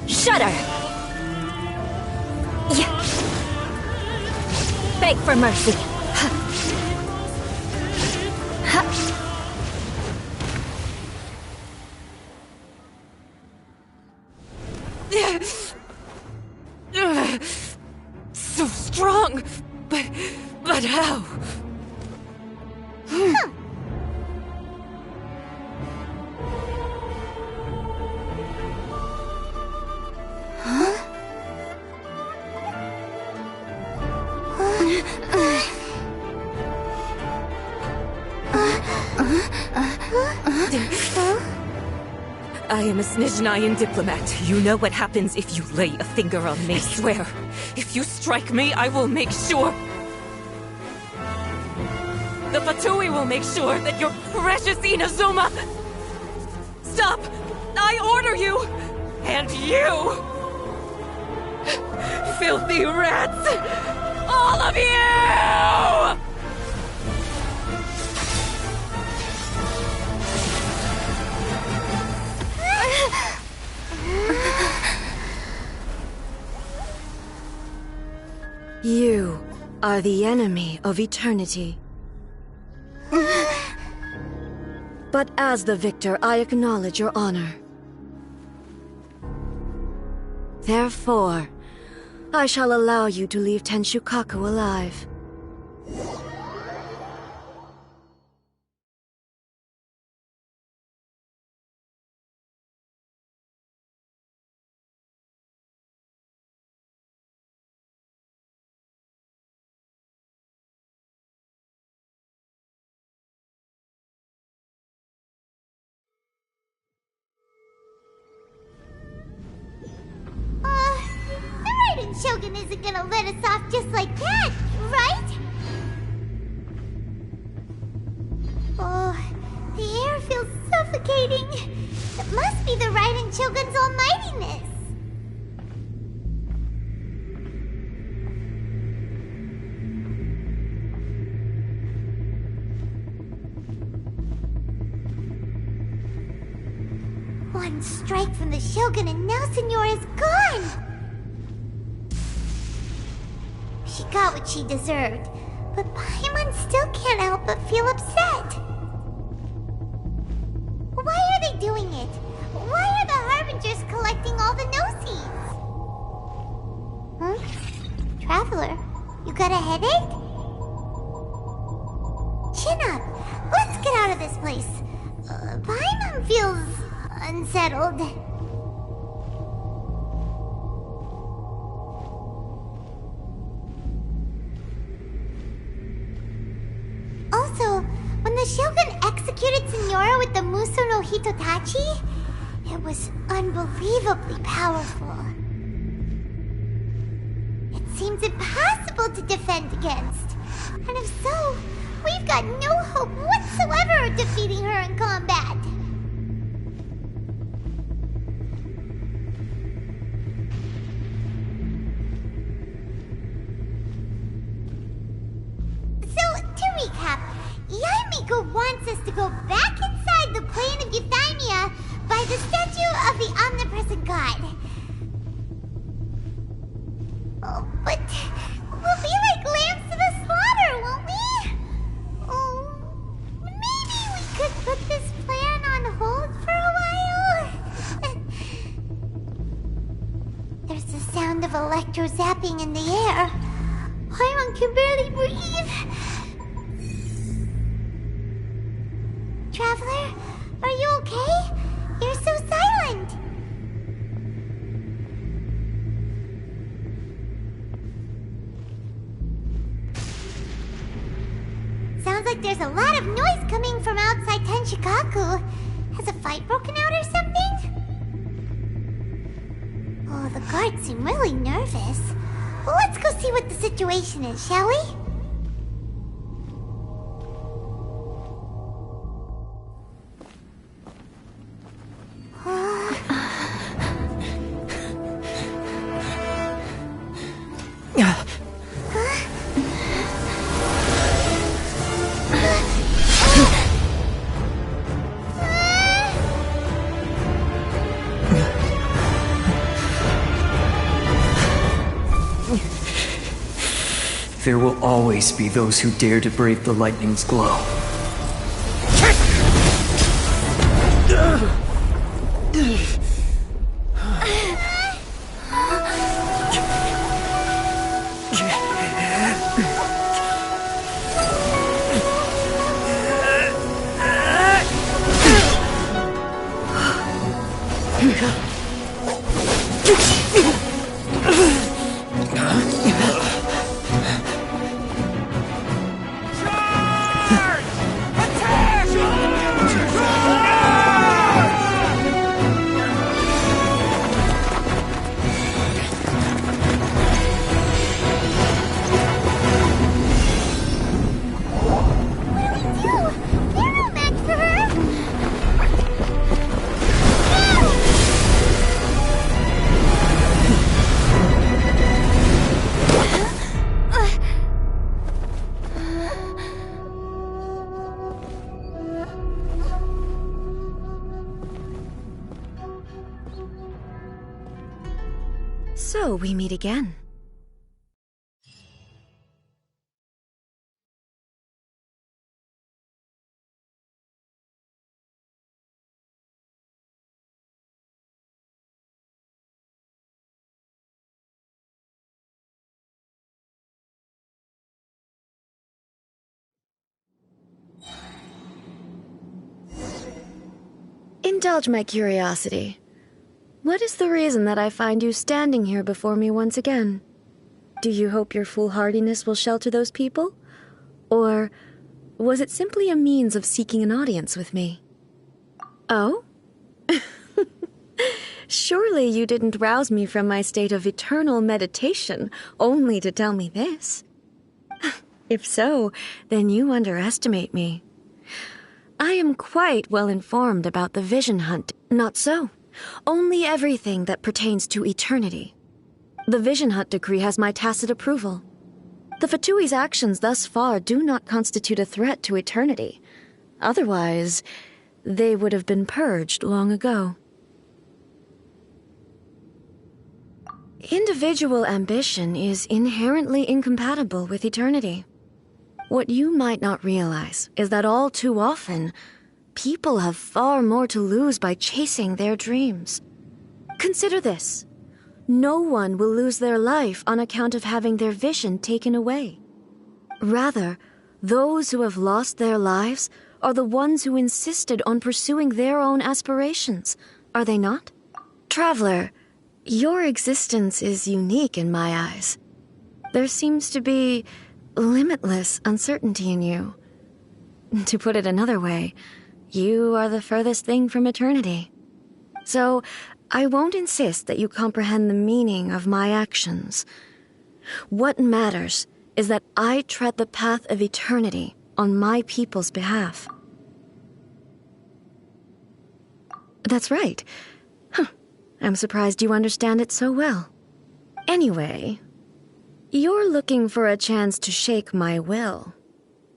Shudder! Beg for mercy. So strong, but how? I am a Snezhnayan diplomat. You know what happens if you lay a finger on me. I swear, if you strike me, I will make sure. The Fatui will make sure that your precious Inazuma... Stop! I order you! And you! Filthy rats! All of you! You are the enemy of eternity. But as the victor, I acknowledge your honor. Therefore, I shall allow you to leave Tenshukaku alive. The Raiden Shogun isn't gonna let us off just like that, right? Oh, the air feels suffocating. It must be the Raiden Shogun's almightiness. One strike from the Shogun and now Signora's gone! She got what she deserved, but Paimon still can't help but feel upset. Why are they doing it? Why are the Harbingers collecting all the no-seeds? Huh? Traveler, you got a headache? Chin up. Let's get out of this place. Paimon feels unsettled. Also, when the Shogun executed Signora with the Muso no Hitotachi, it was unbelievably powerful. It seems impossible to defend against. And if so, we've got no hope whatsoever of defeating her in combat. So, to recap, Yaimiko wants us to go back inside the plane of Euthymia by the statue of the omnipresent god. Oh, but we'll be like lambs to the slaughter, won't we? Oh, maybe we could put this plan on hold for a while? There's the sound of electro zapping in the air. Paimon can barely breathe. Traveler, are you okay? You're so silent. Sounds like there's a lot of noise coming from outside Tenshikaku. Has a fight broken out or something? Oh, the guards seem really nervous. Well, let's go see what the situation is, shall we? There will always be those who dare to brave the lightning's glow. So we meet again. Indulge my curiosity. What is the reason that I find you standing here before me once again? Do you hope your foolhardiness will shelter those people? Or was it simply a means of seeking an audience with me? Oh? Surely you didn't rouse me from my state of eternal meditation only to tell me this. If so, then you underestimate me. I am quite well informed about the vision hunt. Not so. Only everything that pertains to eternity. The Vision Hunt decree has my tacit approval. The Fatui's actions thus far do not constitute a threat to eternity. Otherwise, they would have been purged long ago. Individual ambition is inherently incompatible with eternity. What you might not realize is that all too often, people have far more to lose by chasing their dreams. Consider this. No one will lose their life on account of having their vision taken away. Rather, those who have lost their lives are the ones who insisted on pursuing their own aspirations, are they not? Traveler, your existence is unique in my eyes. There seems to be limitless uncertainty in you. To put it another way, you are the furthest thing from eternity. So, I won't insist that you comprehend the meaning of my actions. What matters is that I tread the path of eternity on my people's behalf. That's right. I'm surprised you understand it so well. Anyway, you're looking for a chance to shake my will,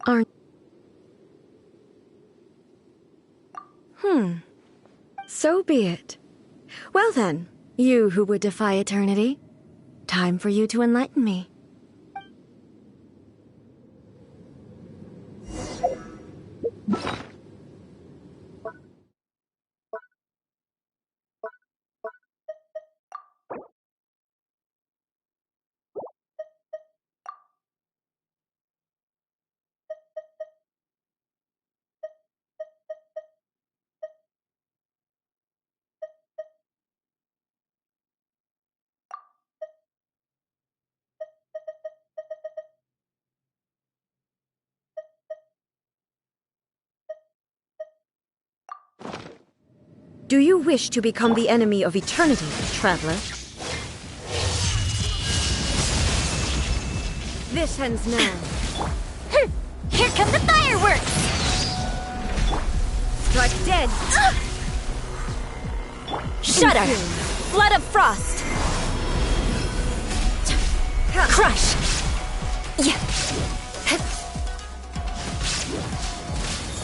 aren't you? So be it. Well then, you who would defy eternity, time for you to enlighten me. Do you wish to become the enemy of eternity, traveler? This ends now. Here come the fireworks! Strike dead! Shudder! Flood of frost! Crush!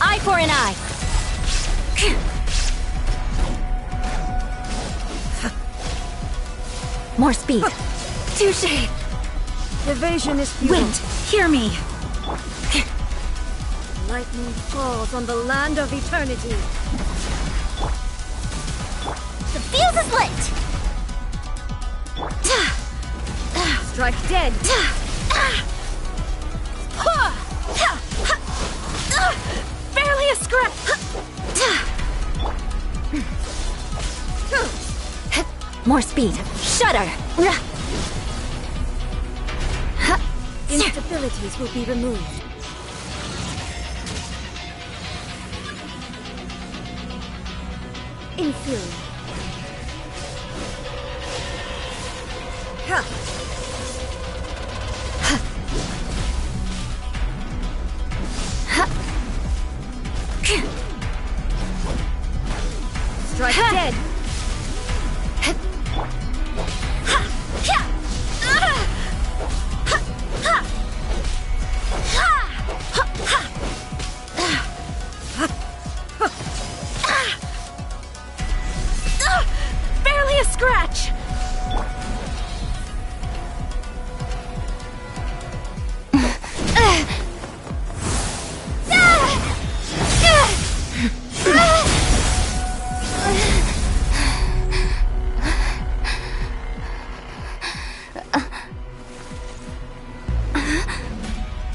Eye for an eye! More speed. Touché! Evasion is futile. Wind, hear me! Lightning falls on the land of eternity. The fuse is lit! Strike dead! Barely a scratch! More speed. Shudder! Instabilities will be removed. Inferior. Strike dead! Barely a scratch!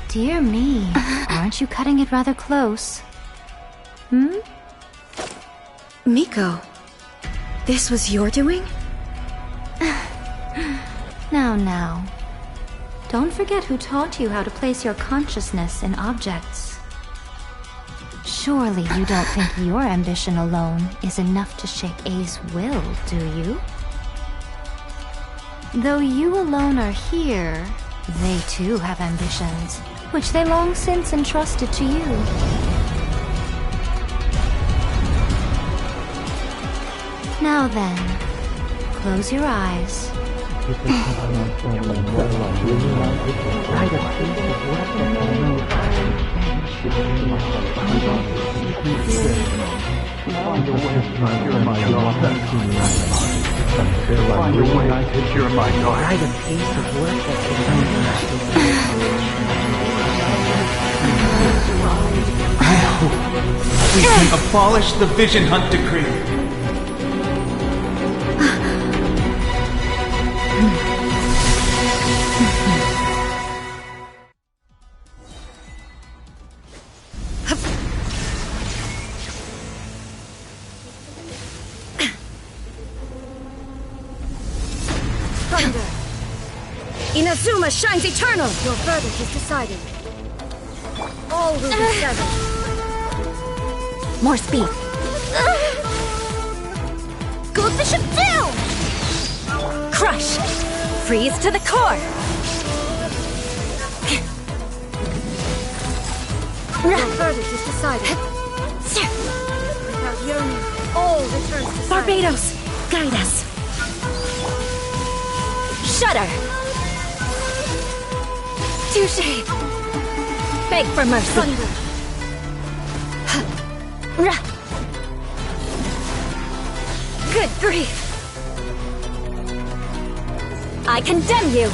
Dear me, aren't you cutting it rather close? Miko, this was your doing? Now. Don't forget who taught you how to place your consciousness in objects. Surely you don't think your ambition alone is enough to shake A's will, do you? Though you alone are here, they too have ambitions, which they long since entrusted to you. Now then, close your eyes. Find a way to secure my daughter. Find a way to secure my daughter. Write a piece of work that I hope we can abolish the Vision Hunt Decree. Thunder! Inazuma shines eternal! Your verdict is decided. All will be severed. More speed. Goldfish of Doom! Crush! Freeze to the core! Your verdict is decided. Without yearning, all returns to silence. Barbados, guide us. Shudder! Touché. Beg for mercy. Thunder! Good grief. I condemn you.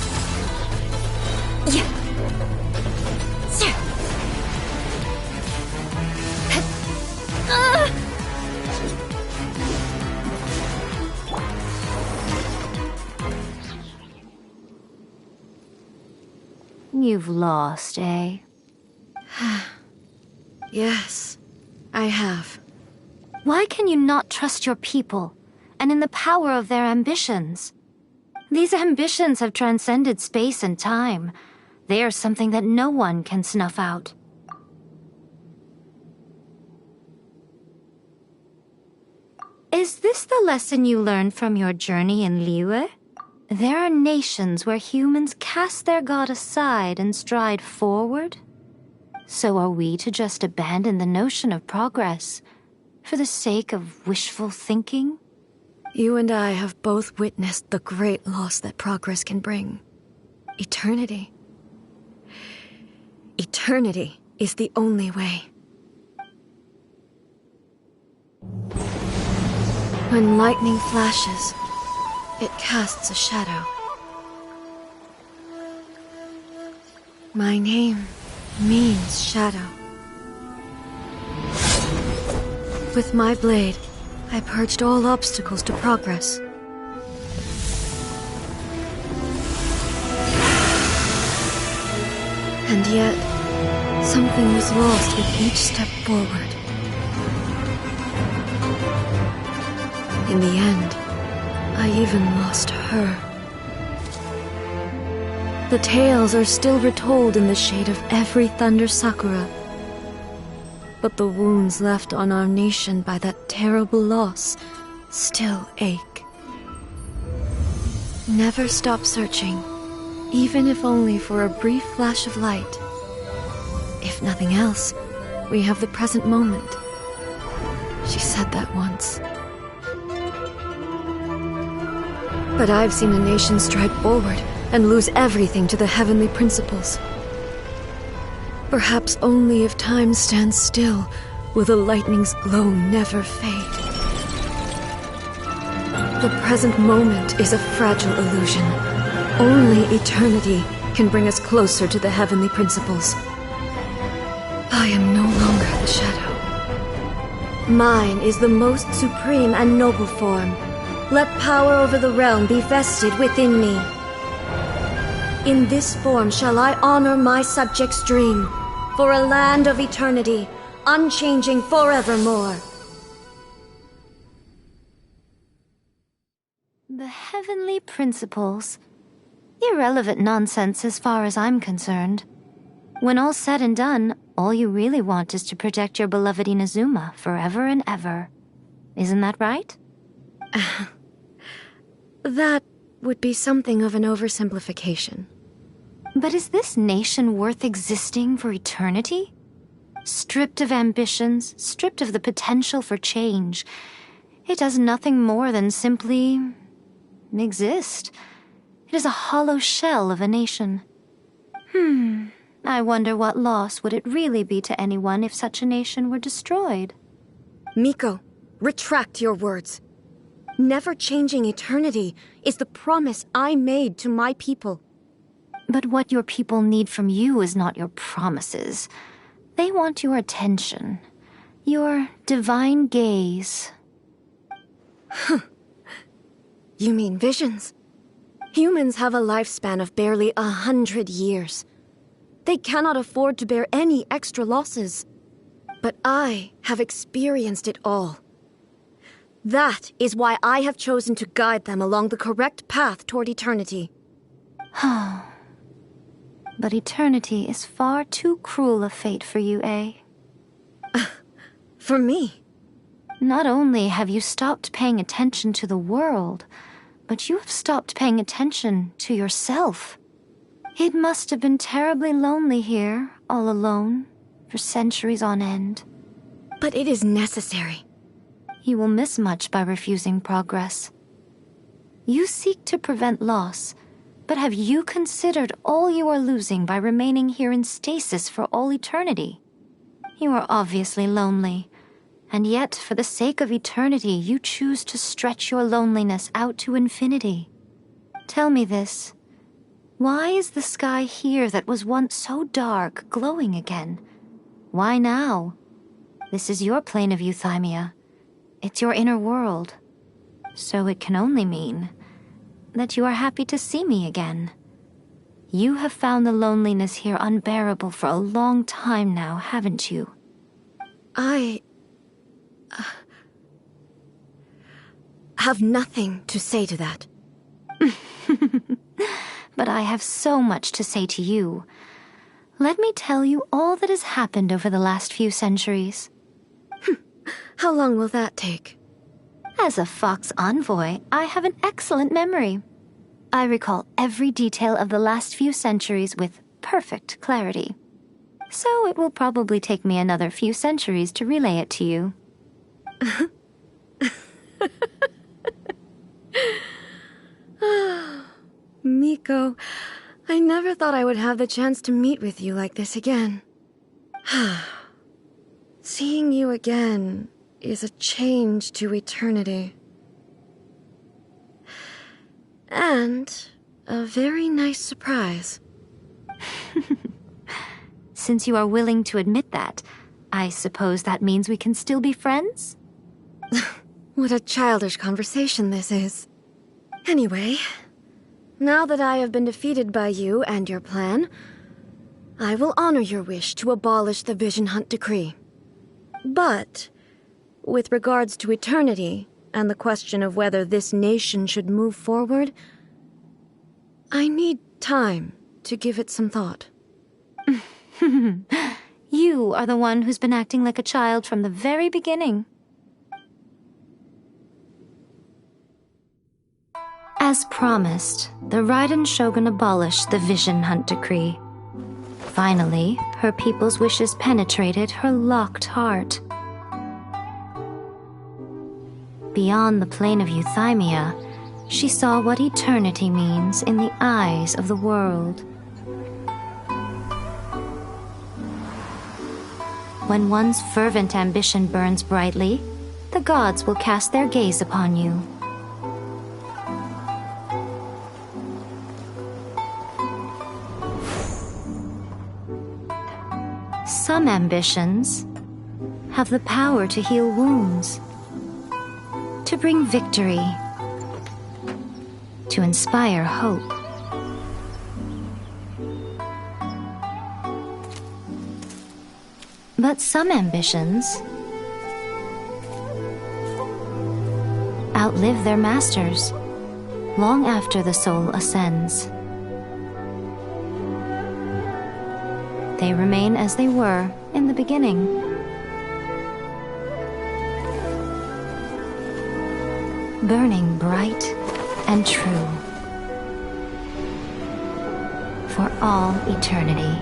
Yeah. You've lost, eh? Yes, I have. Why can you not trust your people, and in the power of their ambitions? These ambitions have transcended space and time. They are something that no one can snuff out. Is this the lesson you learned from your journey in Liyue? There are nations where humans cast their god aside and stride forward. So are we to just abandon the notion of progress for the sake of wishful thinking? You and I have both witnessed the great loss that progress can bring. Eternity. Eternity is the only way. When lightning flashes, it casts a shadow. My name means shadow. With my blade, I purged all obstacles to progress. And yet, something was lost with each step forward. In the end, I even lost her. The tales are still retold in the shade of every thunder sakura. But the wounds left on our nation by that terrible loss still ache. Never stop searching, even if only for a brief flash of light. If nothing else, we have the present moment. She said that once. But I've seen a nation stride forward and lose everything to the heavenly principles. Perhaps only if time stands still will the lightning's glow never fade. The present moment is a fragile illusion. Only eternity can bring us closer to the heavenly principles. I am no longer the shadow. Mine is the most supreme and noble form. Let power over the realm be vested within me. In this form shall I honor my subjects' dream, for a land of eternity, unchanging forevermore. The heavenly principles. Irrelevant nonsense as far as I'm concerned. When all's said and done, all you really want is to protect your beloved Inazuma forever and ever. Isn't that right? That would be something of an oversimplification. But is this nation worth existing for eternity? Stripped of ambitions, stripped of the potential for change, it does nothing more than simply exist. It is a hollow shell of a nation. I wonder what loss would it really be to anyone if such a nation were destroyed? Miko, retract your words. Never-changing eternity is the promise I made to my people. But what your people need from you is not your promises. They want your attention. Your divine gaze. You mean visions? Humans have a lifespan of barely 100 years. They cannot afford to bear any extra losses. But I have experienced it all. That is why I have chosen to guide them along the correct path toward eternity. But eternity is far too cruel a fate for you, eh? For me? Not only have you stopped paying attention to the world, but you have stopped paying attention to yourself. It must have been terribly lonely here, all alone, for centuries on end. But it is necessary. You will miss much by refusing progress. You seek to prevent loss, but have you considered all you are losing by remaining here in stasis for all eternity? You are obviously lonely, and yet for the sake of eternity you choose to stretch your loneliness out to infinity. Tell me this. Why is the sky here that was once so dark glowing again? Why now? This is your plane of euthymia. It's your inner world. So it can only mean that you are happy to see me again. You have found the loneliness here unbearable for a long time now, haven't you? I have nothing to say to that. But I have so much to say to you. Let me tell you all that has happened over the last few centuries. How long will that take? As a Fox envoy, I have an excellent memory. I recall every detail of the last few centuries with perfect clarity. So it will probably take me another few centuries to relay it to you. Miko, I never thought I would have the chance to meet with you like this again. Seeing you again is a change to eternity. And a very nice surprise. Since you are willing to admit that, I suppose that means we can still be friends? What a childish conversation this is. Anyway, now that I have been defeated by you and your plan, I will honor your wish to abolish the Vision Hunt Decree. But, with regards to eternity and the question of whether this nation should move forward, I need time to give it some thought. You are the one who's been acting like a child from the very beginning. As promised, the Raiden Shogun abolished the Vision Hunt Decree. Finally, her people's wishes penetrated her locked heart. Beyond the plane of euthymia, she saw what eternity means in the eyes of the world. When one's fervent ambition burns brightly, the gods will cast their gaze upon you. Some ambitions have the power to heal wounds, to bring victory, to inspire hope. But some ambitions outlive their masters long after the soul ascends. They remain as they were in the beginning. Burning bright and true for all eternity.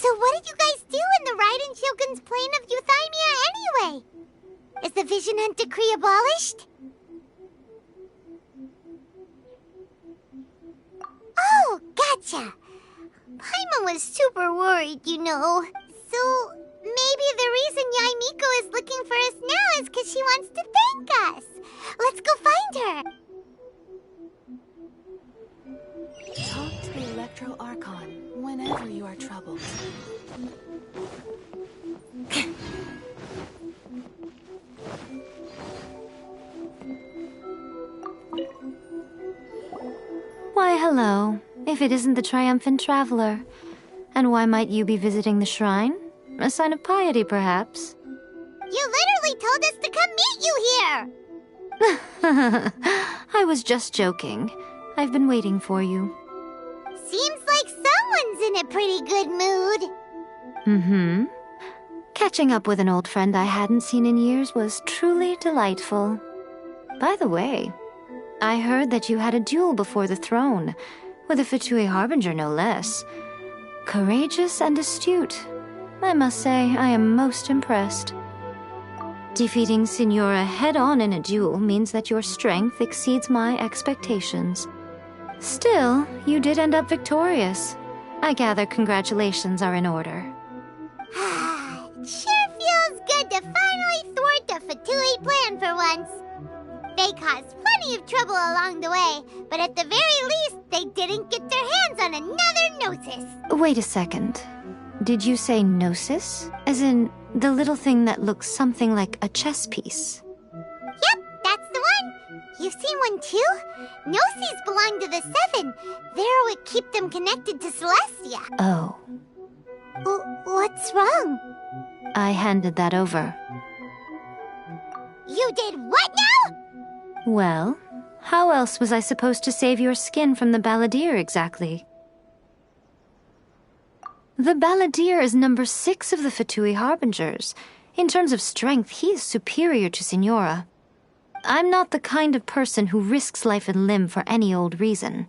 So what did you guys do in the Raiden Shogun's plane of Euthymia anyway? Is the Vision Hunt Decree abolished? Oh, gotcha. Paimon was super worried, you know. So maybe the reason Yaimiko is looking for us now is because she wants to thank us. Let's go find her. Talk to the Electro Archon whenever you are troubled. Why, hello. If it isn't the triumphant traveler. And why might you be visiting the shrine? A sign of piety, perhaps? You literally told us to come meet you here! I was just joking. I've been waiting for you. Seems like someone's in a pretty good mood. Mm-hmm. Catching up with an old friend I hadn't seen in years was truly delightful. By the way, I heard that you had a duel before the throne, with a Fatui Harbinger no less. Courageous and astute. I must say, I am most impressed. Defeating Signora head-on in a duel means that your strength exceeds my expectations. Still, you did end up victorious. I gather congratulations are in order. Sure feels good to finally thwart the Fatui plan for once. They caused plenty of trouble along the way, but at the very least, they didn't get their hands on another Gnosis. Wait a second. Did you say Gnosis? As in, the little thing that looks something like a chess piece? Yep, that's the one. You've seen one too? Gnosis belong to the Seven. They're what keep them connected to Celestia. Oh. What's wrong? I handed that over. You did what now? Well, how else was I supposed to save your skin from the Balladeer exactly? The Balladeer is number 6 of the Fatui Harbingers. In terms of strength, he is superior to Signora. I'm not the kind of person who risks life and limb for any old reason.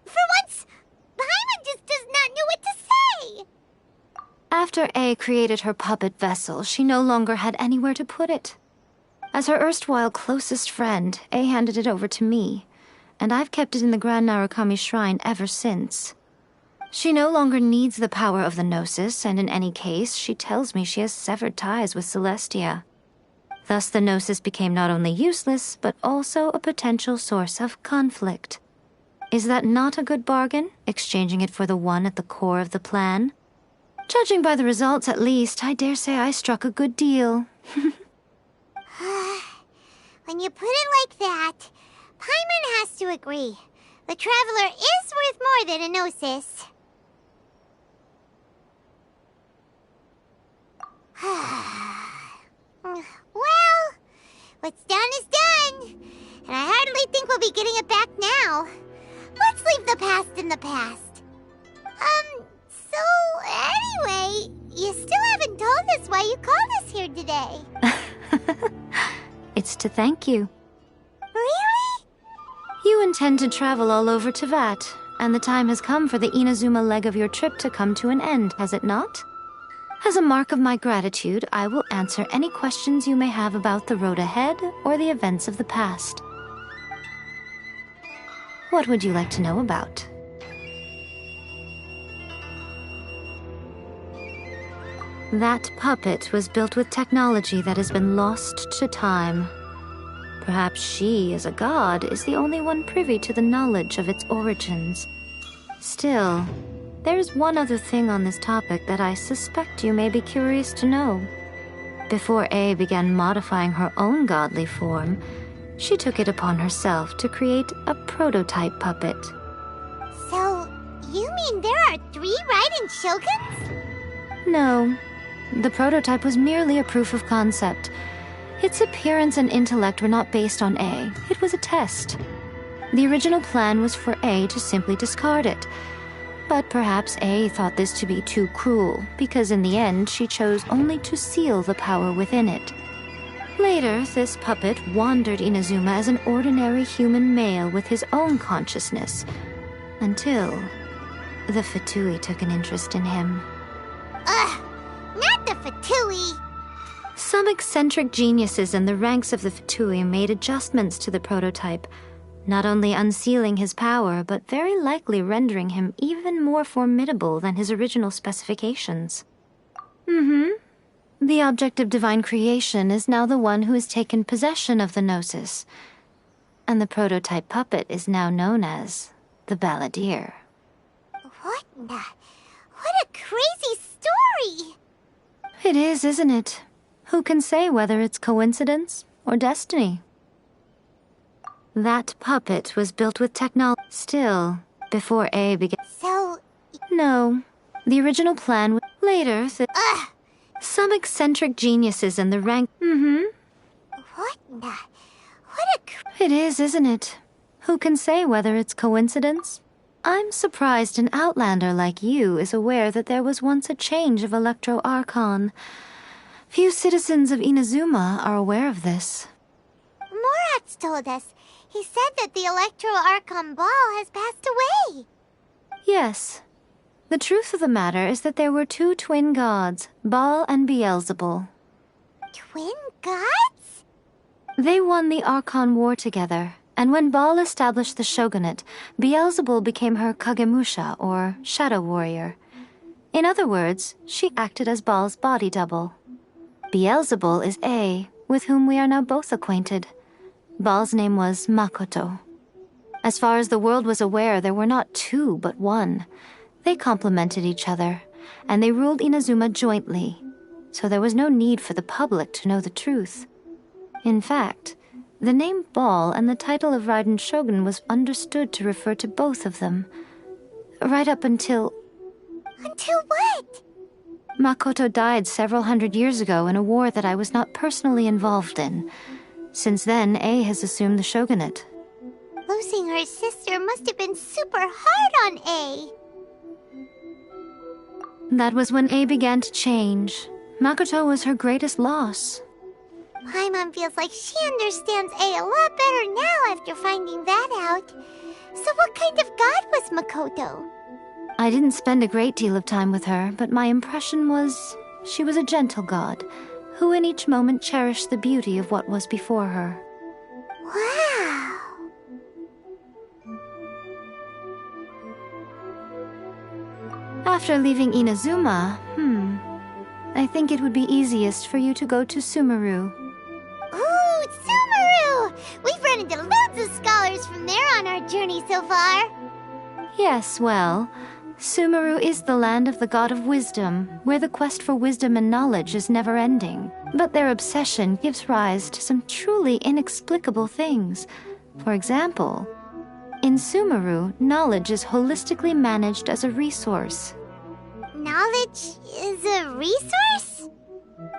For once, Paimon just does not know what to say. After A created her puppet vessel, she no longer had anywhere to put it. As her erstwhile closest friend, A handed it over to me, and I've kept it in the Grand Narukami Shrine ever since. She no longer needs the power of the Gnosis, and in any case, she tells me she has severed ties with Celestia. Thus the Gnosis became not only useless, but also a potential source of conflict. Is that not a good bargain, exchanging it for the one at the core of the plan? Judging by the results, at least, I dare say I struck a good deal. When you put it like that, Paimon has to agree. The Traveler is worth more than a Gnosis. Well, what's done is done. And I hardly think we'll be getting it back now. Let's leave the past in the past. So anyway, you still haven't told us why you called us here today. It's to thank you. Really? You intend to travel all over Teyvat, and the time has come for the Inazuma leg of your trip to come to an end, has it not? As a mark of my gratitude, I will answer any questions you may have about the road ahead or the events of the past. What would you like to know about? That puppet was built with technology that has been lost to time. Perhaps she, as a god, is the only one privy to the knowledge of its origins. Still, there's one other thing on this topic that I suspect you may be curious to know. Before A began modifying her own godly form, she took it upon herself to create a prototype puppet. So, you mean there are 3 Raiden Shoguns? No. The prototype was merely a proof of concept. Its appearance and intellect were not based on A. It was a test. The original plan was for A to simply discard it. But perhaps A thought this to be too cruel, because in the end she chose only to seal the power within it. Later, this puppet wandered Inazuma as an ordinary human male with his own consciousness, Until the Fatui took an interest in him. Ugh! Not the Fatui! Some eccentric geniuses in the ranks of the Fatui made adjustments to the prototype, not only unsealing his power, but very likely rendering him even more formidable than his original specifications. The object of divine creation is now the one who has taken possession of the Gnosis, and the prototype puppet is now known as the Balladeer. What a crazy story! It is, isn't it? Who can say whether it's coincidence or destiny? That puppet was built with technology. Still, before A began. So... No. The original plan was later. Some eccentric geniuses in the rank. What a... It is, isn't it? Who can say whether it's coincidence? I'm surprised an outlander like you is aware that there was once a change of Electro Archon. Few citizens of Inazuma are aware of this. Morat's told us. He said that the Electro Archon Ball has passed away. Yes. The truth of the matter is that there were two twin gods, Baal and Beelzebul. Twin gods? They won the Archon War together, and when Baal established the shogunate, Beelzebul became her Kagemusha, or shadow warrior. In other words, she acted as Baal's body double. Beelzebul is A, with whom we are now both acquainted. Baal's name was Makoto. As far as the world was aware, there were not two, but one. They complemented each other, and they ruled Inazuma jointly, so there was no need for the public to know the truth. In fact, the name Baal and the title of Raiden Shogun was understood to refer to both of them. Right up until... Until what? Makoto died several hundred years ago in a war that I was not personally involved in. Since then, A has assumed the shogunate. Losing her sister must have been super hard on A. That was when A began to change. Makoto was her greatest loss. My mom feels like she understands A a lot better now after finding that out. So what kind of god was Makoto? I didn't spend a great deal of time with her, but my impression was she was a gentle god, who in each moment cherished the beauty of what was before her. Wow! After leaving Inazuma, I think it would be easiest for you to go to Sumeru. Ooh, Sumeru! We've run into loads of scholars from there on our journey so far. Yes, well, Sumeru is the land of the god of wisdom, where the quest for wisdom and knowledge is never-ending. But their obsession gives rise to some truly inexplicable things. For example, in Sumeru, knowledge is holistically managed as a resource. Knowledge is a resource?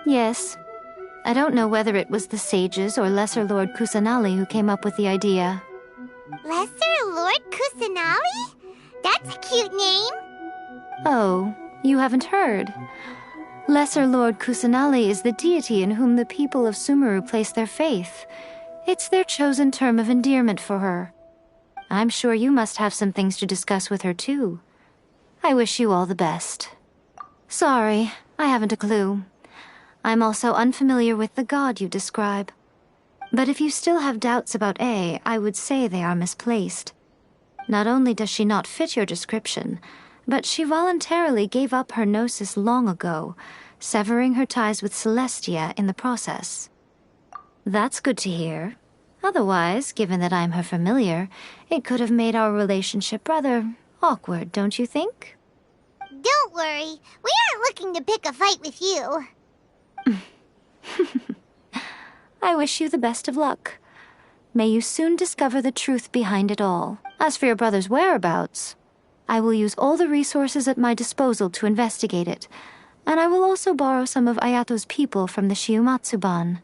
Yes. I don't know whether it was the sages or Lesser Lord Kusanali who came up with the idea. Lesser Lord Kusanali? That's a cute name. Oh, you haven't heard. Lesser Lord Kusanali is the deity in whom the people of Sumeru place their faith. It's their chosen term of endearment for her. I'm sure you must have some things to discuss with her too. I wish you all the best. Sorry, I haven't a clue. I'm also unfamiliar with the god you describe. But if you still have doubts about A, I would say they are misplaced. Not only does she not fit your description, but she voluntarily gave up her gnosis long ago, severing her ties with Celestia in the process. That's good to hear. Otherwise, given that I'm her familiar, it could have made our relationship rather awkward, don't you think? Don't worry, we aren't looking to pick a fight with you. I wish you the best of luck. May you soon discover the truth behind it all. As for your brother's whereabouts, I will use all the resources at my disposal to investigate it, and I will also borrow some of Ayato's people from the Shiumatsu-ban.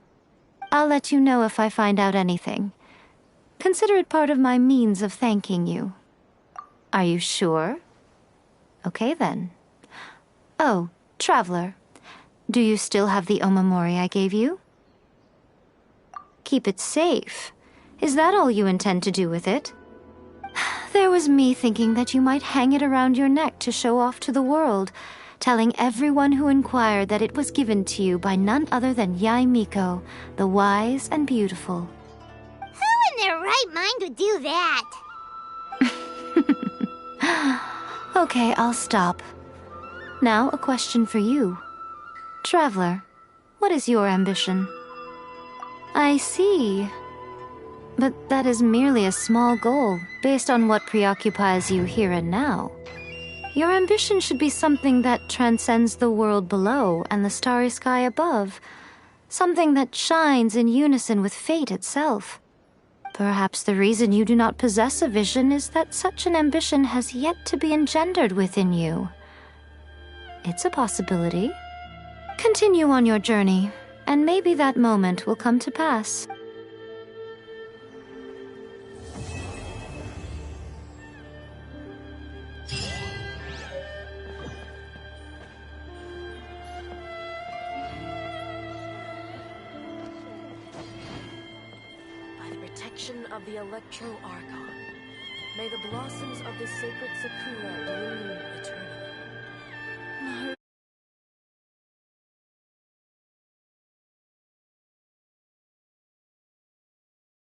I'll let you know if I find out anything. Consider it part of my means of thanking you. Are you sure? Okay then. Oh, Traveler, do you still have the omamori I gave you? Keep it safe. Is that all you intend to do with it? There was me thinking that you might hang it around your neck to show off to the world, telling everyone who inquired that it was given to you by none other than Yae Miko, the wise and beautiful. Who in their right mind would do that? Okay, I'll stop. Now, a question for you. Traveler, what is your ambition? I see. But that is merely a small goal, based on what preoccupies you here and now. Your ambition should be something that transcends the world below and the starry sky above. Something that shines in unison with fate itself. Perhaps the reason you do not possess a vision is that such an ambition has yet to be engendered within you. It's a possibility. Continue on your journey, and maybe that moment will come to pass. Of the Electro Archon, may the blossoms of the sacred Sakura bloom eternally.